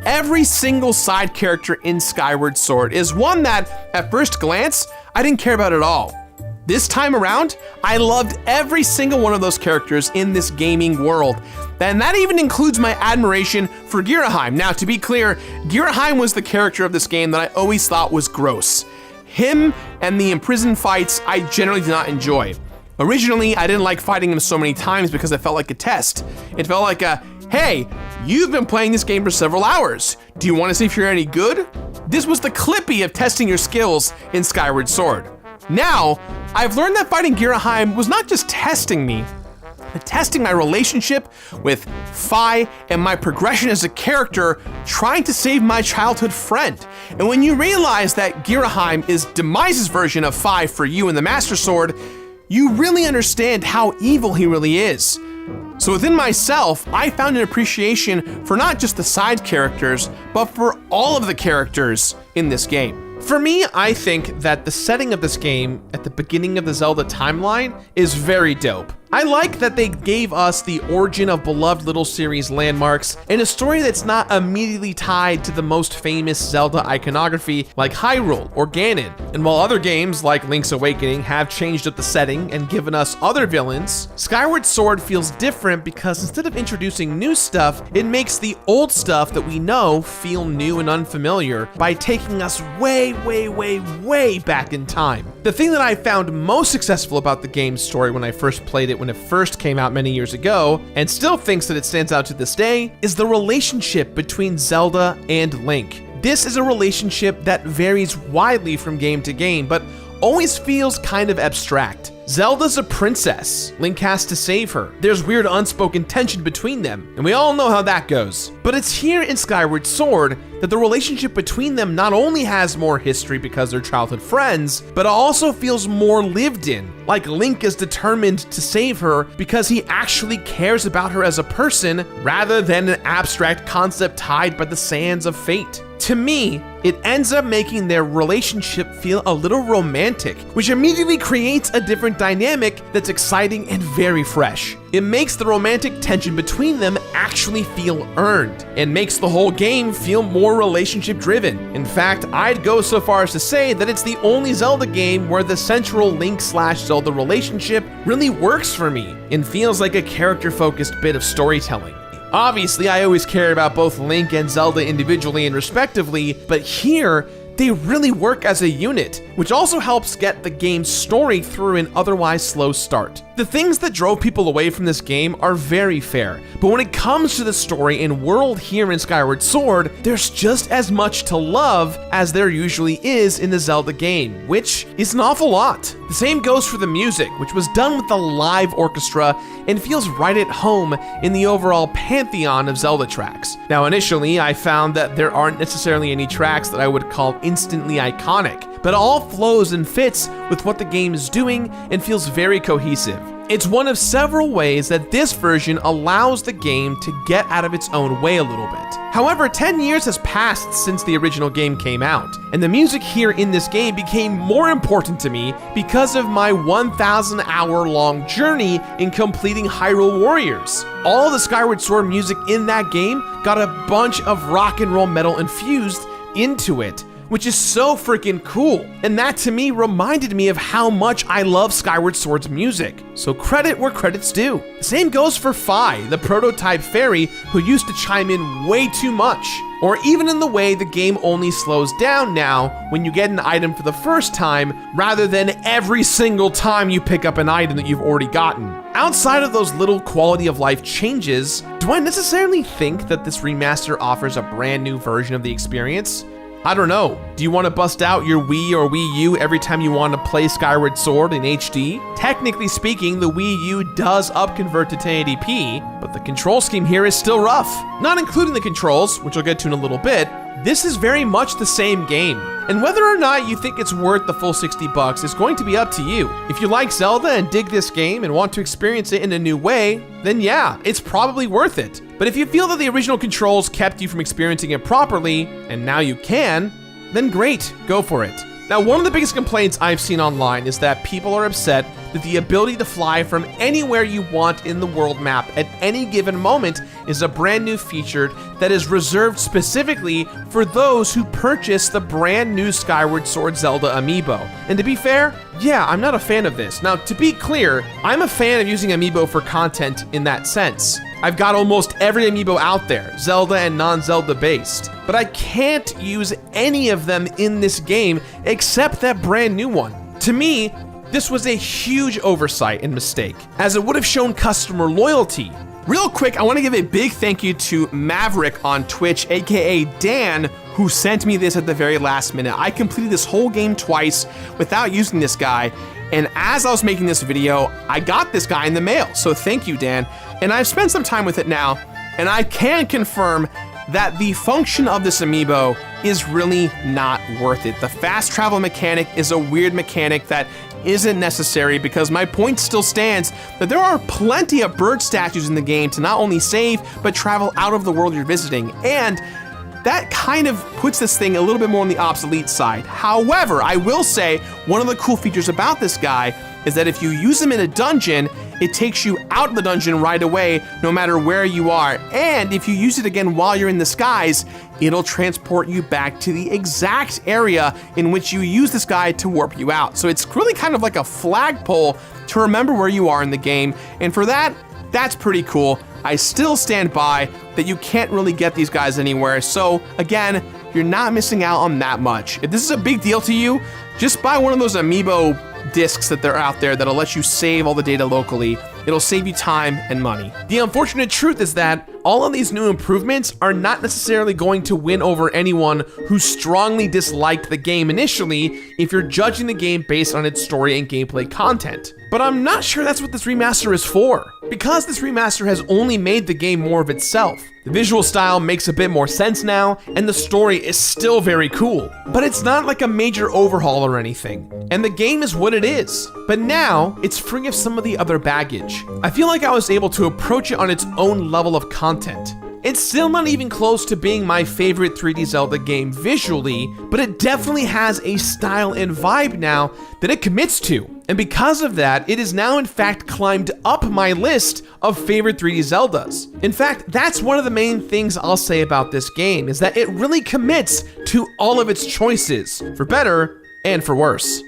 Speaker 6: Every single side character in Skyward Sword is one that, at first glance, I didn't care about at all. This time around, I loved every single one of those characters in this gaming world. And that even includes my admiration for Girahim. Now, to be clear, Girahim was the character of this game that I always thought was gross. Him and the imprisoned fights I generally do not enjoy. Originally, I didn't like fighting him so many times because it felt like a test. It felt like a, hey, you've been playing this game for several hours. Do you want to see if you're any good? This was the Clippy of testing your skills in Skyward Sword. Now, I've learned that fighting Girahim was not just testing me, but testing my relationship with Fi and my progression as a character trying to save my childhood friend. And when you realize that Girahim is Demise's version of Fi for you in the Master Sword, you really understand how evil he really is. So within myself, I found an appreciation for not just the side characters, but for all of the characters in this game. For me, I think that the setting of this game at the beginning of the Zelda timeline is very dope. I like that they gave us the origin of beloved little series landmarks and a story that's not immediately tied to the most famous Zelda iconography like Hyrule or Ganon. And while other games like Link's Awakening have changed up the setting and given us other villains, Skyward Sword feels different because instead of introducing new stuff, it makes the old stuff that we know feel new and unfamiliar by taking us way back in time. The thing that I found most successful about the game's story when I first played it when it first came out many years ago, and still thinks that it stands out to this day, is the relationship between Zelda and Link. This is a relationship that varies widely from game to game, but always feels kind of abstract. Zelda's a princess. Link has to save her. There's weird unspoken tension between them, and we all know how that goes. But it's here in Skyward Sword that the relationship between them not only has more history because they're childhood friends, but it also feels more lived in. Like Link is determined to save her because he actually cares about her as a person rather than an abstract concept tied by the sands of fate. To me, it ends up making their relationship feel a little romantic, which immediately creates a different dynamic that's exciting and very fresh. It makes the romantic tension between them actually feel earned, and makes the whole game feel more relationship driven. In fact, I'd go so far as to say that it's the only Zelda game where the central Link/Zelda relationship really works for me and feels like a character-focused bit of storytelling. Obviously, I always care about both Link and Zelda individually and respectively, but here, they really work as a unit, which also helps get the game's story through an otherwise slow start. The things that drove people away from this game are very fair, but when it comes to the story and world here in Skyward Sword, there's just as much to love as there usually is in the Zelda game, which is an awful lot. The same goes for the music, which was done with a live orchestra and feels right at home in the overall pantheon of Zelda tracks. Now, initially, I found that there aren't necessarily any tracks that I would call instantly iconic, but it all flows and fits with what the game is doing and feels very cohesive. It's one of several ways that this version allows the game to get out of its own way a little bit. However, 10 years has passed since the original game came out, and the music here in this game became more important to me because of my 1,000-hour-long journey in completing Hyrule Warriors. All the Skyward Sword music in that game got a bunch of rock and roll metal infused into it, which is so freaking cool. And that to me reminded me of how much I love Skyward Sword's music. So credit where credit's due. The same goes for Fi, the prototype fairy who used to chime in way too much. Or even in the way the game only slows down now when you get an item for the first time, rather than every single time you pick up an item that you've already gotten. Outside of those little quality of life changes, do I necessarily think that this remaster offers a brand new version of the experience? I don't know. Do you want to bust out your Wii or Wii U every time you want to play Skyward Sword in HD? Technically speaking, the Wii U does upconvert to 1080p, but the control scheme here is still rough. Not including the controls, which I'll get to in a little bit, this is very much the same game. And whether or not you think it's worth the full $60 is going to be up to you. If you like Zelda and dig this game and want to experience it in a new way, then yeah, it's probably worth it. But if you feel that the original controls kept you from experiencing it properly, and now you can, then great, go for it. Now, one of the biggest complaints I've seen online is that people are upset that the ability to fly from anywhere you want in the world map at any given moment is a brand new feature that is reserved specifically for those who purchase the brand new Skyward Sword Zelda amiibo. And to be fair, yeah, I'm not a fan of this. Now, to be clear, I'm a fan of using amiibo for content in that sense. I've got almost every amiibo out there, Zelda and non-Zelda based, but I can't use any of them in this game except that brand new one. To me, this was a huge oversight and mistake, as it would have shown customer loyalty. Real quick, I want to give a big thank you to Maverick on Twitch, aka Dan, who sent me this at the very last minute. I completed this whole game twice without using this guy, and as I was making this video, I got this guy in the mail, so thank you, Dan. And I've spent some time with it now, and I can confirm that the function of this amiibo is really not worth it. The fast travel mechanic is a weird mechanic that isn't necessary, because my point still stands that there are plenty of bird statues in the game to not only save, but travel out of the world you're visiting. And that kind of puts this thing a little bit more on the obsolete side. However, I will say one of the cool features about this guy is that if you use him in a dungeon, it takes you out of the dungeon right away, no matter where you are. And if you use it again while you're in the skies, it'll transport you back to the exact area in which you use this guy to warp you out. So it's really kind of like a flagpole to remember where you are in the game. And for that, that's pretty cool. I still stand by that you can't really get these guys anywhere. So again, you're not missing out on that much. If this is a big deal to you, just buy one of those amiibo discs that they're out there that'll let you save all the data locally. It'll save you time and money. The unfortunate truth is that all of these new improvements are not necessarily going to win over anyone who strongly disliked the game initially if you're judging the game based on its story and gameplay content. But I'm not sure that's what this remaster is for, because this remaster has only made the game more of itself. The visual style makes a bit more sense now, and the story is still very cool. But it's not like a major overhaul or anything, and the game is what it is. But now, it's free of some of the other baggage. I feel like I was able to approach it on its own level of content. It's still not even close to being my favorite 3D Zelda game visually, but it definitely has a style and vibe now that it commits to. And because of that, it is now in fact climbed up my list of favorite 3D Zeldas. In fact, that's one of the main things I'll say about this game, is that it really commits to all of its choices, for better and for worse.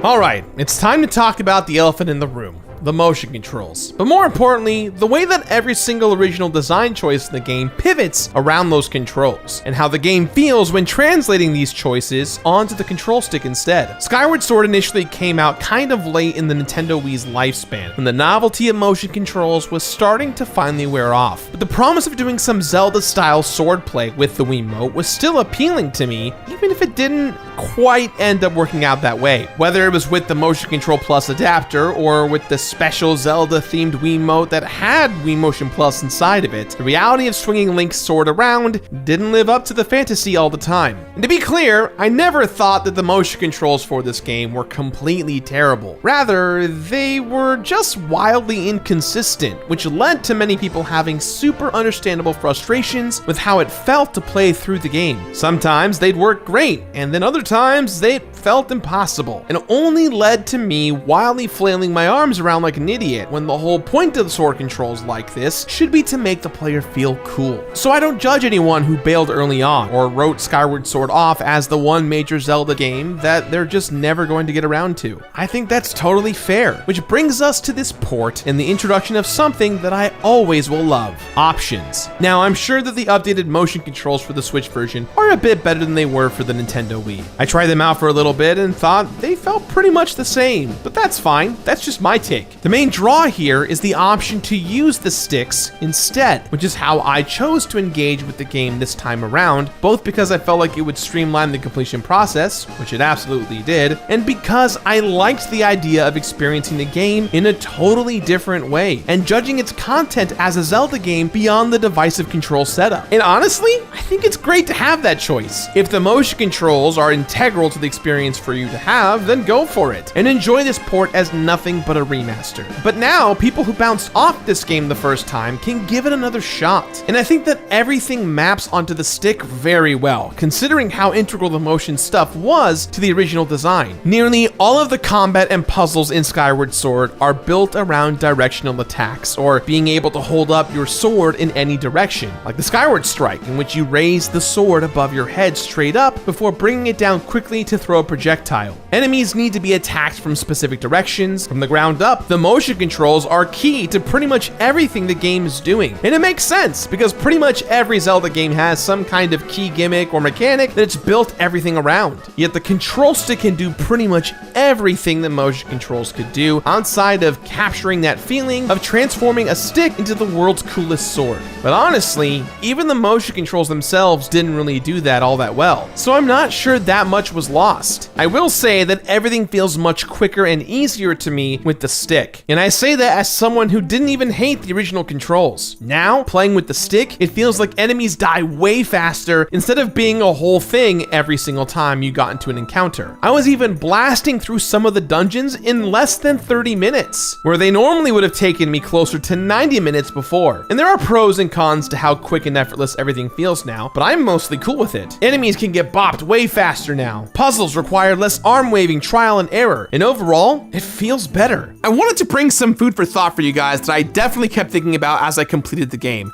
Speaker 6: Alright, it's time to talk about the elephant in the room, the motion controls. But more importantly, the way that every single original design choice in the game pivots around those controls, and how the game feels when translating these choices onto the control stick instead. Skyward Sword initially came out kind of late in the Nintendo Wii's lifespan, when the novelty of motion controls was starting to finally wear off. But the promise of doing some Zelda-style swordplay with the Wiimote was still appealing to me, even if it didn't quite end up working out that way. Whether it was with the Motion Control Plus adapter, or with the special Zelda-themed Wiimote that had Wii Motion Plus inside of it, the reality of swinging Link's sword around didn't live up to the fantasy all the time. And to be clear, I never thought that the motion controls for this game were completely terrible. Rather, they were just wildly inconsistent, which led to many people having super understandable frustrations with how it felt to play through the game. Sometimes they'd work great, and then other times they felt impossible, and only led to me wildly flailing my arms around like an idiot, when the whole point of the sword controls like this should be to make the player feel cool. So I don't judge anyone who bailed early on, or wrote Skyward Sword off as the one major Zelda game that they're just never going to get around to. I think that's totally fair, which brings us to this port and the introduction of something that I always will love: options. Now, I'm sure that the updated motion controls for the Switch version are a bit better than they were for the Nintendo Wii. I tried them out for a little bit and thought they felt pretty much the same, but that's fine. That's just my take. The main draw here is the option to use the sticks instead, which is how I chose to engage with the game this time around, both because I felt like it would streamline the completion process, which it absolutely did, and because I liked the idea of experiencing the game in a totally different way, and judging its content as a Zelda game beyond the divisive control setup. And honestly, I think it's great to have that choice. If the motion controls are integral to the experience for you to have, then go for it, and enjoy this port as nothing but a remaster. But now, people who bounced off this game the first time can give it another shot. And I think that everything maps onto the stick very well, considering how integral the motion stuff was to the original design. Nearly all of the combat and puzzles in Skyward Sword are built around directional attacks, or being able to hold up your sword in any direction, like the Skyward Strike, in which you raise the sword above your head straight up before bringing it down down quickly to throw a projectile. Enemies need to be attacked from specific directions. From the ground up, the motion controls are key to pretty much everything the game is doing. And it makes sense, because pretty much every Zelda game has some kind of key gimmick or mechanic that it's built everything around. Yet the control stick can do pretty much everything that motion controls could do, outside of capturing that feeling of transforming a stick into the world's coolest sword. But honestly, even the motion controls themselves didn't really do that all that well, so I'm not sure that much was lost. I will say that everything feels much quicker and easier to me with the stick, and I say that as someone who didn't even hate the original controls. Now, playing with the stick, it feels like enemies die way faster instead of being a whole thing every single time you got into an encounter. I was even blasting through some of the dungeons in less than 30 minutes, where they normally would have taken me closer to 90 minutes before. And there are pros and cons to how quick and effortless everything feels now, but I'm mostly cool with it. Enemies can get bopped way faster now. Puzzles require less arm waving, trial and error, and overall, it feels better.
Speaker 2: I wanted to bring some food for thought for you guys that I definitely kept thinking about as I completed the game.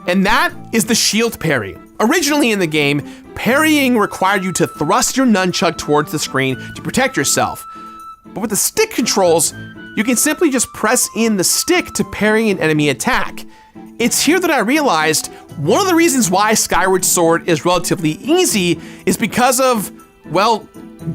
Speaker 2: And that is the shield parry. Originally in the game, parrying required you to thrust your nunchuck towards the screen to protect yourself. But with the stick controls, you can simply just press in the stick to parry an enemy attack. It's here that I realized one of the reasons why Skyward Sword is relatively easy is because of, well,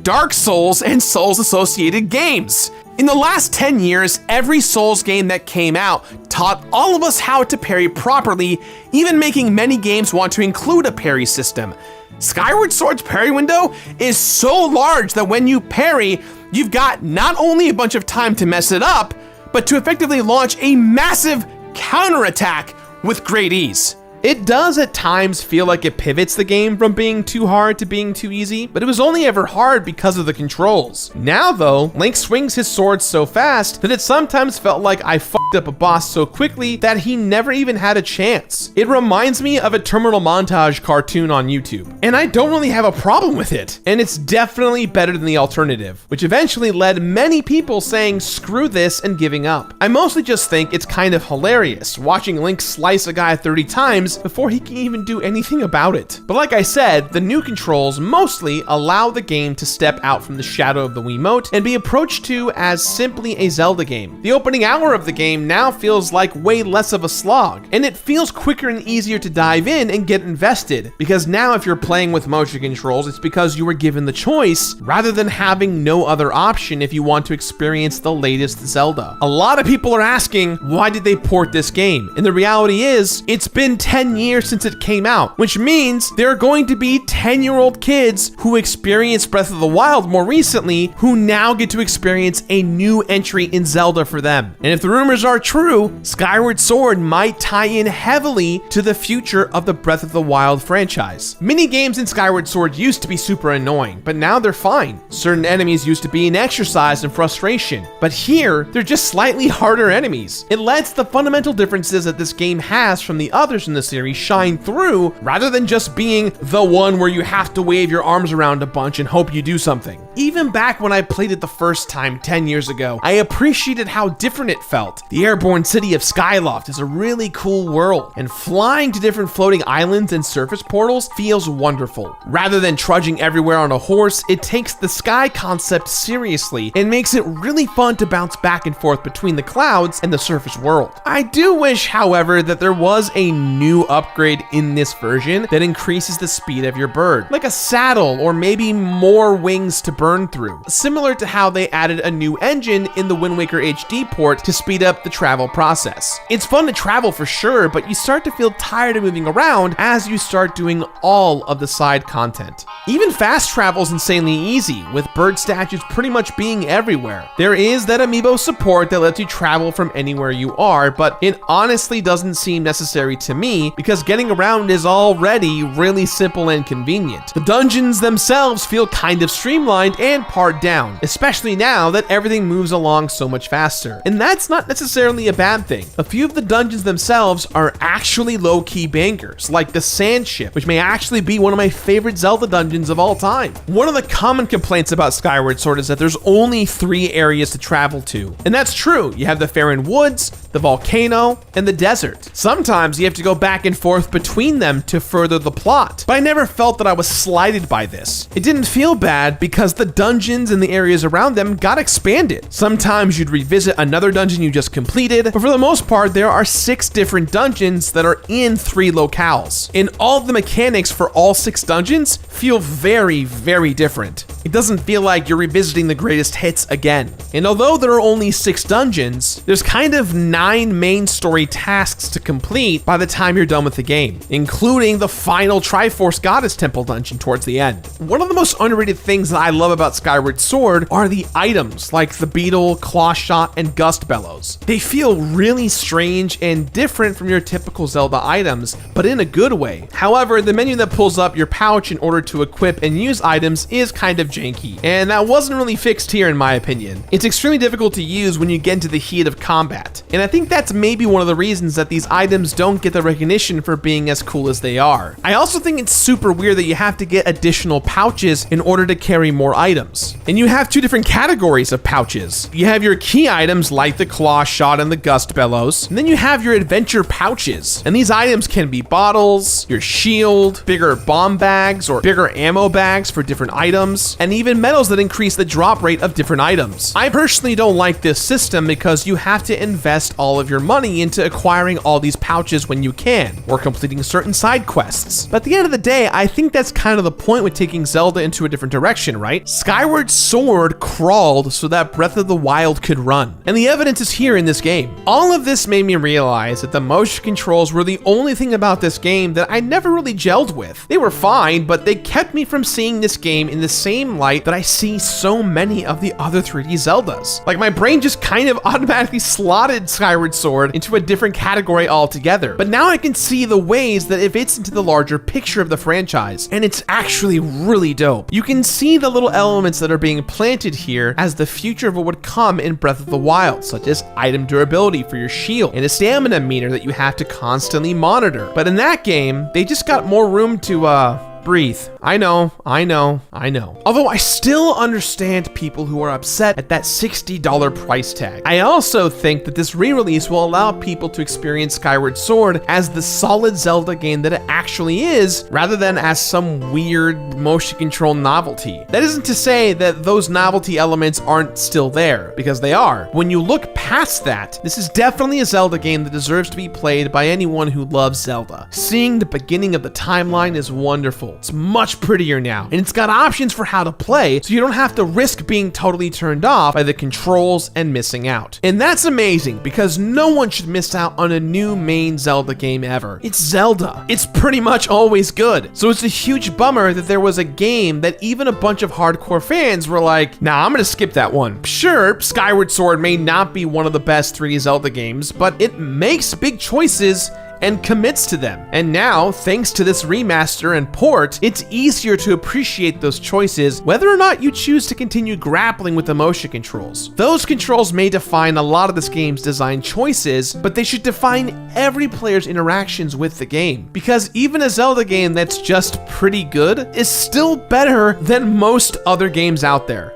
Speaker 2: Dark Souls and Souls-associated games. In the last 10 years, every Souls game that came out taught all of us how to parry properly, even making many games want to include a parry system. Skyward Sword's parry window is so large that when you parry, you've got not only a bunch of time to mess it up, but to effectively launch a massive counterattack with great ease.
Speaker 6: It does at times feel like it pivots the game from being too hard to being too easy, but it was only ever hard because of the controls. Now though, Link swings his sword so fast that it sometimes felt like I fucked up a boss so quickly that he never even had a chance. It reminds me of a terminal montage cartoon on YouTube, and I don't really have a problem with it. And it's definitely better than the alternative, which eventually led many people saying screw this and giving up. I mostly just think it's kind of hilarious watching Link slice a guy 30 times before he can even do anything about it. But like I said, the new controls mostly allow the game to step out from the shadow of the Wiimote and be approached to as simply a Zelda game. The opening hour of the game now feels like way less of a slog, and it feels quicker and easier to dive in and get invested, because now if you're playing with motion controls, it's because you were given the choice rather than having no other option if you want to experience the latest Zelda. A lot of people are asking, why did they port this game? And the reality is, it's been 10 years since it came out, which means there are going to be 10-year-old kids who experienced Breath of the Wild more recently who now get to experience a new entry in Zelda for them. And if the rumors are true, Skyward Sword might tie in heavily to the future of the Breath of the Wild franchise. Mini games in Skyward Sword used to be super annoying, but now they're fine. Certain enemies used to be an exercise in frustration, but here they're just slightly harder enemies. It lets the fundamental differences that this game has from the others in the series shine through, rather than just being the one where you have to wave your arms around a bunch and hope you do something. Even back when I played it the first time 10 years ago, I appreciated how different it felt. The airborne city of Skyloft is a really cool world, and flying to different floating islands and surface portals feels wonderful. Rather than trudging everywhere on a horse, it takes the sky concept seriously and makes it really fun to bounce back and forth between the clouds and the surface world. I do wish, however, that there was a new upgrade in this version that increases the speed of your bird, like a saddle or maybe more wings to burn through, similar to how they added a new engine in the Wind Waker HD port to speed up the travel process. It's fun to travel for sure, but you start to feel tired of moving around as you start doing all of the side content. Even fast travel is insanely easy, with bird statues pretty much being everywhere. There is that amiibo support that lets you travel from anywhere you are, but it honestly doesn't seem necessary to me because getting around is already really simple and convenient. The dungeons themselves feel kind of streamlined and pared down, especially now that everything moves along so much faster. And that's not necessarily a bad thing. A few of the dungeons themselves are actually low-key bangers, like the Sand Ship, which may actually be one of my favorite Zelda dungeons of all time. One of the common complaints about Skyward Sword is that there's only 3 areas to travel to. And that's true. You have the Faron Woods, the volcano, and the desert. Sometimes you have to go back and forth between them to further the plot, but I never felt that I was slighted by this. It didn't feel bad because the dungeons and the areas around them got expanded. Sometimes you'd revisit another dungeon you just completed, but for the most part, there are 6 different dungeons that are in 3 locales. And all the mechanics for all 6 dungeons feel very, very different. It doesn't feel like you're revisiting the greatest hits again. And although there are only 6 dungeons, there's kind of 9 main story tasks to complete by the time you're done with the game, including the final Triforce Goddess Temple dungeon towards the end. One of the most underrated things that I love about Skyward Sword are the items like the Beetle, Claw Shot, and Gust Bellows. They feel really strange and different from your typical Zelda items, but in a good way. However, the menu that pulls up your pouch in order to equip and use items is kind of janky, and that wasn't really fixed here in my opinion. It's extremely difficult to use when you get into the heat of combat, and I think that's maybe one of the reasons that these items don't get the recognition for being as cool as they are. I also think it's super weird that you have to get additional pouches in order to carry more items. And you have 2 different categories of pouches. You have your key items like the Claw Shot and the Gust Bellows, and then you have your adventure pouches. And these items can be bottles, your shield, bigger bomb bags or bigger ammo bags for different items, and even medals that increase the drop rate of different items. I personally don't like this system because you have to invest all of your money into acquiring all these pouches when you can, or completing certain side quests. But at the end of the day, I think that's kind of the point with taking Zelda into a different direction, right? Skyward Sword crawled so that Breath of the Wild could run, and the evidence is here in this game. All of this made me realize that the motion controls were the only thing about this game that I never really gelled with. They were fine, but they kept me from seeing this game in the same light that I see so many of the other 3D Zeldas. Like, my brain just kind of automatically slotted Skyward Sword into a different category altogether. But now I can see the ways that it fits into the larger picture of the franchise, and it's actually really dope. You can see the little elements that are being planted here as the future of what would come in Breath of the Wild, such as item durability for your shield and a stamina meter that you have to constantly monitor. But in that game, they just got more room to breathe. I know. Although I still understand people who are upset at that $60 price tag. I also think that this re-release will allow people to experience Skyward Sword as the solid Zelda game that it actually is, rather than as some weird motion control novelty. That isn't to say that those novelty elements aren't still there, because they are. When you look past that, this is definitely a Zelda game that deserves to be played by anyone who loves Zelda. Seeing the beginning of the timeline is wonderful. It's much prettier now, and it's got options for how to play, so you don't have to risk being totally turned off by the controls and missing out. And that's amazing, because no one should miss out on a new main Zelda game ever. It's Zelda. It's pretty much always good. So it's a huge bummer that there was a game that even a bunch of hardcore fans were like, nah, I'm gonna skip that one. Sure, Skyward Sword may not be one of the best 3D Zelda games, but it makes big choices and commits to them. And now, thanks to this remaster and port, it's easier to appreciate those choices, whether or not you choose to continue grappling with the motion controls. Those controls may define a lot of this game's design choices, but they should define every player's interactions with the game. Because even a Zelda game that's just pretty good is still better than most other games out there.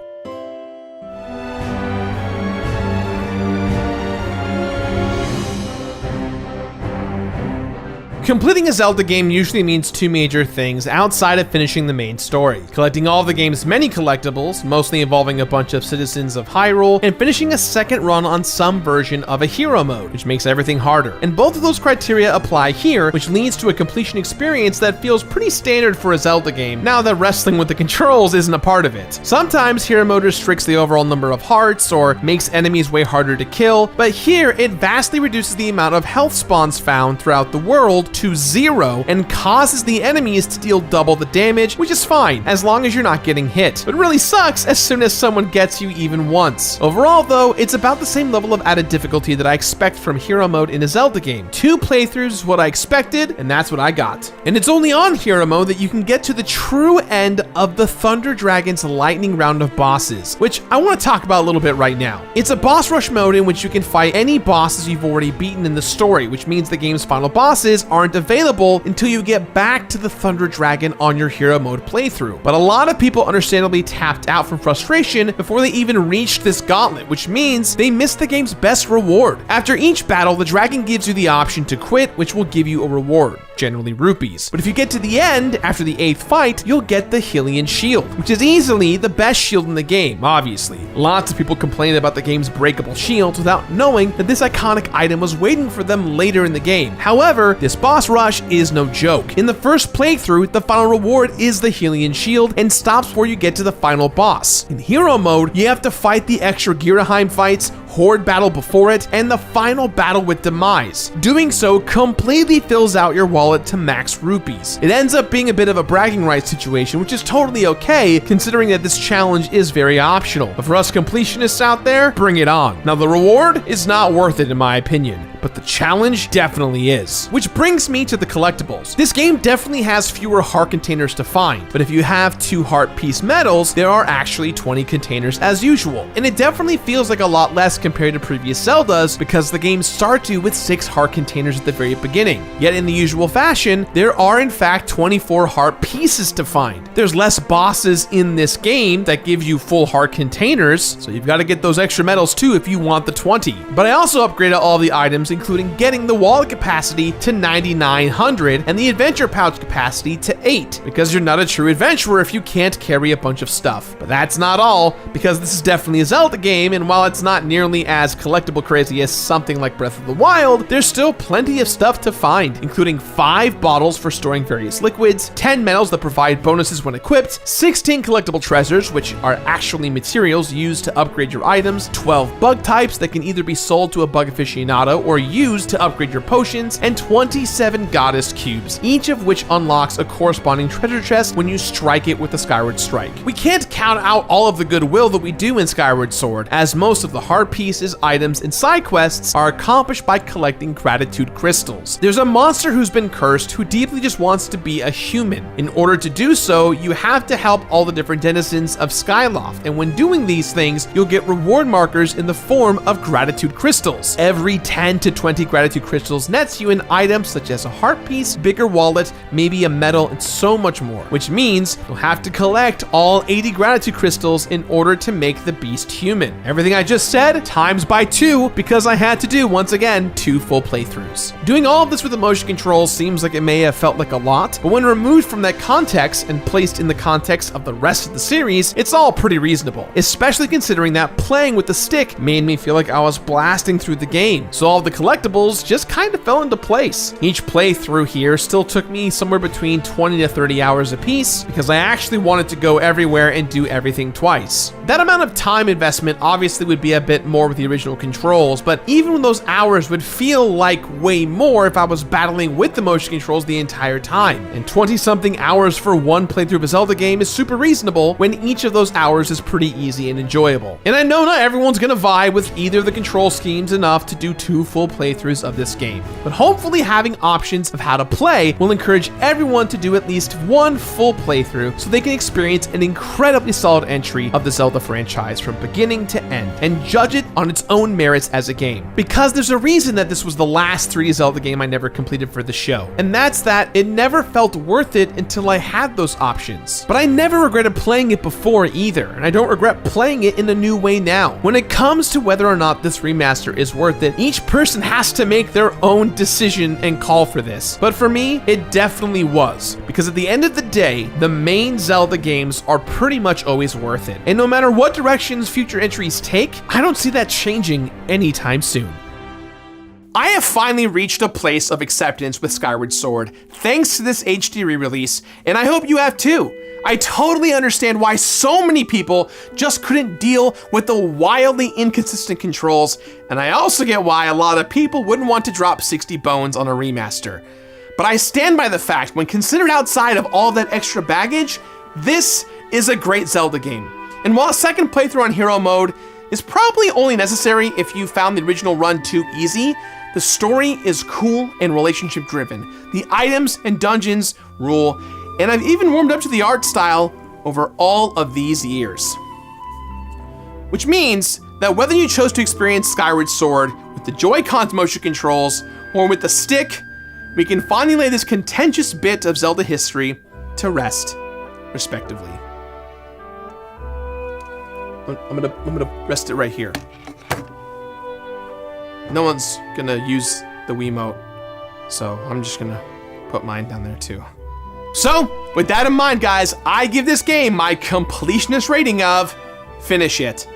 Speaker 6: Completing a Zelda game usually means 2 major things outside of finishing the main story: collecting all of the game's many collectibles, mostly involving a bunch of citizens of Hyrule, and finishing a second run on some version of a hero mode, which makes everything harder. And both of those criteria apply here, which leads to a completion experience that feels pretty standard for a Zelda game, now that wrestling with the controls isn't a part of it. Sometimes hero mode restricts the overall number of hearts or makes enemies way harder to kill, but here it vastly reduces the amount of health spawns found throughout the world to 0 and causes the enemies to deal double the damage, which is fine as long as you're not getting hit, but really sucks as soon as someone gets you even once. Overall though, it's about the same level of added difficulty that I expect from hero mode in a Zelda game. 2 playthroughs is what I expected, and that's what I got. And it's only on hero mode that you can get to the true end of the Thunder Dragon's lightning round of bosses, which I want to talk about a little bit right now. It's a boss rush mode in which you can fight any bosses you've already beaten in the story, which means the game's final bosses aren't aren't available until you get back to the Thunder Dragon on your hero mode playthrough. But a lot of people understandably tapped out from frustration before they even reached this gauntlet, which means they missed the game's best reward. After each battle, the dragon gives you the option to quit, which will give you a reward, generally rupees. But if you get to the end, after the 8th fight, you'll get the Hylian Shield, which is easily the best shield in the game, obviously. Lots of people complain about the game's breakable shields without knowing that this iconic item was waiting for them later in the game. However, this boss rush is no joke. In the first playthrough, the final reward is the Hylian Shield and stops before you get to the final boss. In hero mode, you have to fight the extra Girahim fights, Horde battle before it, and the final battle with Demise. Doing so completely fills out your wallet to max rupees. It ends up being a bit of a bragging rights situation, which is totally okay considering that this challenge is very optional. But for us completionists out there, bring it on. Now the reward is not worth it in my opinion, but the challenge definitely is. Which brings me to the collectibles. This game definitely has fewer heart containers to find, but if you have 2 heart piece medals, there are actually 20 containers as usual. And it definitely feels like a lot less compared to previous Zeldas because the game starts you with 6 heart containers at the very beginning. Yet in the usual fashion, there are in fact 24 heart pieces to find. There's less bosses in this game that give you full heart containers, so you've got to get those extra medals too if you want the 20. But I also upgraded all the items, including getting the wallet capacity to 9,900 and the adventure pouch capacity to 8, because you're not a true adventurer if you can't carry a bunch of stuff. But that's not all, because this is definitely a Zelda game, and while it's not nearly as collectible crazy as something like Breath of the Wild, there's still plenty of stuff to find, including 5 bottles for storing various liquids, 10 medals that provide bonuses when equipped, 16 collectible treasures, which are actually materials used to upgrade your items, 12 bug types that can either be sold to a bug aficionado or used to upgrade your potions, and 27 goddess cubes, each of which unlocks a corresponding treasure chest when you strike it with the Skyward Strike. We can't count out all of the goodwill that we do in Skyward Sword, as most of the heart pieces, items, and side quests are accomplished by collecting gratitude crystals. There's a monster who's been cursed who deeply just wants to be a human. In order to do so, you have to help all the different denizens of Skyloft, and when doing these things, you'll get reward markers in the form of gratitude crystals. Every 10 to 20 gratitude crystals nets you an item such as a heart piece, bigger wallet, maybe a medal, and so much more, which means you'll have to collect all 80 gratitude crystals in order to make the beast human. Everything I just said times by 2 because I had to do, once again, 2 full playthroughs. Doing all of this with the motion controls seems like it may have felt like a lot, but when removed from that context and placed in the context of the rest of the series, it's all pretty reasonable, especially considering that playing with the stick made me feel like I was blasting through the game, so all of the collectibles just kind of fell into place. Each playthrough here still took me somewhere between 20 to 30 hours a piece because I actually wanted to go everywhere and do everything twice. That amount of time investment obviously would be a bit more with the original controls, but even those hours would feel like way more if I was battling with the motion controls the entire time. And 20-something hours for one playthrough of a Zelda game is super reasonable when each of those hours is pretty easy and enjoyable. And I know not everyone's gonna vibe with either of the control schemes enough to do 2 full playthroughs of this game, but hopefully having options of how to play will encourage everyone to do at least 1 full playthrough so they can experience an incredibly solid entry of the Zelda franchise from beginning to end and judge it on its own merits as a game. Because there's a reason that this was the last 3D Zelda game I never completed for the show, and that's that it never felt worth it until I had those options. But I never regretted playing it before either, and I don't regret playing it in a new way now. When it comes to whether or not this remaster is worth it, each person has to make their own decision and call for this. But for me, it definitely was, because at the end of the day, the main Zelda games are pretty much always worth it. And no matter what directions future entries take, I don't see that changing anytime soon. I have finally reached a place of acceptance with Skyward Sword, thanks to this HD re-release, and I hope you have too. I totally understand why so many people just couldn't deal with the wildly inconsistent controls, and I also get why a lot of people wouldn't want to drop 60 bones on a remaster. But I stand by the fact, when considered outside of all that extra baggage, this is a great Zelda game. And while a second playthrough on Hero Mode is probably only necessary if you found the original run too easy, the story is cool and relationship driven. The items and dungeons rule, and I've even warmed up to the art style over all of these years. Which means that whether you chose to experience Skyward Sword with the Joy-Con's motion controls or with the stick, we can finally lay this contentious bit of Zelda history to rest, respectively. I'm gonna rest it right here. No one's gonna use the Wiimote, so I'm just gonna put mine down there too. So, with that in mind, guys, I give this game my completionist rating of finish it.